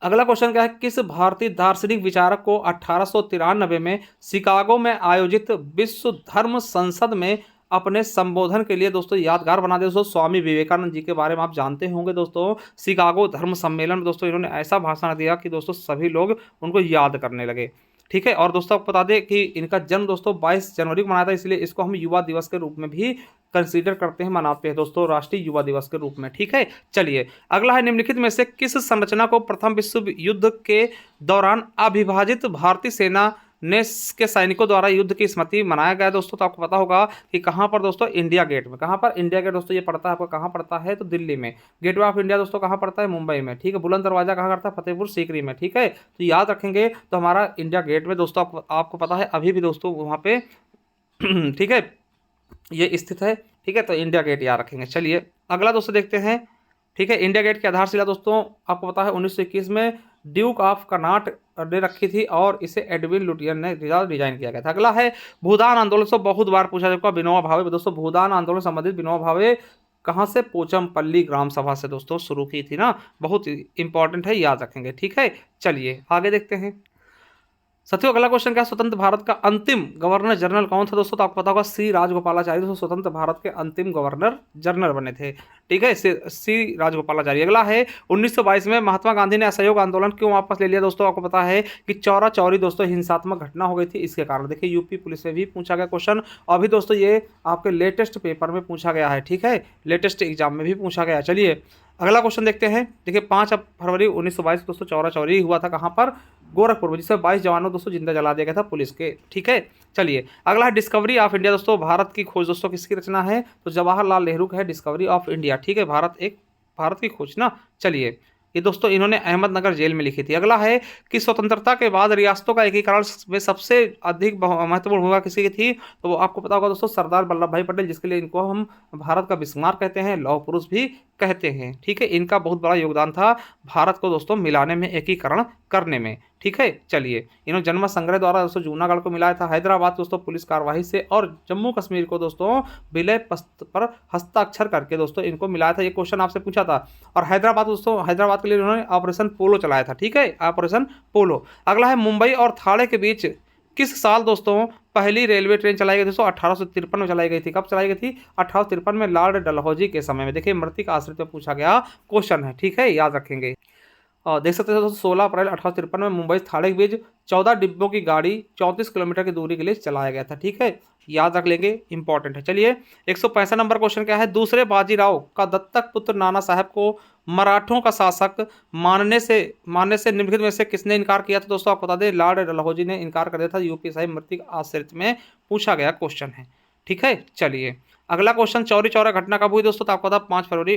अगला क्वेश्चन क्या है, किस भारतीय दार्शनिक विचारक को 1893 में शिकागो में आयोजित विश्व धर्म संसद में अपने संबोधन के लिए दोस्तों यादगार बना दे? दोस्तों स्वामी विवेकानंद जी के बारे में आप जानते होंगे दोस्तों। शिकागो धर्म सम्मेलन में दोस्तों इन्होंने ऐसा भाषण दिया कि दोस्तों सभी लोग उनको याद करने लगे। ठीक है, और दोस्तों आपको बता दें कि इनका जन्म दोस्तों 22 जनवरी को मनाया था, इसलिए इसको हम युवा दिवस के रूप में भी कंसीडर करते हैं, मनाते हैं दोस्तों, राष्ट्रीय युवा दिवस के रूप में। ठीक है, चलिए अगला है, निम्नलिखित में से किस संरचना को प्रथम विश्व युद्ध के दौरान अविभाजित भारतीय सेना ने के सैनिकों द्वारा युद्ध की स्मृति मनाया गया दोस्तों? तो आपको पता होगा कि कहाँ पर दोस्तों, इंडिया गेट में। कहाँ पर? इंडिया गेट दोस्तों ये पड़ता है, आपको कहाँ पड़ता है? तो दिल्ली में। गेटवे ऑफ इंडिया दोस्तों कहाँ पड़ता है? मुंबई में। ठीक है, बुलंद दरवाजा कहाँ करता है? फतेहपुर सीकरी में। ठीक है, तो याद रखेंगे। तो हमारा इंडिया गेट में दोस्तों आपको पता है अभी भी दोस्तों वहाँ पे ठीक है ये स्थित है। ठीक है, तो इंडिया गेट याद रखेंगे। चलिए अगला दोस्तों देखते हैं। ठीक है, इंडिया गेट की आधारशिला दोस्तों आपको पता है 1921 में ड्यूक ऑफ कर्नाट ने रखी थी, और इसे एडविन लुटियन ने डिजाइन किया गया था। अगला है भूदान आंदोलन से बहुत बार पूछा जाएगा, विनोबा भावे। दोस्तों भूदान आंदोलन संबंधित विनोबा भावे कहाँ से? पोचमपल्ली ग्राम सभा से दोस्तों शुरू की थी ना, बहुत इंपॉर्टेंट है, याद रखेंगे। ठीक है, चलिए आगे देखते हैं। साथियों अगला क्वेश्चन क्या, स्वतंत्र भारत का अंतिम गवर्नर जनरल कौन था दोस्तों? तो आपको पता होगा सी राजगोपालाचारी दोस्तों स्वतंत्र भारत के अंतिम गवर्नर जनरल बने थे। ठीक है, सी राजगोपालाचारी। अगला है 1922 में महात्मा गांधी ने असहयोग आंदोलन क्यों वापस ले लिया दोस्तों? आपको पता है कि चौरा चौरी दोस्तों हिंसात्मक घटना हो गई थी, इसके कारण। देखिए यूपी पुलिस में भी पूछा गया क्वेश्चन, अभी दोस्तों ये आपके लेटेस्ट पेपर में पूछा गया है। ठीक है, लेटेस्ट एग्जाम में भी पूछा गया। चलिए अगला क्वेश्चन देखते हैं। देखिए 5 फरवरी 1922 दोस्तों चौरा चौरी हुआ था, कहाँ पर? गोरखपुर में, जिससे 22 जवानों दोस्तों जिंदा जला दिया गया था पुलिस के। ठीक है, चलिए अगला है डिस्कवरी ऑफ इंडिया दोस्तों, भारत की खोज दोस्तों किसकी रचना है? तो जवाहरलाल नेहरू का है डिस्कवरी ऑफ इंडिया। ठीक है, भारत की खोज ना। चलिए ये दोस्तों इन्होंने अहमदनगर जेल में लिखी थी। अगला है कि स्वतंत्रता के बाद रियासतों का एकीकरण में सबसे अधिक महत्वपूर्ण भूमिका किसी की थी? तो वो आपको पता होगा दोस्तों सरदार वल्लभ भाई पटेल, जिसके लिए इनको हम भारत का बिस्मार कहते हैं, लौह पुरुष भी कहते हैं। ठीक है, इनका बहुत बड़ा योगदान था भारत को दोस्तों मिलाने में, एकीकरण करने में। ठीक है, चलिए इन्होंने जनमत संग्रह द्वारा दोस्तों जूनागढ़ को मिलाया था, हैदराबाद दोस्तों पुलिस कार्यवाही से, और जम्मू कश्मीर को दोस्तों विलय पत्र पर हस्ताक्षर करके दोस्तों इनको मिलाया था। ये क्वेश्चन आपसे पूछा था। और हैदराबाद दोस्तों, हैदराबाद के लिए उन्होंने ऑपरेशन पोलो चलाया था। ठीक है, ऑपरेशन पोलो। अगला है मुंबई और थाने के बीच किस साल दोस्तों पहली रेलवे ट्रेन चलाई गई? दोस्तों 1853 में चलाई गई थी। कब चलाई गई थी? 1853 में, लॉर्ड डलहौजी के समय में। देखिए मृतिक आश्रित में पूछा गया क्वेश्चन है। ठीक है, याद रखेंगे। देख सकते हैं दोस्तों 16 अप्रैल 1853 में मुंबई थाने के बीच 14 डिब्बों की गाड़ी 34 किलोमीटर की दूरी के लिए चलाया गया था। ठीक है, याद रख लेंगे, इंपॉर्टेंट है। चलिए 165 नंबर क्वेश्चन क्या है, दूसरे बाजीराव का दत्तक पुत्र नाना साहब को मराठों का शासक मानने से निम्नलिखित में से किसने इनकार किया था। दोस्तों आपको बता दें लॉर्ड डलहौजी ने इनकार कर दिया था। यूपीएससी मृतिक आश्रित में पूछा गया क्वेश्चन है। ठीक है, चलिए अगला क्वेश्चन, चौरी चौरा घटना कब हुई दोस्तों, तो आपको बता 5 फरवरी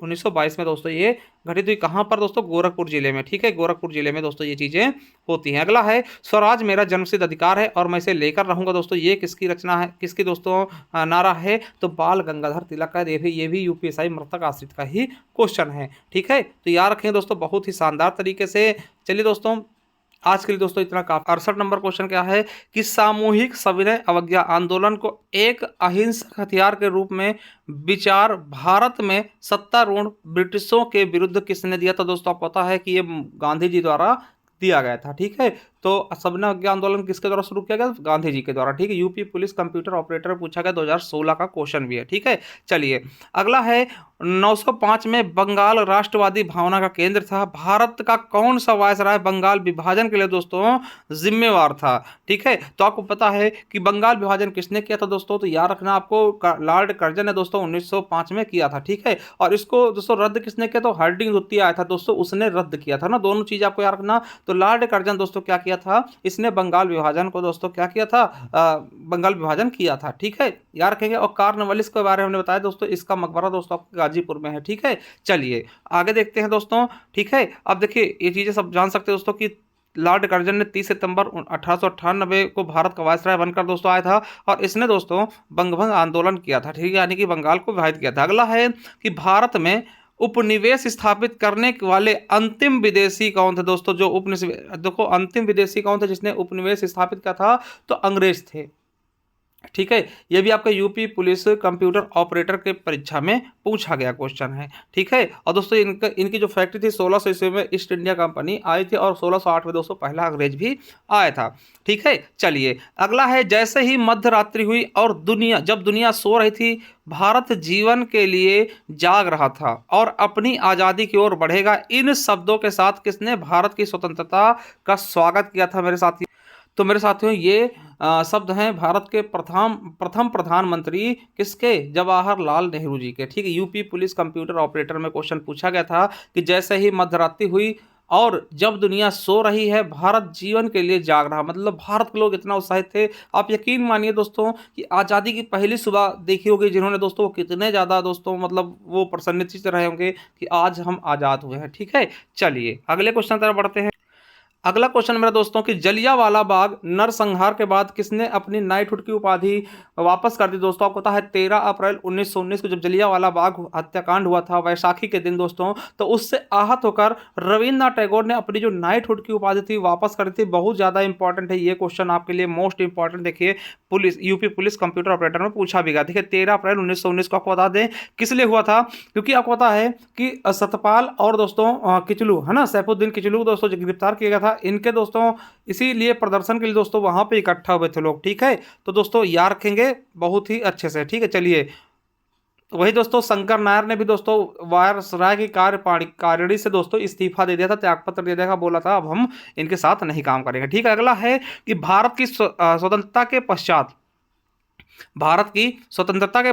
1922 में दोस्तों ये घटित हुई। कहाँ पर दोस्तों, गोरखपुर जिले में। ठीक है, गोरखपुर जिले में दोस्तों ये चीजें होती हैं। अगला है, स्वराज मेरा जन्मसिद्ध अधिकार है और मैं इसे लेकर रहूंगा। दोस्तों ये किसकी रचना है, किसकी दोस्तों नारा है, तो बाल गंगाधर तिलक का। ये भी यूपीएससी मृतक आश्रित का ही क्वेश्चन है। ठीक है, तो याद रखें दोस्तों बहुत ही शानदार तरीके से। चलिए दोस्तों आज के लिए दोस्तों इतना काफी। 68 नंबर क्वेश्चन क्या है कि सामूहिक सविनय अवज्ञा आंदोलन को एक अहिंसक हथियार के रूप में विचार भारत में सत्तारूढ़ ब्रिटिशों के विरुद्ध किसने दिया था। दोस्तों आपको पता है कि ये गांधी जी द्वारा दिया गया था। ठीक है, तो सविनय अवज्ञा आंदोलन किसके द्वारा शुरू किया गया, गांधी जी के द्वारा। ठीक है, यूपी पुलिस कंप्यूटर ऑपरेटर पूछा गया 2016 का क्वेश्चन भी है। ठीक है, चलिए अगला है, 905 में बंगाल राष्ट्रवादी भावना का केंद्र था। भारत का कौन सा वायसराय बंगाल विभाजन के लिए दोस्तों जिम्मेवार था। ठीक है, तो आपको पता है कि बंगाल विभाजन किसने किया था दोस्तों, तो याद रखना आपको लॉर्ड कर्जन ने दोस्तों 1905 में किया था। ठीक है, और इसको दोस्तों रद्द किसने किया, तो हार्डिंग द्वितीय आया था दोस्तों, उसने रद्द किया था ना। दोनों चीज आपको याद रखना। तो लॉर्ड कर्जन दोस्तों क्या किया था, इसने बंगाल विभाजन को दोस्तों क्या किया था, बंगाल विभाजन किया था। ठीक है, याद रखेंगे। और कार्नवालिस के बारे में हमने बताया दोस्तों, इसका मकबरा दोस्तों आपको गाजीपुर में है। ठीक है, चलिए आगे देखते हैं दोस्तों। ठीक है, अब देखिए ये चीजें सब जान सकते हैं दोस्तों कि लॉर्ड कर्जन ने 30 सितंबर 1898 को भारत का वायसराय बनकर दोस्तों आया था और इसने दोस्तों बंगभंग आंदोलन किया था। ठीक है, यानी कि बंगाल को विभाजित किया था। अगला है कि भारत में उपनिवेश स्थापित करने वाले अंतिम विदेशी कौन थे दोस्तों, जो उपनिवेश, देखो अंतिम विदेशी कौन थे जिसने उपनिवेश स्थापित किया था, तो अंग्रेज थे। ठीक है, ये भी आपका यूपी पुलिस कंप्यूटर ऑपरेटर के परीक्षा में पूछा गया क्वेश्चन है। ठीक है, और दोस्तों इनकी जो फैक्ट्री थी 1600 ईस्वी में ईस्ट इंडिया कंपनी आई थी और 1608 में दोस्तों पहला अंग्रेज भी आया था। ठीक है, चलिए अगला है, जैसे ही मध्य रात्रि हुई और जब दुनिया सो रही थी, भारत जीवन के लिए जाग रहा था और अपनी आज़ादी की ओर बढ़ेगा। इन शब्दों के साथ किसने भारत की स्वतंत्रता का स्वागत किया था मेरे साथी। तो मेरे साथियों ये शब्द हैं भारत के प्रथम प्रधानमंत्री किसके, जवाहरलाल नेहरू जी के। ठीक है, यूपी पुलिस कंप्यूटर ऑपरेटर में क्वेश्चन पूछा गया था कि जैसे ही मध्यरात्रि हुई और जब दुनिया सो रही है, भारत जीवन के लिए जाग रहा। मतलब भारत के लोग इतना उत्साहित थे, आप यकीन मानिए दोस्तों कि आज़ादी की पहली सुबह देखी होगी जिन्होंने दोस्तों, कितने ज़्यादा दोस्तों मतलब वो प्रसन्नचित्त से रहे होंगे कि आज हम आज़ाद हुए हैं। ठीक है, चलिए अगले क्वेश्चन की तरफ बढ़ते हैं। अगला क्वेश्चन मेरा दोस्तों कि जलियांवाला बाग नरसंहार के बाद किसने अपनी नाइटहुड की उपाधि वापस कर दी। दोस्तों आपको पता है 13 अप्रैल 1919 को जब जलियांवाला बाग हत्याकांड हुआ था वैशाखी के दिन दोस्तों, तो उससे आहत होकर रविन्द्रनाथ टैगोर ने अपनी जो नाइटहुड की उपाधि थी वापस कर दी थी। बहुत ज़्यादा इंपॉर्टेंट है ये क्वेश्चन आपके लिए, मोस्ट इंपॉर्टेंट। देखिए यूपी पुलिस कंप्यूटर ऑपरेटर में पूछा भी गया। देखिए 13 अप्रैल 1919 को आपको बता दें किस लिए हुआ था, क्योंकि आपको पता है कि सतपाल और दोस्तों किचलू है ना, सैफुद्दीन किचलू दोस्तों जो गिरफ्तार किया गया था, इनके दोस्तों इसीलिए प्रदर्शन के लिए दोस्तों वहां पे इकट्ठा हुए थे लोग। ठीक है, तो दोस्तों याद रखेंगे बहुत ही अच्छे से। ठीक है, चलिए वही दोस्तों शंकर नायर ने भी दोस्तों वायसराय की कार्यकारिणी से दोस्तों इस्तीफा दे दिया था, त्यागपत्र दे दिया था, बोला था अब हम इनके साथ नहीं काम करेंगे। ठीक है, अगला है कि भारत की स्वतंत्रता के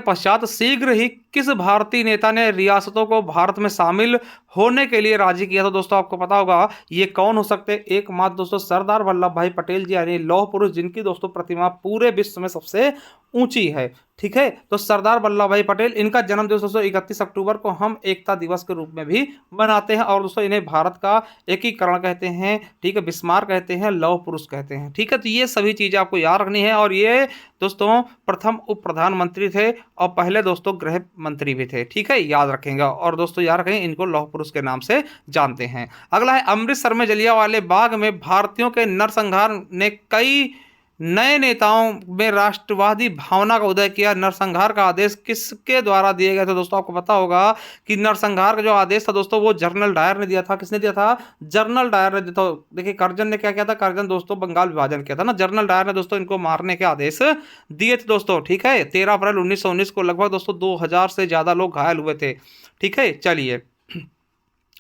पश्चात शीघ्र ही किस भारतीय नेता ने रियासतों को भारत में शामिल होने के लिए राजी किया था। दोस्तों आपको पता होगा ये कौन हो सकते हैं, एकमात्र दोस्तों सरदार वल्लभ भाई पटेल जी, यानी लौह पुरुष जिनकी दोस्तों प्रतिमा पूरे विश्व में सबसे ऊंची है। ठीक है, तो सरदार वल्लभ भाई पटेल, इनका जन्म दोस्तों 31 अक्टूबर को हम एकता दिवस के रूप में भी मनाते हैं और दोस्तों इन्हें भारत का एकीकरण कहते हैं। ठीक है, बिस्मार कहते हैं, लौह पुरुष कहते हैं। ठीक है, तो ये सभी चीजें आपको याद रखनी है और ये दोस्तों प्रथम उप प्रधानमंत्री थे और पहले दोस्तों गृह मंत्री भी थे। ठीक है, याद रखेंगे और दोस्तों याद रखेंगे इनको लौह पुरुष के नाम से जानते हैं। अगला है अमृतसर में जलियांवाले बाग में भारतीयों के नरसंहार ने कई नए नेताओं में राष्ट्रवादी भावना का उदय किया। नरसंहार का आदेश किसके द्वारा दिए गए थे। दोस्तों आपको पता होगा कि नरसंहार का जो आदेश था दोस्तों वो जनरल डायर ने दिया था। किसने दिया था, जनरल डायर ने दिया था। देखिए कर्जन ने क्या किया था, कर्जन दोस्तों बंगाल विभाजन किया था ना, जनरल डायर ने दोस्तों इनको मारने के आदेश दिए थे दोस्तों। ठीक है, 13 अप्रैल 1919 को लगभग दोस्तों 2000 से ज्यादा लोग घायल हुए थे। ठीक है, चलिए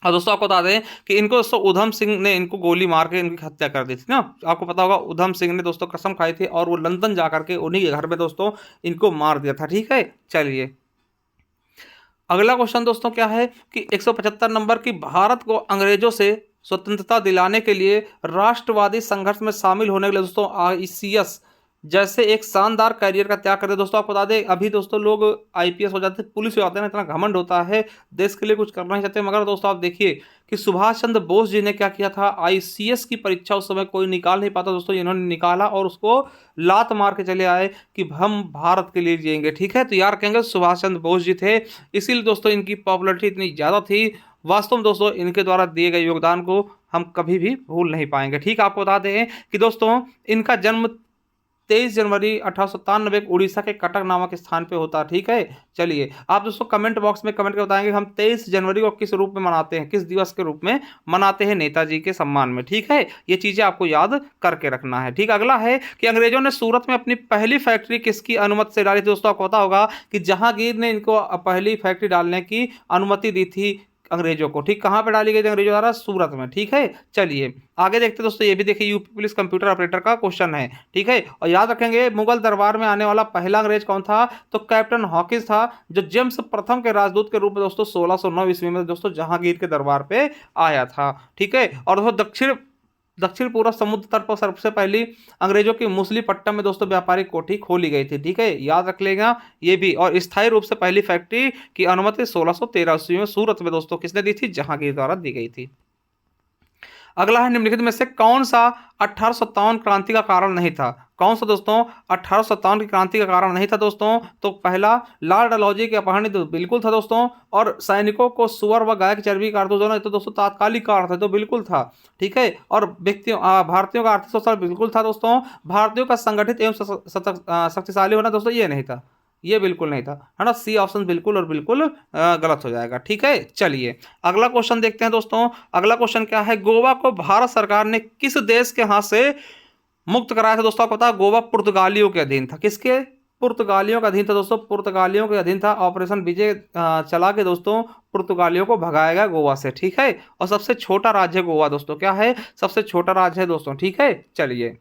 और दोस्तों आपको बता दें कि इनको दोस्तों उधम सिंह ने इनको गोली मार के इनकी हत्या कर दी थी ना। आपको पता होगा उधम सिंह ने दोस्तों कसम खाई थी और वो लंदन जा करके उन्हीं के घर में दोस्तों इनको मार दिया था। ठीक है, चलिए अगला क्वेश्चन दोस्तों क्या है कि 175 नंबर की भारत को अंग्रेजों से स्वतंत्रता दिलाने के लिए राष्ट्रवादी संघर्ष में शामिल होने के लिए दोस्तों आईसीएस जैसे एक शानदार करियर का त्याग करते। दोस्तों आपको बता दें अभी दोस्तों लोग आईपीएस हो जाते हैं, पुलिस हो जाते हैं ना, इतना घमंड होता है, देश के लिए कुछ करना ही चाहते हैं। मगर दोस्तों आप देखिए कि सुभाष चंद्र बोस जी ने क्या किया था, आईसीएस की परीक्षा उस समय कोई निकाल नहीं पाता दोस्तों, इन्होंने निकाला और उसको लात मार के चले आए कि हम भारत के लिए जिएंगे। ठीक है, तो यार कहेंगे सुभाष चंद्र बोस जी थे, इसीलिए दोस्तों इनकी पॉपुलैरिटी इतनी ज़्यादा थी। वास्तव में दोस्तों इनके द्वारा दिए गए योगदान को हम कभी भी भूल नहीं पाएंगे। ठीक, आपको बता दें कि दोस्तों इनका जन्म 23 जनवरी 1897 उड़ीसा के कटक नामक स्थान पे होता है। ठीक है, चलिए आप दोस्तों कमेंट बॉक्स में कमेंट कर बताएंगे हम 23 जनवरी को किस रूप में मनाते हैं, किस दिवस के रूप में मनाते हैं नेताजी के सम्मान में। ठीक है, ये चीजें आपको याद करके रखना है। ठीक, अगला है कि अंग्रेजों ने सूरत में अपनी पहली फैक्ट्री किसकी अनुमति से डाली थी। दोस्तों आपको पता होगा कि जहांगीर ने इनको पहली फैक्ट्री डालने की अनुमति दी थी अंग्रेजों को। ठीक, कहाँ पे डाली गई थी अंग्रेजों द्वारा, सूरत में। ठीक है, चलिए आगे देखते दोस्तों, ये भी देखिए यूपी पुलिस कंप्यूटर ऑपरेटर का क्वेश्चन है। ठीक है, और याद रखेंगे मुगल दरबार में आने वाला पहला अंग्रेज कौन था, तो कैप्टन हॉकिंस था, जो जेम्स प्रथम के राजदूत के रूप में दोस्तों 1609 ईस्वी में दोस्तों जहांगीर के दरबार पे आया था। ठीक है, और दोस्तों दक्षिण पूर्व समुद्र तट पर सबसे पहली अंग्रेजों की मुसलीपट्टम में दोस्तों व्यापारिक कोठी खोली गई थी। ठीक है, याद रख लेगा ये भी। और स्थायी रूप से पहली फैक्ट्री की अनुमति 1613 ईस्वी में सूरत में दोस्तों किसने दी थी, जहांगीर द्वारा दी गई थी। अगला है निम्नलिखित में से कौन सा 1857 क्रांति का कारण नहीं था। कौन सा दोस्तों 1857 की क्रांति का कारण नहीं था दोस्तों, तो पहला लाल डलहौजी के अपहरण तो बिल्कुल था दोस्तों, और सैनिकों को सुअर व गाय की चर्बी कारतूस दोनों तो दोस्तों तात्कालिक कारण था, तो बिल्कुल था। ठीक है, और व्यक्तियों भारतीयों का आर्थिक शोषण बिल्कुल था दोस्तों, भारतीयों का संगठित एवं शक्तिशाली होना दोस्तों ये नहीं था, ये बिल्कुल नहीं था, है ना। सी ऑप्शन बिल्कुल और बिल्कुल गलत हो जाएगा। ठीक है, चलिए अगला क्वेश्चन देखते हैं दोस्तों। अगला क्वेश्चन क्या है, गोवा को भारत सरकार ने किस देश के हाथ से मुक्त कराया था। दोस्तों आपको पता है गोवा पुर्तगालियों के अधीन था। किसके, पुर्तगालियों का अधीन था दोस्तों, पुर्तगालियों के अधीन था। ऑपरेशन विजय चला के दोस्तों पुर्तगालियों को भगाया गया गोवा से। ठीक है, और सबसे छोटा राज्य गोवा दोस्तों क्या है, सबसे छोटा राज्य है दोस्तों। ठीक है, चलिए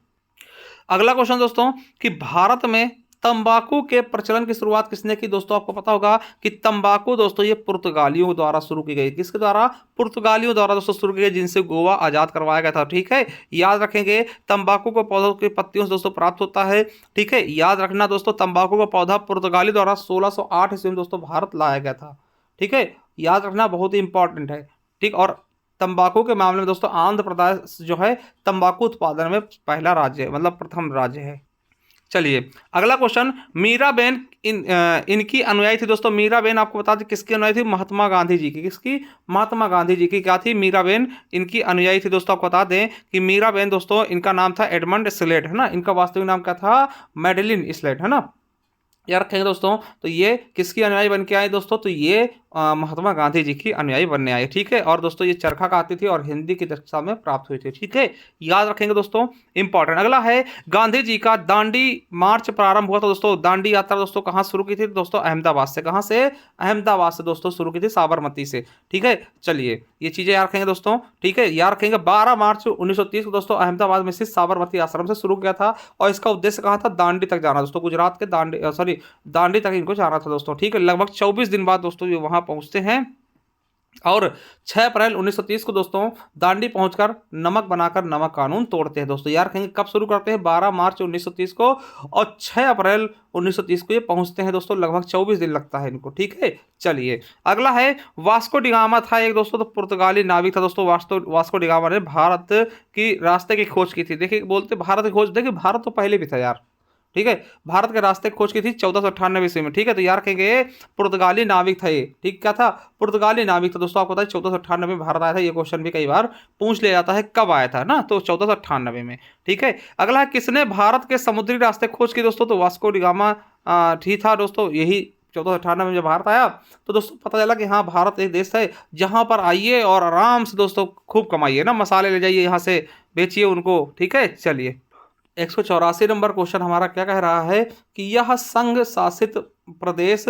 अगला क्वेश्चन दोस्तों कि भारत में तंबाकू के प्रचलन की शुरुआत किसने की। दोस्तों आपको पता होगा कि तंबाकू दोस्तों ये पुर्तगालियों द्वारा शुरू की गई। किसके द्वारा, पुर्तगालियों द्वारा दोस्तों शुरू की गई, जिनसे गोवा आजाद करवाया गया था। ठीक है, याद रखेंगे तंबाकू को पौधों की पत्तियों से दोस्तों प्राप्त होता है। ठीक है, याद रखना दोस्तों तंबाकू का पौधा पुर्तगाली द्वारा 1608 ईस्वी में दोस्तों भारत लाया गया था। ठीक है, याद रखना बहुत ही इंपॉर्टेंट है। ठीक, और तंबाकू के मामले में दोस्तों आंध्र प्रदेश जो है तंबाकू उत्पादन में पहला राज्य मतलब प्रथम राज्य है। चलिए अगला क्वेश्चन, मीराबेन इनकी अनुयायी थी दोस्तों। मीराबेन आपको बता दें किसकी अनुयायी थी, महात्मा गांधी जी की। किसकी, महात्मा गांधी जी की क्या थी, मीराबेन इनकी अनुयायी थी दोस्तों। आपको बता दें कि मीराबेन दोस्तों इनका नाम था एडमंड स्लेट, है ना, इनका वास्तविक नाम क्या था, मैडेलिन स्लेट, है ना, याद रखेंगे दोस्तों। तो ये किसकी अनुयायी बन के आए दोस्तों, तो ये महात्मा गांधी जी की अनुयायी बनने आए। ठीक है, और दोस्तों ये चरखा काटती थी और हिंदी की कक्षा में प्राप्त हुई थी। ठीक है, याद रखेंगे दोस्तों, इंपॉर्टेंट। अगला है गांधी जी का दांडी मार्च प्रारंभ हुआ था दोस्तों। दांडी यात्रा दोस्तों कहाँ शुरू की थी दोस्तों, अहमदाबाद से। कहाँ से, अहमदाबाद से दोस्तों शुरू की थी, साबरमती से। ठीक है, चलिए ये चीजें याद रखेंगे दोस्तों। ठीक है, याद रखेंगे 12 मार्च 1930 को दोस्तों अहमदाबाद में स्थित साबरमती आश्रम से शुरू किया था, और इसका उद्देश्य कहाँ था, दांडी तक जाना दोस्तों, गुजरात के दांडी तक इनको जाना था दोस्तों। ठीक है, लगभग 24 दिन बाद दोस्तों ये वहां पहुंचते हैं, और 6 अप्रैल 1930 को दोस्तों दांडी पहुंचकर नमक बनाकर नमक कानून तोड़ते हैं दोस्तों। यार कहेंगे कब शुरू करते हैं, 12 मार्च 1930 को, और 6 अप्रैल 1930 को ये पहुंचते हैं दोस्तों। लगभग 24 दिन लगता है इनको। ठीक है, चलिए अगला है वास्को डिगामा था एक दोस्तों, तो पुर्तगाली नाविक था दोस्तों। वास्को डिगामा ने भारत की रास्ते की खोज की थी। देखिए बोलते भारत की खोज, देखिए भारत तो पहले भी था यार। ठीक है, भारत के रास्ते की खोज की थी 1498 ईस्वी में। ठीक है, तो यार कहेंगे पुर्तगाली नाविक था ये। ठीक, क्या था, पुर्तगाली नाविक था दोस्तों। आपको पता है 1498 में भारत आया था। ये क्वेश्चन भी कई बार पूछ लिया जाता है कब आया था ना, तो 1498 में। ठीक है, अगला है किसने भारत के समुद्री रास्ते खोज की दोस्तों, तो वास्को डिगामा ठीक था दोस्तों। यही 1498 में जब भारत आया तो दोस्तों पता चला कि हाँ भारत एक देश है जहाँ पर आइए और आराम से दोस्तों खूब कमाइए ना, मसाले ले जाइए यहाँ से, बेचिए उनको। ठीक है, चलिए 184 नंबर क्वेश्चन हमारा क्या कह रहा है कि यह संघ शासित प्रदेश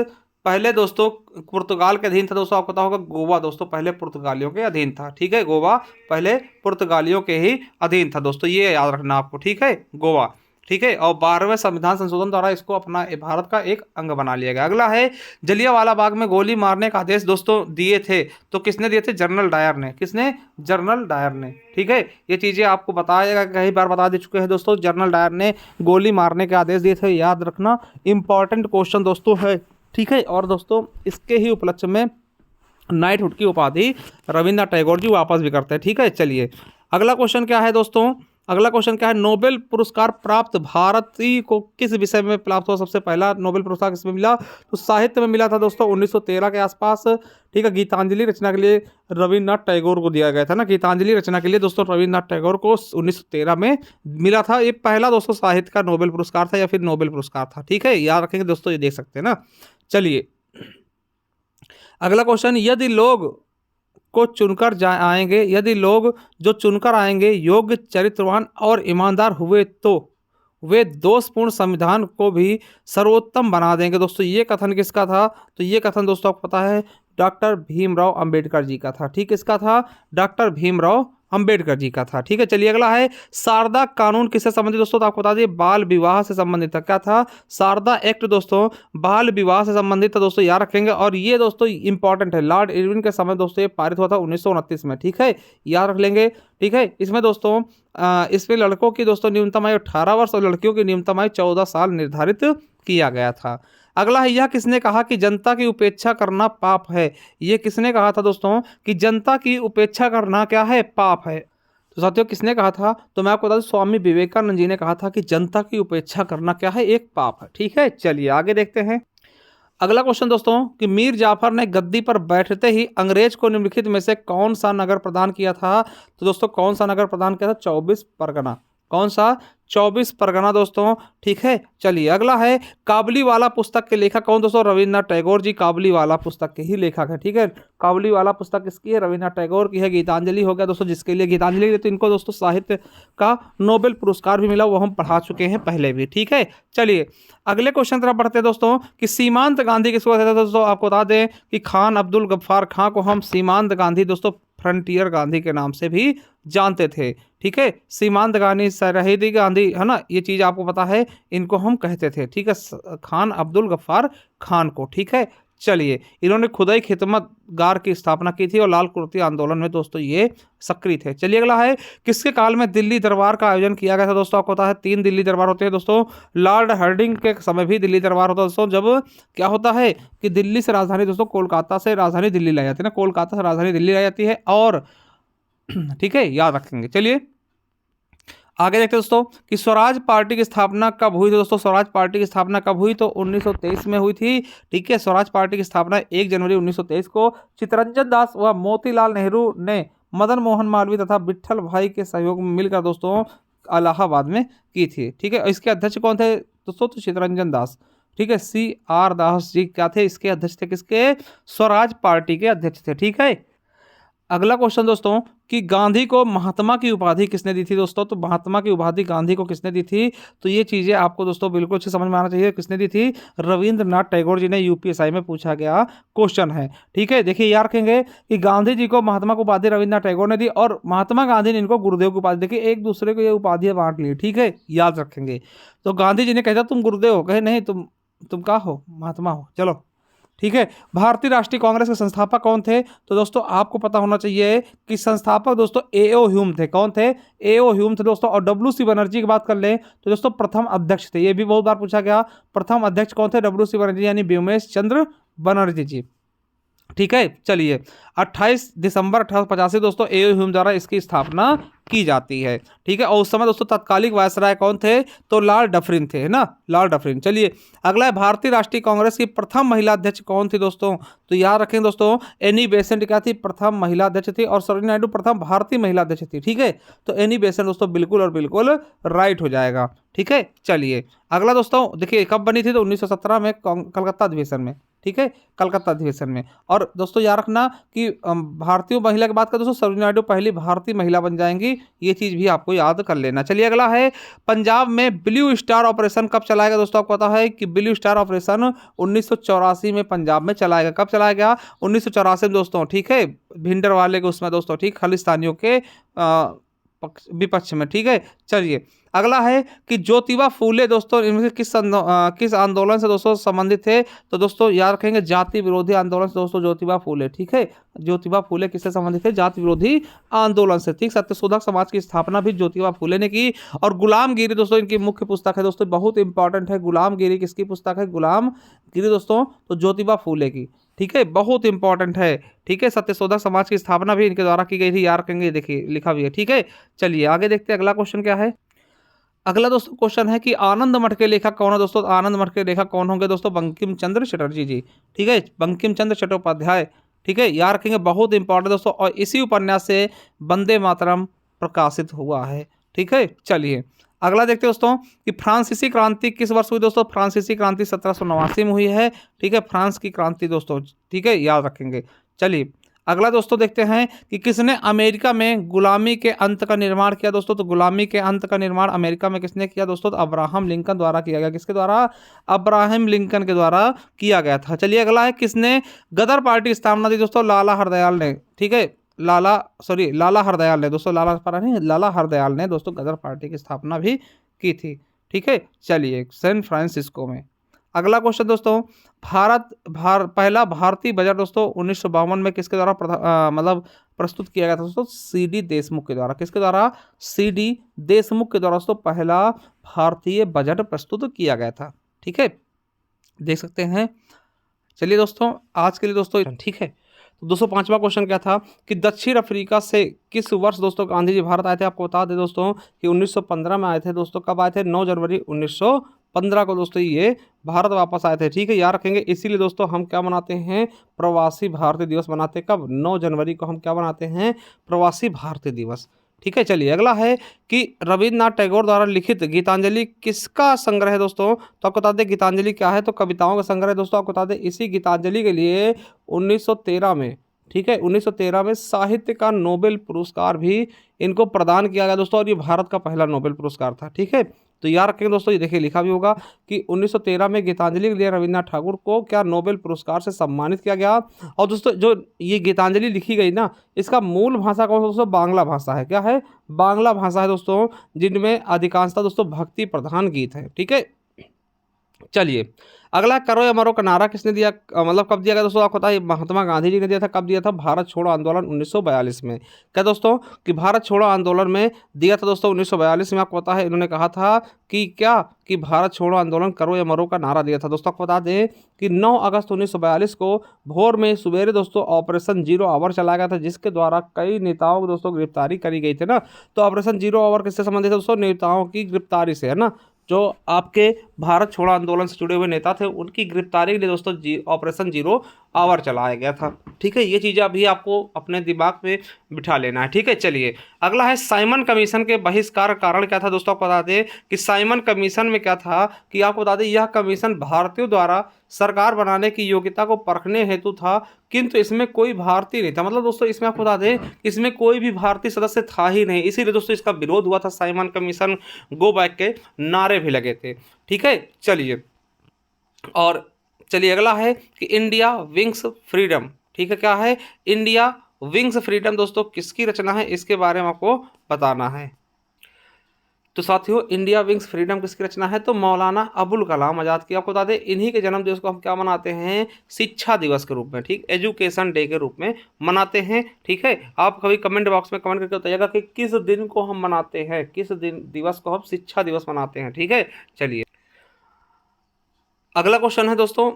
पहले दोस्तों पुर्तगाल के अधीन था दोस्तों, आपको पता होगा गोवा दोस्तों पहले पुर्तगालियों के अधीन था, ठीक है, गोवा पहले पुर्तगालियों के ही अधीन था दोस्तों, ये याद रखना आपको, ठीक है, गोवा, ठीक है। और 12वें संविधान संशोधन द्वारा इसको अपना भारत का एक अंग बना लिया गया। अगला है जलियांवाला बाग में गोली मारने का आदेश दोस्तों दिए थे, तो किसने दिए थे? जनरल डायर ने। किसने? जनरल डायर ने, ठीक है। ये चीजें आपको बताया कई बार बता दे चुके हैं दोस्तों, जनरल डायर ने गोली मारने के आदेश दिए थे, याद रखना, इंपॉर्टेंट क्वेश्चन दोस्तों है, ठीक है। और दोस्तों इसके ही उपलक्ष्य में नाइटहुड की उपाधि रविन्द्रनाथ टैगोर जी वापस भी करते हैं, ठीक है। चलिए अगला क्वेश्चन क्या है दोस्तों, अगला क्वेश्चन क्या है? नोबेल पुरस्कार प्राप्त भारतीय को किस विषय में प्राप्त हुआ? सबसे पहला नोबेल पुरस्कार किसमें मिला? तो साहित्य में मिला था दोस्तों 1913 के आसपास, ठीक है। गीतांजलि रचना के लिए रविन्द्रनाथ टैगोर को दिया गया था ना, गीतांजलि रचना के लिए दोस्तों रविन्द्रनाथ टैगोर को 1913 में मिला था। ये पहला दोस्तों साहित्य का नोबेल पुरस्कार था या फिर नोबेल पुरस्कार था, ठीक है, याद रखेंगे दोस्तों, ये देख सकते हैं ना। चलिए अगला क्वेश्चन, यदि लोग को चुनकर आएंगे, यदि लोग जो चुनकर आएंगे योग्य, चरित्रवान और ईमानदार हुए तो वे दोषपूर्ण संविधान को भी सर्वोत्तम बना देंगे। दोस्तों ये कथन किसका था? तो ये कथन दोस्तों आपको पता है डॉक्टर भीमराव अंबेडकर जी का था, ठीक, किसका था? डॉक्टर भीमराव अंबेडकर जी का था, ठीक है। चलिए अगला है शारदा कानून किससे संबंधित? दोस्तों तो आपको बता दिए बाल विवाह से संबंधित था। क्या था? शारदा एक्ट दोस्तों बाल विवाह से संबंधित था दोस्तों, याद रखेंगे। और ये दोस्तों इंपॉर्टेंट है, लॉर्ड इरविन के समय दोस्तों ये पारित हुआ था 1929 में, ठीक है, याद रख लेंगे, ठीक है। इसमें दोस्तों इसमें लड़कों की दोस्तों न्यूनतम आयु 18 वर्ष और लड़कियों की न्यूनतम आयु 14 साल निर्धारित किया गया था। अगला है, यह किसने कहा कि जनता की उपेक्षा करना पाप है? ये किसने कहा था दोस्तों कि जनता की उपेक्षा करना क्या है? पाप है। तो साथियों किसने कहा था? तो मैं आपको बता दूं स्वामी विवेकानंद जी ने कहा था कि जनता की उपेक्षा करना क्या है? एक पाप है, ठीक है। चलिए आगे देखते हैं अगला क्वेश्चन दोस्तों कि मीर जाफर ने गद्दी पर बैठते ही अंग्रेज को निम्नलिखित में से कौन सा नगर प्रदान किया था? तो दोस्तों कौन सा नगर प्रदान किया था? 24 परगना। कौन सा? 24 परगना दोस्तों, ठीक है। चलिए अगला है काबुलीवाला पुस्तक के लेखक कौन? दोस्तों रविन्द्रनाथ टैगोर जी काबुलीवाला पुस्तक के ही लेखक है, ठीक है। काबुलीवाला पुस्तक किसकी है? रविन्द्रनाथ टैगोर की है। गीतांजलि हो गया दोस्तों, जिसके लिए गीतांजलि, तो इनको दोस्तों साहित्य का नोबेल पुरस्कार भी मिला, वो हम पढ़ा चुके हैं पहले भी, ठीक है। चलिए अगले क्वेश्चन तरफ बढ़ते हैं दोस्तों कि सीमांत गांधी किसको कहते थे? दोस्तों आपको बता दें कि खान अब्दुल गफ्फार खां को हम सीमांत गांधी दोस्तों फ्रंटियर गांधी के नाम से भी जानते थे, ठीक है। सीमांत गांधी, सरहदी गांधी, है ना, ये चीज आपको पता है, इनको हम कहते थे, ठीक है, खान अब्दुल गफ्फार खान को, ठीक है। चलिए इन्होंने खुदाई खिदमत गार की स्थापना की थी और लाल कुर्ती आंदोलन में दोस्तों ये सक्रिय थे। चलिए अगला है किसके काल में दिल्ली दरबार का आयोजन किया गया था? दोस्तों आपको पता है 3 दिल्ली दरबार होते हैं दोस्तों। लॉर्ड हार्डिंग के समय भी दिल्ली दरबार होता है दोस्तों, जब क्या होता है कि दिल्ली से राजधानी दोस्तों कोलकाता से राजधानी दिल्ली लाई जाती है ना, कोलकाता से राजधानी दिल्ली लाई जाती है, और ठीक है, याद रखेंगे। चलिए आगे देखते हैं दोस्तों कि स्वराज पार्टी की स्थापना कब हुई थी? दोस्तों स्वराज पार्टी की स्थापना कब हुई? तो 1923 में हुई थी, ठीक है। स्वराज पार्टी की स्थापना 1 जनवरी 1923 को चित्तरंजन दास व मोतीलाल नेहरू ने मदन मोहन मालवीय तथा विट्ठल भाई के सहयोग में मिलकर दोस्तों इलाहाबाद में की थी, ठीक है। इसके अध्यक्ष कौन थे दोस्तों? तो चित्तरंजन दास, ठीक है। CR दास जी क्या थे? इसके अध्यक्ष थे, किसके? स्वराज पार्टी के अध्यक्ष थे, ठीक है। अगला क्वेश्चन दोस्तों कि गांधी को महात्मा की उपाधि किसने दी थी? दोस्तों तो महात्मा की उपाधि गांधी को किसने दी थी? तो ये चीजें आपको दोस्तों बिल्कुल अच्छे समझ में आना चाहिए, किसने दी थी? रविंद्रनाथ टैगोर जी ने। UPSI में पूछा गया क्वेश्चन है, ठीक है। देखिए याद रखेंगे कि गांधी जी को महात्मा की उपाधि रविंद्रनाथ टैगोर ने दी और महात्मा गांधी ने इनको गुरुदेव की उपाधि। देखिए एक दूसरे को ये उपाधियां बांट ली, ठीक है, याद रखेंगे। तो गांधी जी ने कहा तुम गुरुदेव हो, कहे नहीं तुम क्या हो? महात्मा हो, चलो ठीक है। भारतीय राष्ट्रीय कांग्रेस के संस्थापक कौन थे? तो दोस्तों आपको पता होना चाहिए कि संस्थापक दोस्तों A.O. ह्यूम थे। कौन थे? A.O. ह्यूम थे दोस्तों। और W.C. बनर्जी की बात कर लें तो दोस्तों प्रथम अध्यक्ष थे, ये भी बहुत बार पूछा गया। प्रथम अध्यक्ष कौन थे? W.C. बनर्जी यानी व्योमेश चंद्र बनर्जी जी, ठीक है। चलिए 28 दिसंबर 1885 दोस्तों A.O. ह्यूम द्वारा इसकी स्थापना की जाती है, ठीक है। और उस समय दोस्तों तत्कालिक वायसराय कौन थे? तो लॉर्ड डफरिन थे, है ना, लॉर्ड डफरिन। चलिए अगला है भारतीय राष्ट्रीय कांग्रेस की प्रथम महिला अध्यक्ष कौन थी? दोस्तों तो याद रखें दोस्तों एनी बेसेंट क्या थी? प्रथम महिला अध्यक्ष थी। और सरोजिनी नायडू प्रथम भारतीय महिला अध्यक्ष थी, ठीक है। तो एनी बेसेंट दोस्तों बिल्कुल और बिल्कुल राइट हो जाएगा, ठीक है। चलिए अगला दोस्तों देखिए कब बनी थी? तो 1917 में कलकत्ता अधिवेशन में, ठीक है, कलकत्ता अधिवेशन में। और दोस्तों याद रखना कि भारतीय महिला की बात करें दोस्तों, सरोजिनी नायडू पहली भारतीय महिला बन जाएंगी, ये चीज़ भी आपको याद कर लेना। चलिए अगला है, पंजाब में ब्लू स्टार ऑपरेशन कब चलाएगा दोस्तों? आपको पता है कि ब्लू स्टार ऑपरेशन 1984 में पंजाब में चलाएगा। कब चलाया गया? 1984 में दोस्तों, ठीक है, भिंडरवाले के उसमें दोस्तों, ठीक, खालिस्तानियों के विपक्ष में, ठीक है। चलिए अगला है कि ज्योतिबा फूले दोस्तों इनमें से किस आंदोलन से दोस्तों संबंधित थे? तो दोस्तों याद रखेंगे जाति विरोधी आंदोलन से दोस्तों ज्योतिबा फूले, ठीक है। ज्योतिबा फूले किससे संबंधित थे? जाति विरोधी आंदोलन से, ठीक। सत्यशोधक समाज की स्थापना भी ज्योतिबा फूले ने की। और गुलामगिरी दोस्तों इनकी मुख्य पुस्तक है दोस्तों, बहुत इंपॉर्टेंट है। गुलामगिरी किसकी पुस्तक है? गुलामगिरी दोस्तों तो ज्योतिबा फूले की, ठीक है, बहुत इंपॉर्टेंट है, ठीक है। सत्यशोधक समाज की स्थापना भी इनके द्वारा की गई थी, याद रखेंगे, देखिए लिखा भी है, ठीक है। चलिए आगे देखते हैं अगला क्वेश्चन क्या है। अगला दोस्तों क्वेश्चन है कि आनंद मठ के लेखक कौन है दोस्तों? आनंद मठ के लेखक कौन होंगे दोस्तों? बंकिम चंद्र चटर्जी जी, ठीक है, बंकिम चंद्र चट्टोपाध्याय, ठीक है, याद रखेंगे, बहुत इंपॉर्टेंट दोस्तों। और इसी उपन्यास से वंदे मातरम प्रकाशित हुआ है, ठीक है। चलिए अगला देखते हैं दोस्तों कि फ्रांसीसी क्रांति किस वर्ष हुई दोस्तों? फ्रांसीसी क्रांति 1789 में हुई है, ठीक है, फ्रांस की क्रांति दोस्तों, ठीक है, याद रखेंगे। चलिए अगला दोस्तों देखते हैं कि किसने अमेरिका में गुलामी के अंत का निर्माण किया दोस्तों? तो गुलामी के अंत का निर्माण अमेरिका में किसने किया दोस्तों? तो अब्राहम लिंकन द्वारा किया गया। किसके द्वारा? अब्राहम लिंकन के द्वारा किया गया था। चलिए अगला है, किसने गदर पार्टी की स्थापना दी दोस्तों? लाला हरदयाल ने, ठीक है, लाला हरदयाल ने दोस्तों, लाला हरदयाल ने दोस्तों गदर पार्टी की स्थापना भी की थी, ठीक है। चलिए सैन फ्रांसिस्को में। अगला क्वेश्चन दोस्तों, पहला भारतीय बजट दोस्तों 1952 में किसके द्वारा मतलब प्रस्तुत किया गया था दोस्तों? सीडी देशमुख के द्वारा। किसके द्वारा? सीडी देशमुख के द्वारा दोस्तों पहला भारतीय बजट प्रस्तुत किया गया था, ठीक है, देख सकते हैं। चलिए दोस्तों आज के लिए दोस्तों ठीक है। तो दोस्तों पांचवा क्वेश्चन क्या था कि दक्षिण अफ्रीका से किस वर्ष दोस्तों गांधी जी भारत आए थे? आपको बता दें दोस्तों कि 1915 में आए थे दोस्तों। कब आए थे? 9 जनवरी 1915 को दोस्तों ये भारत वापस आए थे, ठीक है, याद रखेंगे। इसीलिए दोस्तों हम क्या मनाते हैं? प्रवासी भारतीय दिवस मनाते हैं। कब? 9 जनवरी को हम क्या मनाते हैं? प्रवासी भारतीय दिवस, ठीक है। चलिए अगला है कि रविन्द्रनाथ टैगोर द्वारा लिखित गीतांजलि किसका संग्रह है दोस्तों? तो आपको बता दें गीतांजलि क्या है? तो कविताओं का संग्रह है दोस्तों। आपको बता दें इसी गीतांजलि के लिए 1913 में, ठीक है, 1913 में साहित्य का नोबेल पुरस्कार भी इनको प्रदान किया गया दोस्तों। और ये भारत का पहला नोबेल पुरस्कार था, ठीक है। तो याद रखेंगे दोस्तों, ये देखिए लिखा भी होगा कि 1913 में गीतांजलि के लिए रविन्द्रनाथ ठाकुर को क्या नोबेल पुरस्कार से सम्मानित किया गया। और दोस्तों जो ये गीतांजलि लिखी गई ना, इसका मूल भाषा कौन सा दोस्तों? बांग्ला भाषा है। क्या है? बांग्ला भाषा है दोस्तों, जिनमें अधिकांशतः दोस्तों भक्ति प्रधान गीत है, ठीक है। चलिए अगला, करो या मरो का नारा किसने दिया? मतलब कब दिया गया दोस्तों? आपको पता है महात्मा गांधी जी ने दिया था। कब दिया था? भारत छोड़ो आंदोलन 1942 में। क्या दोस्तों कि भारत छोड़ो आंदोलन में दिया था दोस्तों 1942 में। आपको पता है इन्होंने कहा था कि क्या कि भारत छोड़ो आंदोलन करो या मरो का नारा दिया था दोस्तों। आपको बता दें कि 9 अगस्त 1942 को भोर में सवेरे दोस्तों ऑपरेशन 0 आवर चलाया गया था, जिसके द्वारा कई नेताओं को दोस्तों गिरफ्तारी करी गई थी ना। तो ऑपरेशन 0 आवर किससे संबंधित है दोस्तों? नेताओं की गिरफ्तारी से, है ना। जो आपके भारत छोड़ो आंदोलन से जुड़े हुए नेता थे उनकी गिरफ्तारी के लिए दोस्तों ऑपरेशन 0 आवर चलाया गया था, ठीक है। ये चीज़ें अभी आपको अपने दिमाग में बिठा लेना है, ठीक है। चलिए अगला है, साइमन कमीशन के बहिष्कार कारण क्या था दोस्तों? आपको बता दें कि साइमन कमीशन में क्या था कि आपको बता दें यह कमीशन भारतीयों द्वारा सरकार बनाने की योग्यता को परखने हेतु था, किंतु इसमें कोई भारतीय नहीं था। मतलब दोस्तों इसमें आपको बता दें इसमें कोई भी भारतीय सदस्य था ही नहीं, इसीलिए दोस्तों इसका विरोध हुआ था। साइमन कमीशन गो बैक के नारे भी लगे थे, ठीक है। चलिए और चलिए अगला है कि इंडिया विंग्स फ्रीडम, ठीक है। क्या है? इंडिया विंग्स फ्रीडम दोस्तों किसकी रचना है? इसके बारे में आपको बताना है। तो साथियों इंडिया विंग्स फ्रीडम किसकी रचना है? तो मौलाना अबुल कलाम आज़ाद की। आपको बता दें इन्हीं के जन्म दिवस को हम क्या मनाते हैं? शिक्षा दिवस के रूप में, ठीक, एजुकेशन डे के रूप में मनाते हैं, ठीक है। आप कभी कमेंट बॉक्स में कमेंट करके बताइएगा कि किस दिन को हम मनाते हैं, किस दिन दिवस को हम शिक्षा दिवस मनाते हैं, ठीक है। चलिए अगला क्वेश्चन है दोस्तों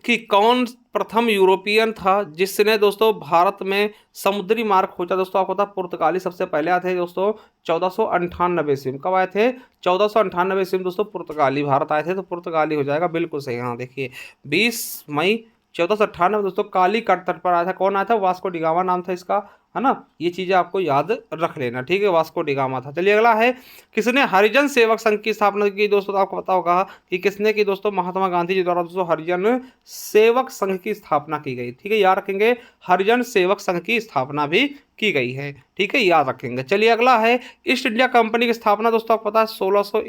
कि कौन प्रथम यूरोपियन था जिसने दोस्तों भारत में समुद्री मार्ग खोजा? दोस्तों आपको पता पुर्तगाली सबसे पहले आए थे दोस्तों 1498 ईस्वी में। कब आए थे? 1498 ईस्वी में दोस्तों पुर्तगाली भारत आए थे। तो पुर्तगाली हो जाएगा, बिल्कुल सही। हाँ देखिए 20 मई 1498 दोस्तों काली कट तट पर आया था। कौन आया था? वास्को डिगामा नाम था इसका। है ना, ये चीज़ें आपको याद रख लेना, ठीक है। वास्को डी गामा था। चलिए अगला है, किसने हरिजन सेवक संघ की स्थापना की दोस्तों? तो आपको पता होगा कि किसने की दोस्तों, महात्मा गांधी जी द्वारा दोस्तों हरिजन सेवक संघ की स्थापना की गई, ठीक है। याद रखेंगे, हरिजन सेवक संघ की स्थापना भी की गई है, ठीक है, याद रखेंगे। चलिए अगला है, ईस्ट इंडिया कंपनी की स्थापना दोस्तों आपको पता है 1600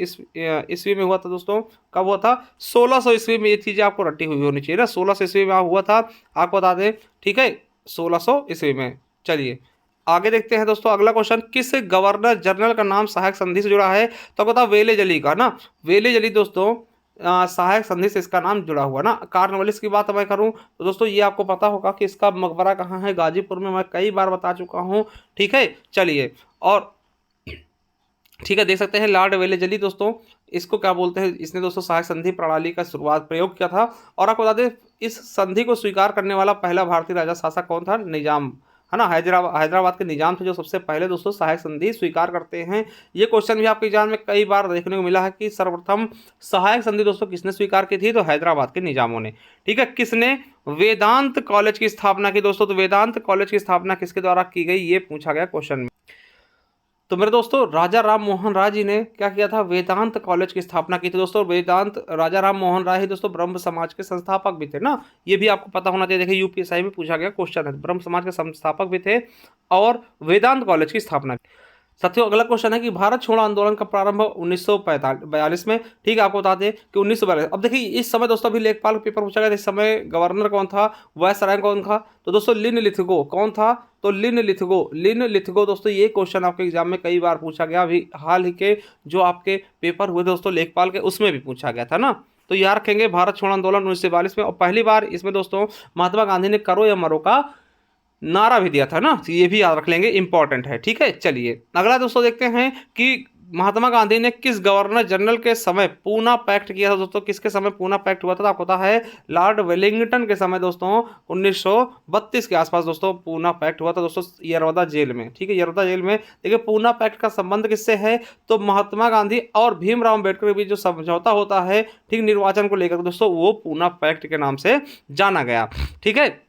ईस्वी में हुआ था दोस्तों। कब हुआ था? 1600 ईस्वी में। ये चीज़ें आपको रटी हुई होनी चाहिए ना, 1600 ईस्वी में हुआ था, आपको बता दें, ठीक है, 1600 ईस्वी में। चलिए आगे देखते हैं दोस्तों, अगला क्वेश्चन, किस गवर्नर जनरल का नाम सहायक संधि से जुड़ा है? तो पता वेले जली का ना, वेले जली दोस्तों सहायक संधि से इसका नाम जुड़ा हुआ ना। कार्नवालिस की बात मैं करूं तो दोस्तों ये आपको पता होगा कि इसका मकबरा कहाँ है, गाजीपुर में, मैं कई बार बता चुका हूं, ठीक है। चलिए, और ठीक है, देख सकते हैं लॉर्ड वेले जली दोस्तों, इसको क्या बोलते हैं, इसने दोस्तों सहायक संधि प्रणाली का शुरुआत प्रयोग किया था। और आपको बता दें, इस संधि को स्वीकार करने वाला पहला भारतीय राजा शासक कौन था? निजाम, है ना। हैदराबाद के निजाम थे जो सबसे पहले दोस्तों सहायक संधि स्वीकार करते हैं। ये क्वेश्चन भी आपके एग्जाम में कई बार देखने को मिला है कि सर्वप्रथम सहायक संधि दोस्तों किसने स्वीकार की थी? तो हैदराबाद के निजामों ने, ठीक है। किसने वेदांत कॉलेज की स्थापना की दोस्तों? तो वेदांत कॉलेज की स्थापना किसके द्वारा की गई, ये पूछा गया क्वेश्चन में। तो मेरे दोस्तों, राजा राम मोहन राय जी ने क्या किया था? वेदांत कॉलेज की स्थापना की थी दोस्तों। वेदांत, राजा राम मोहन राय ही दोस्तों ब्रह्म समाज के संस्थापक भी थे ना, ये भी आपको पता होना चाहिए। देखिए यूपीएससी में पूछा गया क्वेश्चन है, ब्रह्म समाज के संस्थापक भी थे और वेदांत कॉलेज की स्थापना। साथियों अगला क्वेश्चन है कि भारत छोड़ो आंदोलन का प्रारंभ 1942 में, ठीक है। आपको बता दें कि 1942। अब देखिए इस समय दोस्तों अभी लेखपाल पेपर पूछा गया, इस समय गवर्नर कौन था, वायसराय कौन था? तो दोस्तों लिन लिथगो कौन था? तो लिन लिथगो दोस्तों, ये क्वेश्चन आपके एग्जाम में कई बार पूछा गया। अभी हाल ही के जो आपके पेपर हुए दोस्तों लेखपाल के, उसमें भी पूछा गया था ना। तो याद रखेंगे, भारत छोड़ो आंदोलन 1942 में, और पहली बार इसमें दोस्तों महात्मा गांधी ने करो या मरो का नारा भी दिया था ना, तो ये भी याद रख लेंगे, इंपॉर्टेंट है, ठीक है। चलिए अगला दोस्तों देखते हैं कि महात्मा गांधी ने किस गवर्नर जनरल के समय पूना पैक्ट किया था दोस्तों? किसके समय पूना पैक्ट हुआ था? आपको पता है लॉर्ड वेलिंगटन के समय दोस्तों 1932 के आसपास दोस्तों पूना पैक्ट हुआ था दोस्तों, यरवदा जेल में, ठीक है, यरवदा जेल में। देखिए पूना पैक्ट का संबंध किससे है? तो महात्मा गांधी और भीमराव अम्बेडकर के बीच जो समझौता होता है, ठीक, निर्वाचन को लेकर दोस्तों, वो पूना पैक्ट के नाम से जाना गया, ठीक है।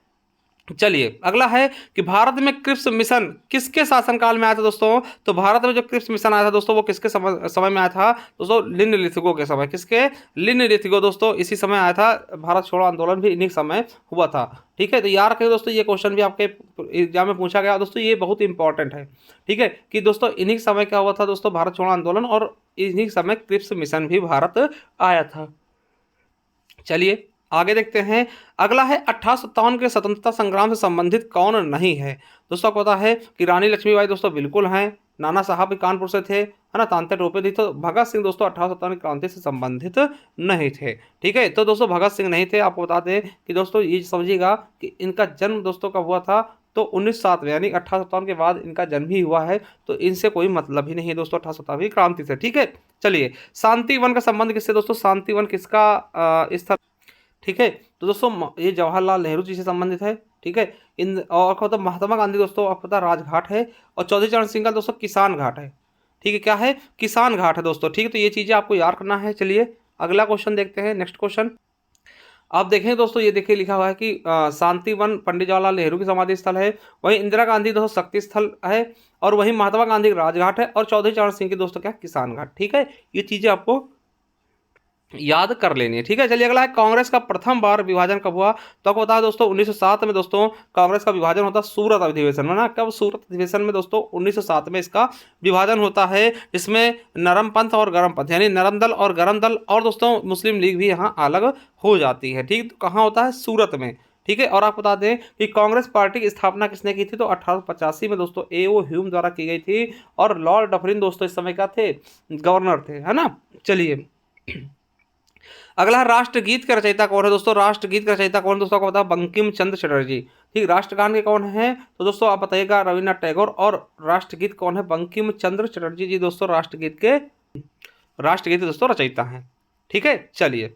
चलिए अगला है कि भारत में क्रिप्स मिशन किसके शासनकाल में आया था दोस्तों? तो भारत में जो क्रिप्स मिशन आया था दोस्तों, वो किसके समय में आया था दोस्तों? लिन लिथगो के समय। किसके? लिन लिथगो दोस्तों, इसी समय आया था। भारत छोड़ो आंदोलन भी इन्हीं समय हुआ था, ठीक है। तो याद रखें दोस्तों, ये क्वेश्चन भी आपके एग्जाम में पूछा गया दोस्तों, ये बहुत इंपॉर्टेंट है, ठीक है, कि दोस्तों इन्हीं समय क्या हुआ था दोस्तों? भारत छोड़ो आंदोलन, और इन्हीं समय क्रिप्स मिशन भी भारत आया था। चलिए आगे देखते हैं, अगला है 1857 के स्वतंत्रता संग्राम से संबंधित कौन नहीं है? दोस्तों आपको पता है कि रानी लक्ष्मीबाई दोस्तों बिल्कुल हैं, नाना साहब भी कानपुर से थे, है ना, तांत्या टोपे थी। तो भगत सिंह दोस्तों 1857 की क्रांति से संबंधित नहीं थे, ठीक है। तो दोस्तों भगत सिंह नहीं थे। आपको बता दें कि दोस्तों ये समझिएगा कि इनका जन्म दोस्तों कब हुआ था? तो 1907 में, यानी 1857 के बाद इनका जन्म ही हुआ है, तो इनसे कोई मतलब ही नहीं है दोस्तों 1857 की क्रांति से, ठीक है। चलिए शांति वन का संबंध किससे दोस्तों? शांति वन किसका स्थल, ठीक है। तो दोस्तों ये जवाहरलाल नेहरू जी से संबंधित है, ठीक है। इन और तो महात्मा गांधी दोस्तों आपको पता राजघाट है, और चौधरी चरण सिंह का दोस्तों किसान घाट है, ठीक है। क्या है? किसान घाट है दोस्तों, ठीक है। तो ये चीज़ें आपको याद करना है। चलिए अगला क्वेश्चन देखते हैं, नेक्स्ट क्वेश्चन आप देखें दोस्तों, ये देखिए लिखा हुआ है कि शांति वन पंडित जवाहरलाल नेहरू की समाधि स्थल है, वहीं इंदिरा गांधी दोस्तों शक्ति स्थल है, और वहीं महात्मा गांधी राजघाट है, और चौधरी चरण सिंह की दोस्तों क्या? किसान घाट, ठीक है। ये चीज़ें आपको याद कर लेनी है, ठीक है। चलिए अगला है, कांग्रेस का प्रथम बार विभाजन कब हुआ? तो आपको पता है दोस्तों 1907 में दोस्तों कांग्रेस का विभाजन होता है सूरत अधिवेशन में ना। कब? सूरत अधिवेशन में दोस्तों 1907 में इसका विभाजन होता है, जिसमें नरम पंथ और गरम पंथ, यानी नरम दल और गरम दल, और दोस्तों मुस्लिम लीग भी यहाँ अलग हो जाती है, ठीक। तो कहाँ होता है? सूरत में, ठीक है। और आप बता दें कि कांग्रेस पार्टी की स्थापना किसने की थी? तो 1885 में दोस्तों A.O. ह्यूम द्वारा की गई थी, और लॉर्ड डफरिन दोस्तों इस समय क्या थे? गवर्नर थे, है ना। चलिए अगला राष्ट्रगीत के रचयिता कौन है दोस्तों? राष्ट्रगीत के रचयिता कौन दोस्तों? को बताओ, बंकिम चंद्र चटर्जी, ठीक। राष्ट्रगान के कौन है? तो दोस्तों आप बताइएगा, रविन्द्रनाथ टैगोर। और राष्ट्रगीत कौन है? बंकिम चंद्र चटर्जी जी दोस्तों राष्ट्रगीत दोस्तों रचयिता हैं, ठीक है। चलिए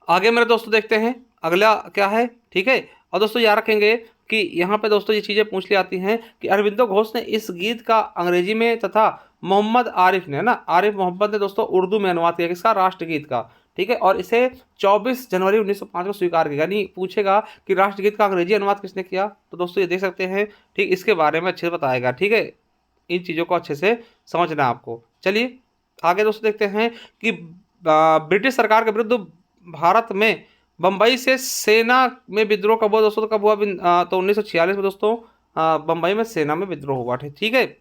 आगे मेरे दोस्तों देखते हैं, अगला क्या है, ठीक है। और दोस्तों याद रखेंगे कि यहाँ पे दोस्तों ये चीज़ें पूछ ली आती हैं कि अरविंदो घोष ने इस गीत का अंग्रेजी में तथा मोहम्मद आरिफ ने, ना, आरिफ मोहम्मद ने दोस्तों उर्दू में अनुवाद किया, किसका? राष्ट्रगीत का, ठीक है, और इसे 24 जनवरी 1905 को स्वीकार किया। यानी पूछेगा कि राष्ट्रगीत का अंग्रेजी अनुवाद किसने किया, तो दोस्तों ये देख सकते हैं, ठीक, इसके बारे में अच्छे से बताएगा। ठीक है, इन चीज़ों को अच्छे से समझना है आपको। चलिए आगे दोस्तों देखते हैं कि ब्रिटिश सरकार के विरुद्ध भारत में बम्बई से सेना में विद्रोह कब हुआ दोस्तों, तो कब हुआ, तो 1946 में दोस्तों बम्बई में सेना में विद्रोह हुआ। ठीक है,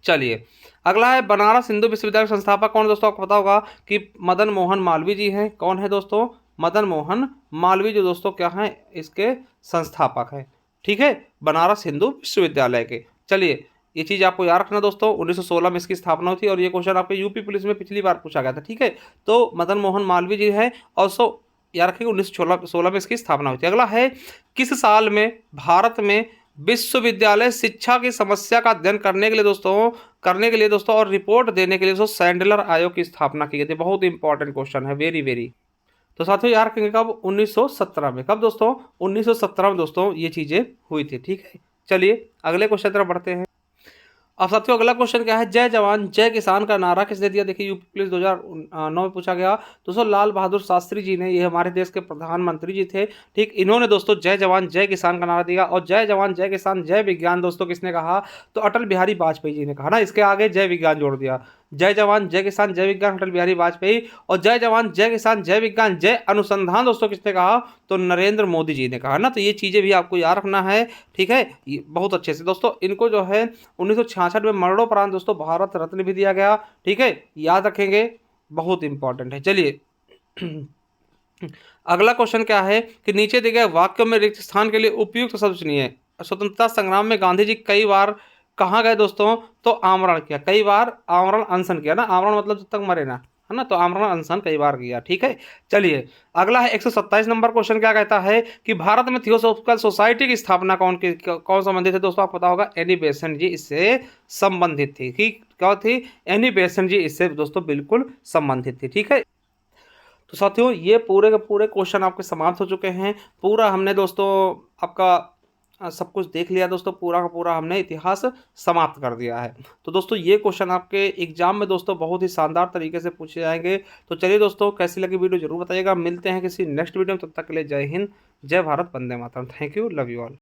चलिए अगला है बनारस हिंदू विश्वविद्यालय के संस्थापक कौन है दोस्तों, आपको पता होगा कि मदन मोहन मालवीय जी हैं। कौन है दोस्तों, मदन मोहन मालवीय जो दोस्तों क्या हैं, इसके संस्थापक हैं। ठीक है, बनारस हिंदू विश्वविद्यालय के। चलिए ये चीज़ आपको याद रखना दोस्तों, 1916 में इसकी स्थापना हुई थी और ये क्वेश्चन आपके यूपी पुलिस में पिछली बार पूछा गया था। ठीक है, तो मदन मोहन मालवीय जी है, और याद रखिए 1916 में इसकी स्थापना हुई थी। अगला है किस साल में भारत में विश्वविद्यालय शिक्षा की समस्या का अध्ययन करने के लिए दोस्तों और रिपोर्ट देने के लिए दोस्तों सैंडलर आयोग की स्थापना की गई थी। बहुत इंपॉर्टेंट क्वेश्चन है, वेरी वेरी। तो साथियों याद रखेंगे कब, 1917 में। कब दोस्तों, 1917 में दोस्तों ये चीजें हुई थी। ठीक है, चलिए अगले क्वेश्चन तरफ बढ़ते हैं। अब साथियों अगला क्वेश्चन क्या है, जय जवान जय किसान का नारा किसने दिया। देखिए यूपी पुलिस 2009 में पूछा गया दोस्तों, लाल बहादुर शास्त्री जी ने, ये हमारे देश के प्रधानमंत्री जी थे। ठीक, इन्होंने दोस्तों जय जवान जय किसान का नारा दिया। और जय जवान जय किसान जय विज्ञान दोस्तों किसने कहा, तो अटल बिहारी वाजपेयी जी ने कहा ना, इसके आगे जय विज्ञान जोड़ दिया। जय जवान जय किसान जय विज्ञान अटल बिहारी वाजपेयी, और जय जवान जय किसान जय विज्ञान जय अनुसंधान दोस्तों किसने कहा, तो नरेंद्र मोदी जी ने कहा ना। तो ये चीज़ें भी आपको याद रखना है। ठीक है, बहुत अच्छे से दोस्तों, इनको जो है 1966 में मरणोपरांत दोस्तों भारत रत्न भी दिया गया। ठीक है, याद रखेंगे, बहुत इंपॉर्टेंट है। चलिए अगला क्वेश्चन क्या है कि नीचे दिए गए वाक्यों में रिक्त स्थान के लिए उपयुक्त शब्द चुनिए। स्वतंत्रता संग्राम में गांधी जी कई बार कहाँ गए दोस्तों, तो आमरण किया, कई बार आमरण अनशन किया ना, आमरण मतलब जब तक मरे ना, है ना, तो आमरण अनशन कई बार किया। ठीक है, चलिए अगला है 127 नंबर क्वेश्चन, क्या कहता है कि भारत में थियोसॉफिकल सोसाइटी की स्थापना कौन संबंधित है दोस्तों, आपको पता होगा एनी बेसेंट जी इससे संबंधित थी। ठीक, क्या थी, एनी बेसेंट जी इससे दोस्तों बिल्कुल संबंधित थी। ठीक है, तो साथियों ये पूरे के पूरे क्वेश्चन आपके समाप्त हो चुके हैं। पूरा हमने दोस्तों आपका सब कुछ देख लिया दोस्तों, पूरा का पूरा हमने इतिहास समाप्त कर दिया है। तो दोस्तों ये क्वेश्चन आपके एग्जाम में दोस्तों बहुत ही शानदार तरीके से पूछे जाएंगे। तो चलिए दोस्तों, कैसी लगी वीडियो जरूर बताइएगा। मिलते हैं किसी नेक्स्ट वीडियो में, तब तक के लिए जय हिंद, जय भारत, वंदे मातरम। Thank you, love you all.